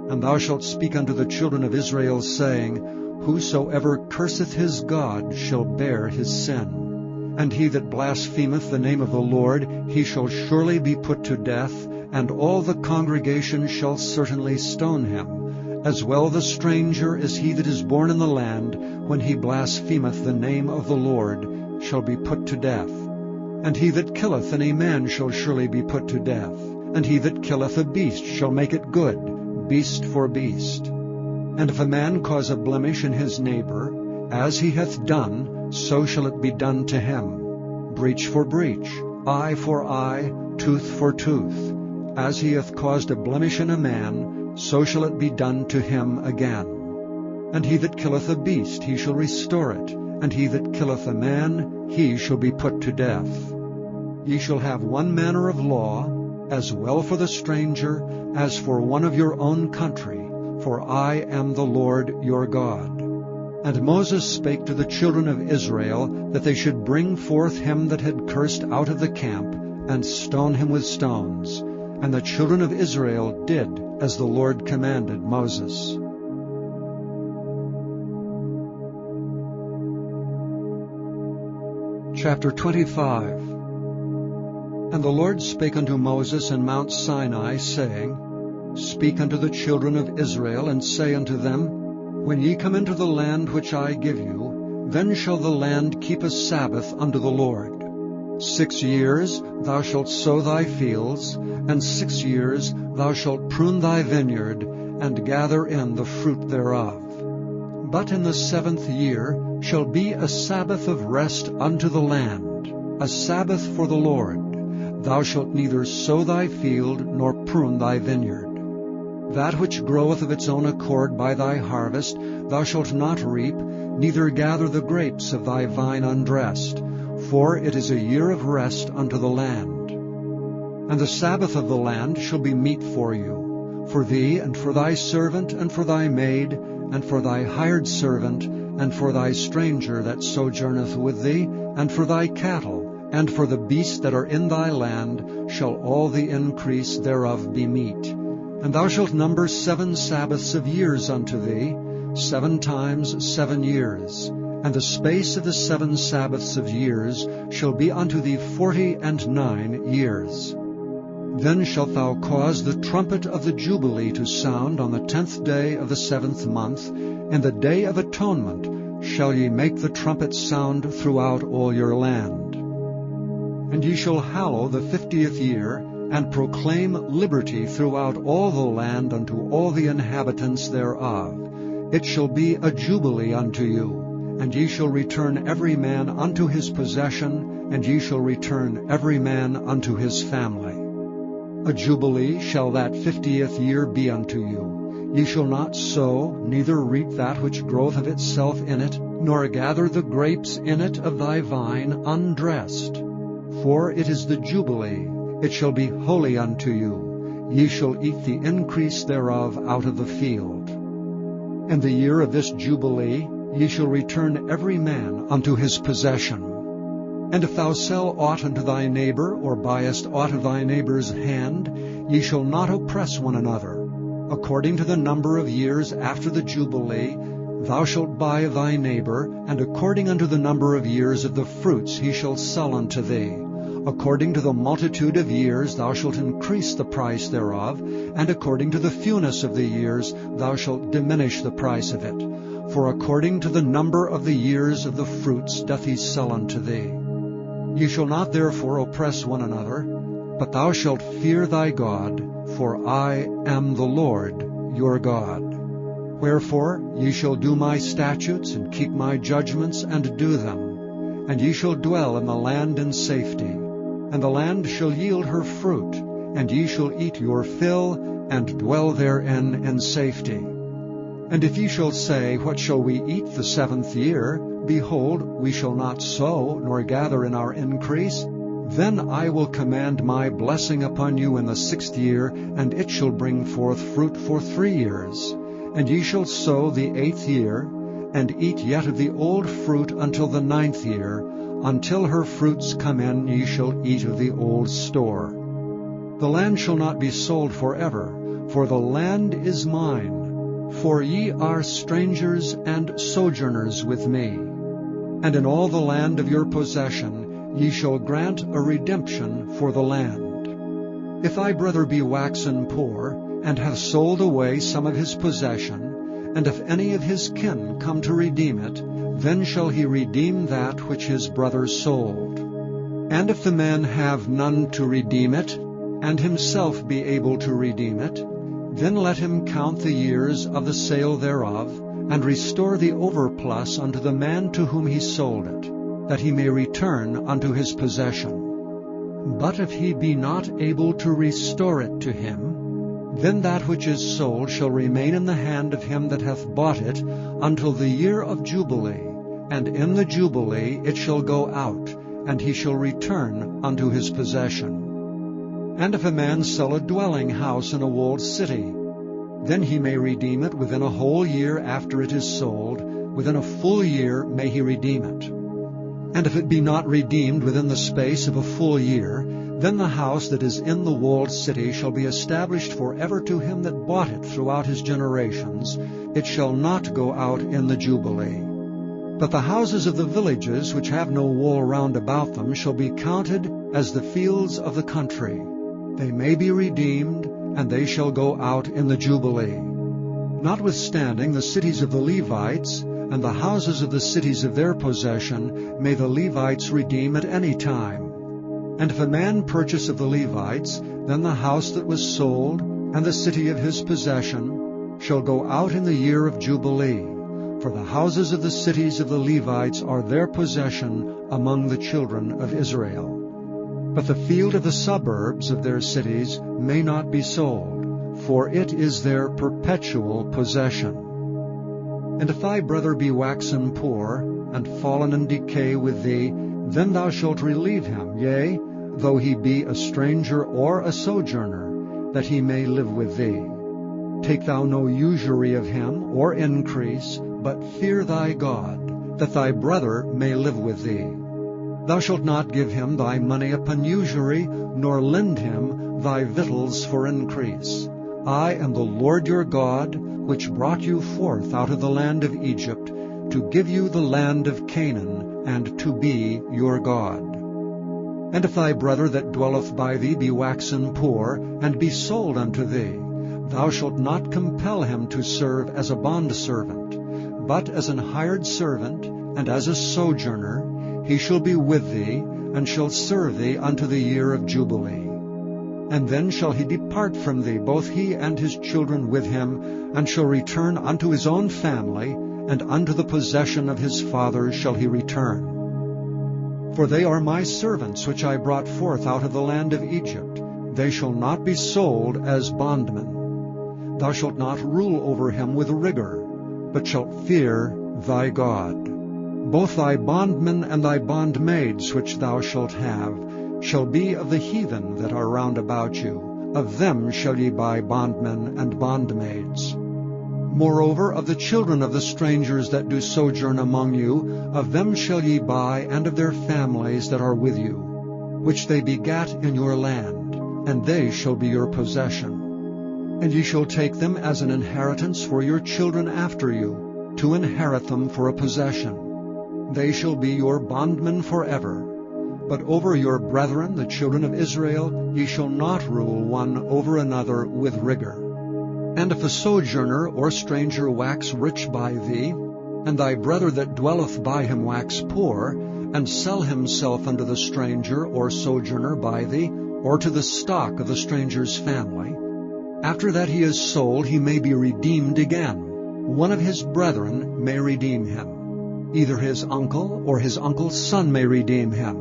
And thou shalt speak unto the children of Israel, saying, Whosoever curseth his God shall bear his sin. And he that blasphemeth the name of the Lord, he shall surely be put to death, and all the congregation shall certainly stone him. As well the stranger as he that is born in the land, when he blasphemeth the name of the Lord, shall be put to death. And he that killeth any man shall surely be put to death. And he that killeth a beast shall make it good, beast for beast. And if a man cause a blemish in his neighbor, as he hath done, so shall it be done to him. Breach for breach, eye for eye, tooth for tooth. As he hath caused a blemish in a man, so shall it be done to him again. And he that killeth a beast, he shall restore it. And he that killeth a man, he shall be put to death. Ye shall have one manner of law, as well for the stranger as for one of your own country, for I am the Lord your God. And Moses spake to the children of Israel, that they should bring forth him that had cursed out of the camp, and stone him with stones. And the children of Israel did as the Lord commanded Moses. Chapter 25. And the Lord spake unto Moses in Mount Sinai, saying, Speak unto the children of Israel, and say unto them, When ye come into the land which I give you, then shall the land keep a Sabbath unto the Lord. 6 years thou shalt sow thy fields, and 6 years thou shalt prune thy vineyard, and gather in the fruit thereof. But in the 7th year shall be a Sabbath of rest unto the land, a Sabbath for the Lord. Thou shalt neither sow thy field, nor prune thy vineyard. That which groweth of its own accord by thy harvest thou shalt not reap, neither gather the grapes of thy vine undressed, for it is a year of rest unto the land. And the Sabbath of the land shall be meat for you, for thee, and for thy servant, and for thy maid, and for thy hired servant, and for thy stranger that sojourneth with thee, and for thy cattle, and for the beasts that are in thy land, shall all the increase thereof be meat. And thou shalt number 7 Sabbaths of years unto thee, 7 times 7 years. And the space of the 7 Sabbaths of years shall be unto thee 49 years. Then shalt thou cause the trumpet of the Jubilee to sound on the 10th day of the 7th month. In the day of atonement shall ye make the trumpet sound throughout all your land. And ye shall hallow the 50th year, and proclaim liberty throughout all the land unto all the inhabitants thereof. It shall be a jubilee unto you, and ye shall return every man unto his possession, and ye shall return every man unto his family. A jubilee shall that 50th year be unto you. Ye shall not sow, neither reap that which groweth of itself in it, nor gather the grapes in it of thy vine undressed. For it is the jubilee, it shall be holy unto you. Ye shall eat the increase thereof out of the field. In the year of this jubilee ye shall return every man unto his possession. And if thou sell aught unto thy neighbor, or buyest aught of thy neighbor's hand, ye shall not oppress one another. According to the number of years after the jubilee thou shalt buy of thy neighbor, and according unto the number of years of the fruits he shall sell unto thee. According to the multitude of years thou shalt increase the price thereof, and according to the fewness of the years thou shalt diminish the price of it. For according to the number of the years of the fruits doth he sell unto thee. Ye shall not therefore oppress one another, but thou shalt fear thy God, for I am the Lord your God. Wherefore ye shall do my statutes, and keep my judgments, and do them. And ye shall dwell in the land in safety. And the land shall yield her fruit, and ye shall eat your fill, and dwell therein in safety. And if ye shall say, What shall we eat the 7th year? Behold, we shall not sow, nor gather in our increase. Then I will command my blessing upon you in the 6th year, and it shall bring forth fruit for 3 years. And ye shall sow the 8th year, and eat yet of the old fruit until the 9th year. Until her fruits come in, ye shall eat of the old store. The land shall not be sold forever, For the land is mine, for ye are strangers and sojourners with me. And in all the land of your possession ye shall grant a redemption for the land. If thy brother be waxen poor, and hath sold away some of his possession, and if any of his kin come to redeem it, then shall he redeem that which his brother sold. And if the man have none to redeem it, and himself be able to redeem it, then let him count the years of the sale thereof, and restore the overplus unto the man to whom he sold it, that he may return unto his possession. But if he be not able to restore it to him, then that which is sold shall remain in the hand of him that hath bought it until the year of Jubilee, and in the Jubilee it shall go out, and he shall return unto his possession. And if a man sell a dwelling house in a walled city, then he may redeem it within a whole year after it is sold. Within a full year may he redeem it. And if it be not redeemed within the space of a full year, then the house that is in the walled city shall be established forever to him that bought it throughout his generations. It shall not go out in the Jubilee. But the houses of the villages which have no wall round about them shall be counted as the fields of the country. They may be redeemed, and they shall go out in the Jubilee. Notwithstanding, the cities of the Levites, and the houses of the cities of their possession, may the Levites redeem at any time. And if a man purchase of the Levites, then the house that was sold, and the city of his possession, shall go out in the year of Jubilee. For the houses of the cities of the Levites are their possession among the children of Israel. But the field of the suburbs of their cities may not be sold, for it is their perpetual possession. And if thy brother be waxen poor, and fallen in decay with thee, then thou shalt relieve him, yea, though he be a stranger or a sojourner, that he may live with thee. Take thou no usury of him, or increase, but fear thy God, that thy brother may live with thee. Thou shalt not give him thy money upon usury, nor lend him thy victuals for increase. I am the Lord your God, which brought you forth out of the land of Egypt, to give you the land of Canaan, and to be your God. And if thy brother that dwelleth by thee be waxen poor, and be sold unto thee, thou shalt not compel him to serve as a bondservant, but as an hired servant, and as a sojourner, he shall be with thee, and shall serve thee unto the year of Jubilee. And then shall he depart from thee, both he and his children with him, and shall return unto his own family, and unto the possession of his fathers shall he return. For they are my servants which I brought forth out of the land of Egypt. They shall not be sold as bondmen. Thou shalt not rule over him with rigor, but shalt fear thy God. Both thy bondmen and thy bondmaids which thou shalt have shall be of the heathen that are round about you. Of them shall ye buy bondmen and bondmaids. Moreover, of the children of the strangers that do sojourn among you, of them shall ye buy, and of their families that are with you, which they begat in your land, and they shall be your possession. And ye shall take them as an inheritance for your children after you, to inherit them for a possession. They shall be your bondmen forever. But over your brethren, the children of Israel, ye shall not rule one over another with rigor. And if a sojourner or stranger wax rich by thee, and thy brother that dwelleth by him wax poor, and sell himself unto the stranger or sojourner by thee, or to the stock of the stranger's family, after that he is sold he may be redeemed again. One of his brethren may redeem him. Either his uncle or his uncle's son may redeem him,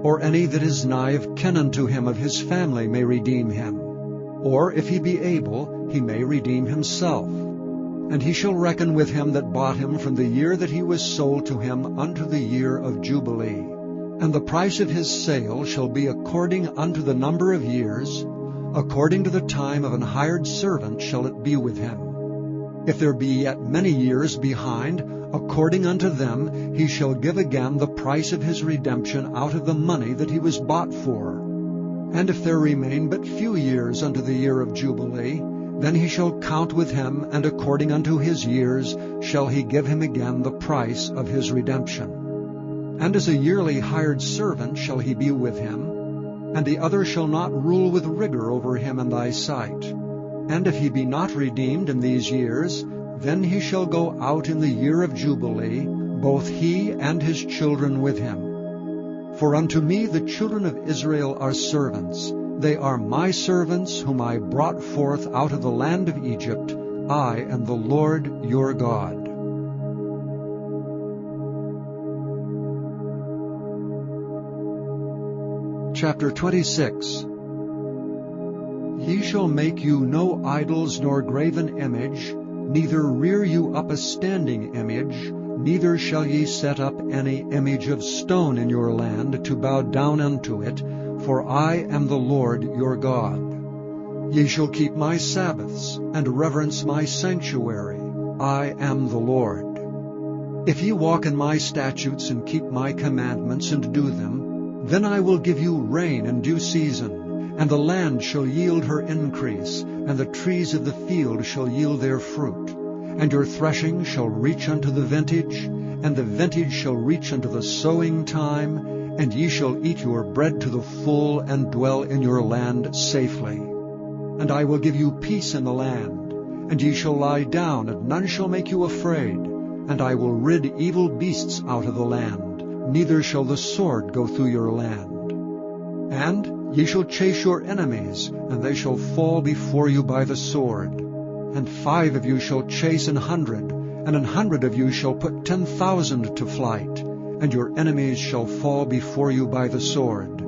or any that is nigh of kin unto him of his family may redeem him. Or if he be able, he may redeem himself. And he shall reckon with him that bought him from the year that he was sold to him unto the year of Jubilee. And the price of his sale shall be according unto the number of years, according to the time of an hired servant shall it be with him. If there be yet many years behind, according unto them he shall give again the price of his redemption out of the money that he was bought for. And if there remain but few years unto the year of Jubilee, Then he shall count with him, and according unto his years shall he give him again the price of his redemption. And as a yearly hired servant shall he be with him, and the other shall not rule with rigor over him in thy sight. And if he be not redeemed in these years, then he shall go out in the year of Jubilee, both he and his children with him. For unto me the children of Israel are servants. They are my servants, whom I brought forth out of the land of Egypt. I am the Lord your God. Chapter 26. Ye shall make you no idols nor graven image, neither rear you up a standing image, neither shall ye set up any image of stone in your land to bow down unto it, for I am the Lord your God. Ye shall keep my Sabbaths, and reverence my sanctuary. I am the Lord. If ye walk in my statutes, and keep my commandments, and do them, then I will give you rain in due season, and the land shall yield her increase, and the trees of the field shall yield their fruit. And your threshing shall reach unto the vintage, and the vintage shall reach unto the sowing time, and ye shall eat your bread to the full, and dwell in your land safely. And I will give you peace in the land, and ye shall lie down, and none shall make you afraid. And I will rid evil beasts out of the land, neither shall the sword go through your land. And ye shall chase your enemies, and they shall fall before you by the sword. And 5 of you shall chase 100, and 100 of you shall put 10,000 to flight. And your enemies shall fall before you by the sword.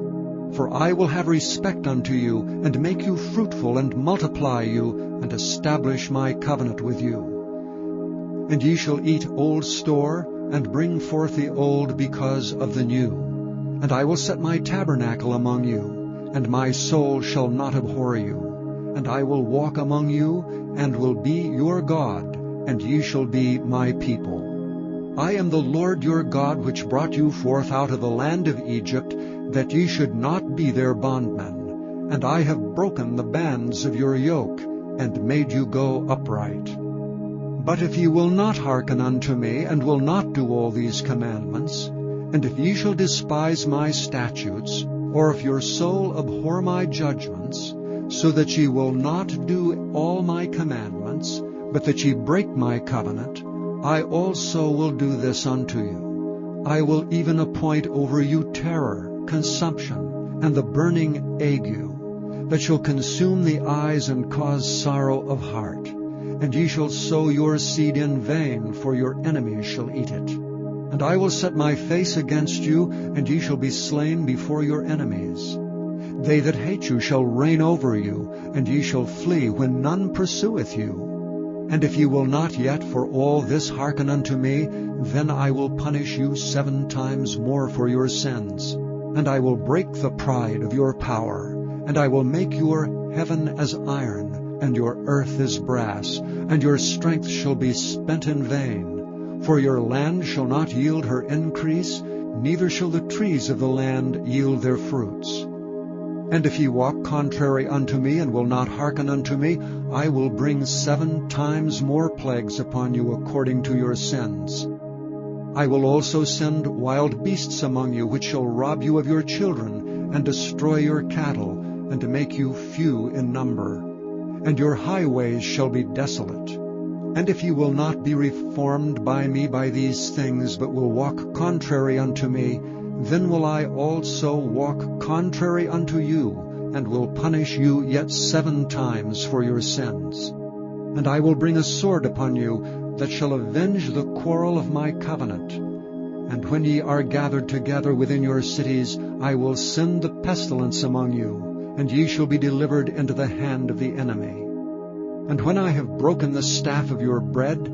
For I will have respect unto you, and make you fruitful, and multiply you, and establish my covenant with you. And ye shall eat old store, and bring forth the old because of the new. And I will set my tabernacle among you, and my soul shall not abhor you. And I will walk among you, and will be your God, and ye shall be my people. I am the Lord your God, which brought you forth out of the land of Egypt, that ye should not be their bondmen. And I have broken the bands of your yoke, and made you go upright. But if ye will not hearken unto me, and will not do all these commandments, and if ye shall despise my statutes, or if your soul abhor my judgments, so that ye will not do all my commandments, but that ye break my covenant, I also will do this unto you. I will even appoint over you terror, consumption, and the burning ague, that shall consume the eyes and cause sorrow of heart. And ye shall sow your seed in vain, for your enemies shall eat it. And I will set my face against you, and ye shall be slain before your enemies. They that hate you shall reign over you, and ye shall flee when none pursueth you. And if ye will not yet for all this hearken unto me, then I will punish you 7 times more for your sins. And I will break the pride of your power, and I will make your heaven as iron, and your earth as brass, and your strength shall be spent in vain. For your land shall not yield her increase, neither shall the trees of the land yield their fruits. And if ye walk contrary unto me, and will not hearken unto me, I will bring 7 times more plagues upon you according to your sins. I will also send wild beasts among you, which shall rob you of your children, and destroy your cattle, and to make you few in number. And your highways shall be desolate. And if ye will not be reformed by me by these things, but will walk contrary unto me, then will I also walk contrary unto you, and will punish you yet 7 times for your sins. And I will bring a sword upon you, that shall avenge the quarrel of my covenant. And when ye are gathered together within your cities, I will send the pestilence among you, and ye shall be delivered into the hand of the enemy. And when I have broken the staff of your bread,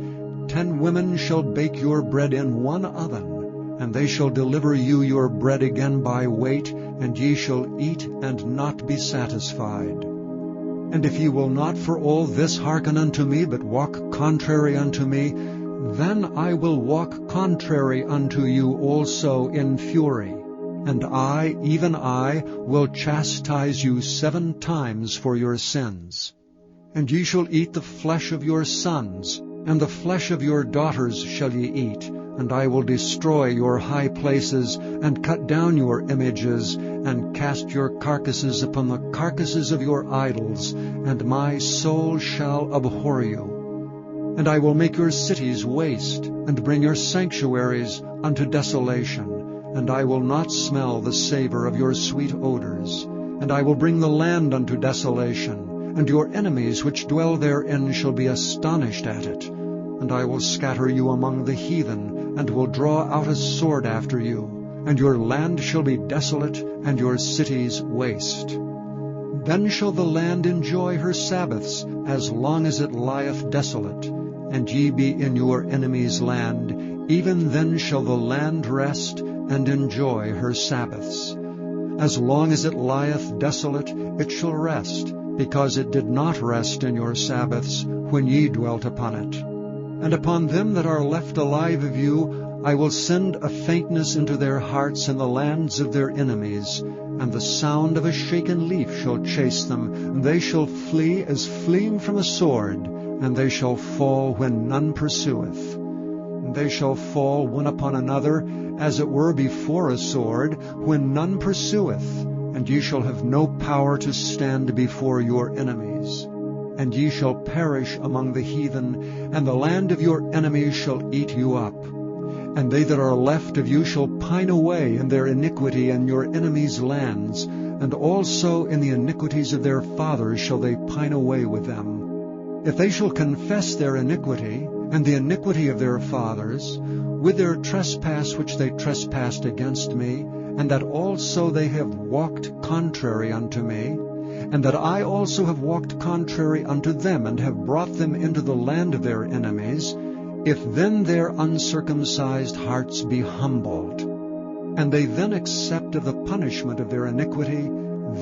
10 women shall bake your bread in one oven, and they shall deliver you your bread again by weight, and ye shall eat and not be satisfied. And if ye will not for all this hearken unto me, but walk contrary unto me, then I will walk contrary unto you also in fury. And I, even I, will chastise you 7 times for your sins. And ye shall eat the flesh of your sons, and the flesh of your daughters shall ye eat. And I will destroy your high places, and cut down your images, and cast your carcasses upon the carcasses of your idols, and my soul shall abhor you. And I will make your cities waste, and bring your sanctuaries unto desolation, and I will not smell the savor of your sweet odors. And I will bring the land unto desolation, and your enemies which dwell therein shall be astonished at it. And I will scatter you among the heathen, and will draw out a sword after you, and your land shall be desolate, and your cities waste. Then shall the land enjoy her Sabbaths, as long as it lieth desolate, and ye be in your enemy's land. Even then shall the land rest, and enjoy her Sabbaths. As long as it lieth desolate, it shall rest, because it did not rest in your Sabbaths, when ye dwelt upon it. And upon them that are left alive of you I will send a faintness into their hearts in the lands of their enemies, and the sound of a shaken leaf shall chase them, and they shall flee as fleeing from a sword, and they shall fall when none pursueth. And they shall fall one upon another, as it were before a sword, when none pursueth, and ye shall have no power to stand before your enemies. And ye shall perish among the heathen, and the land of your enemies shall eat you up. And they that are left of you shall pine away in their iniquity in your enemies' lands, and also in the iniquities of their fathers shall they pine away with them. If they shall confess their iniquity, and the iniquity of their fathers, with their trespass which they trespassed against me, and that also they have walked contrary unto me, and that I also have walked contrary unto them, and have brought them into the land of their enemies, if then their uncircumcised hearts be humbled, and they then accept of the punishment of their iniquity,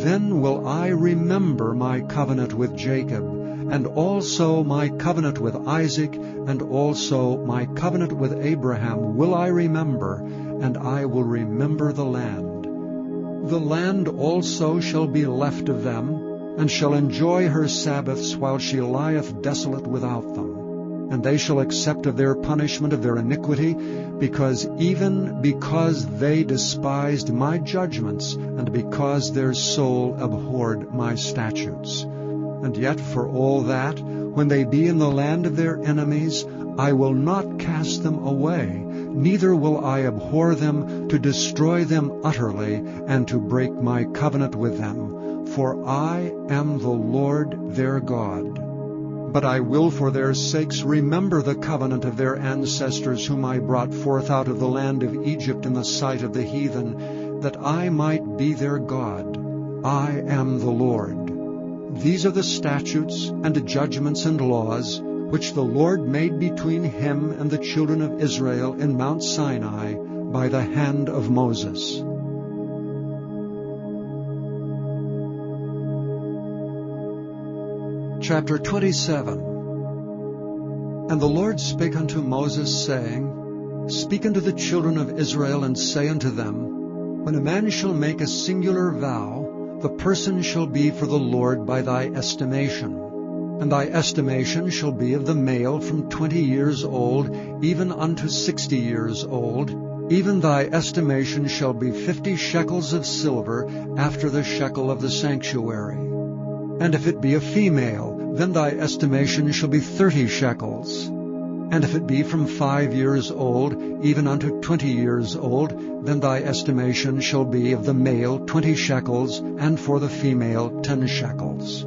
then will I remember my covenant with Jacob, and also my covenant with Isaac, and also my covenant with Abraham will I remember, and I will remember the land. The land also shall be left of them, and shall enjoy her Sabbaths while she lieth desolate without them. And they shall accept of their punishment of their iniquity, because they despised my judgments, and because their soul abhorred my statutes. And yet for all that, when they be in the land of their enemies, I will not cast them away, neither will I abhor them, to destroy them utterly, and to break my covenant with them. For I am the Lord their God. But I will for their sakes remember the covenant of their ancestors, whom I brought forth out of the land of Egypt in the sight of the heathen, that I might be their God. I am the Lord. These are the statutes and judgments and laws, which the Lord made between him and the children of Israel in Mount Sinai by the hand of Moses. Chapter 27. And the Lord spake unto Moses, saying, Speak unto the children of Israel, and say unto them, When a man shall make a singular vow, the person shall be for the Lord by thy estimation. And thy estimation shall be of the male from 20 years old, even unto 60 years old. Even thy estimation shall be 50 shekels of silver, after the shekel of the sanctuary. And if it be a female, then thy estimation shall be 30 shekels. And if it be from 5 years old, even unto 20 years old, then thy estimation shall be of the male 20 shekels, and for the female 10 shekels.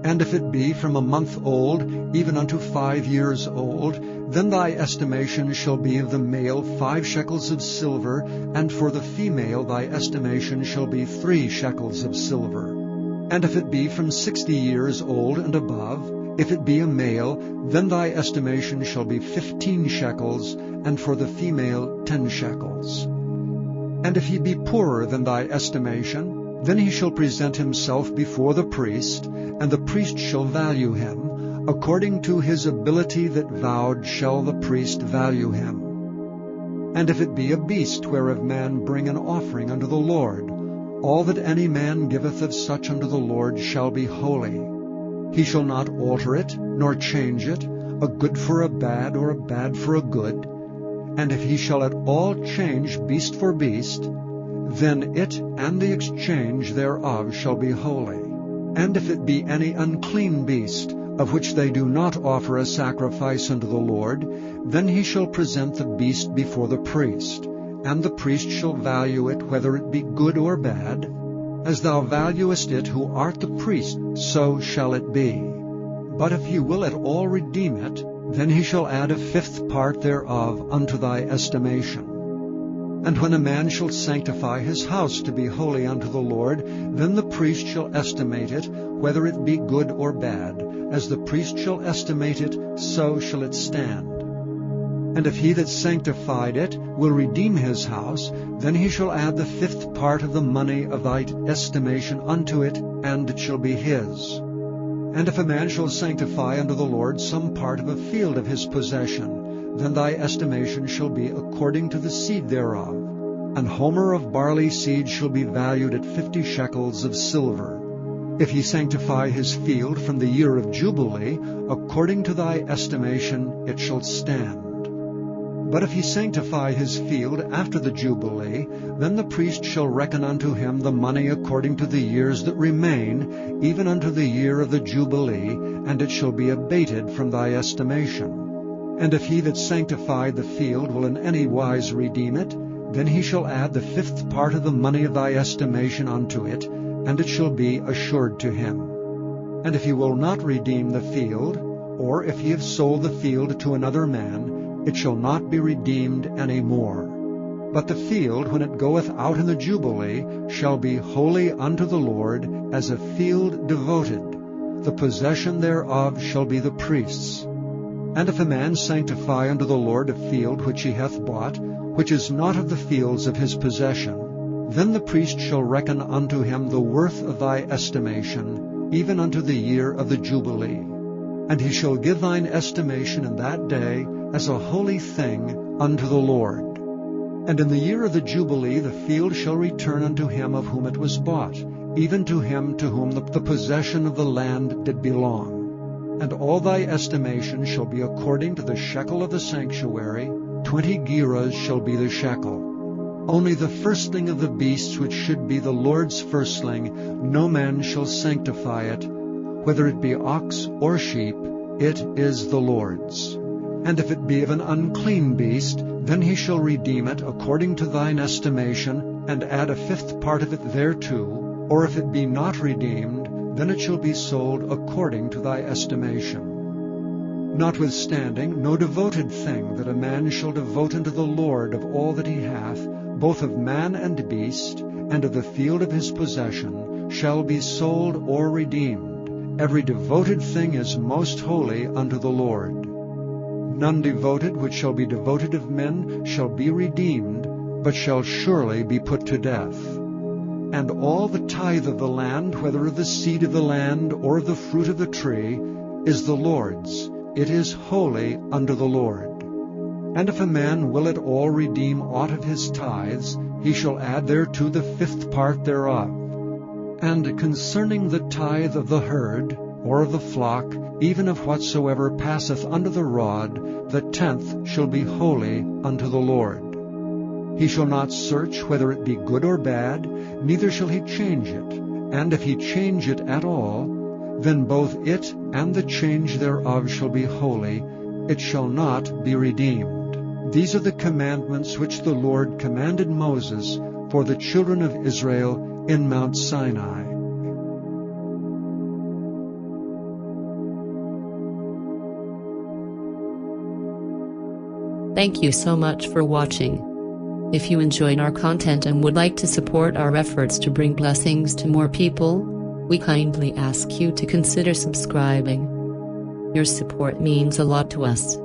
And if it be from a month old, even unto 5 years old, then thy estimation shall be of the male 5 shekels of silver, and for the female thy estimation shall be 3 shekels of silver. And if it be from 60 years old and above, if it be a male, then thy estimation shall be 15 shekels, and for the female 10 shekels. And if he be poorer than thy estimation, then he shall present himself before the priest, and the priest shall value him. According to his ability that vowed shall the priest value him. And if it be a beast whereof man bring an offering unto the Lord, all that any man giveth of such unto the Lord shall be holy. He shall not alter it, nor change it, a good for a bad, or a bad for a good. And if he shall at all change beast for beast, then it and the exchange thereof shall be holy. And if it be any unclean beast, of which they do not offer a sacrifice unto the Lord, then he shall present the beast before the priest, and the priest shall value it, whether it be good or bad. As thou valuest it who art the priest, so shall it be. But if he will at all redeem it, then he shall add a fifth part thereof unto thy estimation. And when a man shall sanctify his house to be holy unto the Lord, then the priest shall estimate it, whether it be good or bad. As the priest shall estimate it, so shall it stand. And if he that sanctified it will redeem his house, then he shall add the fifth part of the money of thy estimation unto it, and it shall be his. And if a man shall sanctify unto the Lord some part of a field of his possession, then thy estimation shall be according to the seed thereof. An homer of barley seed shall be valued at 50 shekels of silver. If he sanctify his field from the year of Jubilee, according to thy estimation it shall stand. But if he sanctify his field after the Jubilee, then the priest shall reckon unto him the money according to the years that remain, even unto the year of the Jubilee, and it shall be abated from thy estimation. And if he that sanctified the field will in any wise redeem it, then he shall add the fifth part of the money of thy estimation unto it, and it shall be assured to him. And if he will not redeem the field, or if he have sold the field to another man, it shall not be redeemed any more. But the field, when it goeth out in the Jubilee, shall be holy unto the Lord, as a field devoted. The possession thereof shall be the priest's. And if a man sanctify unto the Lord a field which he hath bought, which is not of the fields of his possession, then the priest shall reckon unto him the worth of thy estimation, even unto the year of the Jubilee. And he shall give thine estimation in that day as a holy thing unto the Lord. And in the year of the Jubilee the field shall return unto him of whom it was bought, even to him to whom the possession of the land did belong. And all thy estimation shall be according to the shekel of the sanctuary. 20 gerahs shall be the shekel. Only the firstling of the beasts which should be the Lord's firstling, no man shall sanctify it. Whether it be ox or sheep, it is the Lord's. And if it be of an unclean beast, then he shall redeem it according to thine estimation, and add a fifth part of it thereto. Or if it be not redeemed, then it shall be sold according to thy estimation. Notwithstanding, no devoted thing that a man shall devote unto the Lord of all that he hath, both of man and beast, and of the field of his possession, shall be sold or redeemed. Every devoted thing is most holy unto the Lord. None devoted which shall be devoted of men shall be redeemed, but shall surely be put to death. And all the tithe of the land, whether of the seed of the land or of the fruit of the tree, is the Lord's. It is holy unto the Lord. And if a man will at all redeem aught of his tithes, he shall add thereto the fifth part thereof. And concerning the tithe of the herd, or of the flock, even of whatsoever passeth under the rod, the 10th shall be holy unto the Lord. He shall not search whether it be good or bad, neither shall he change it. And if he change it at all, then both it and the change thereof shall be holy. It shall not be redeemed. These are the commandments which the Lord commanded Moses for the children of Israel in Mount Sinai. Thank you so much for watching. If you enjoyed our content and would like to support our efforts to bring blessings to more people, we kindly ask you to consider subscribing. Your support means a lot to us.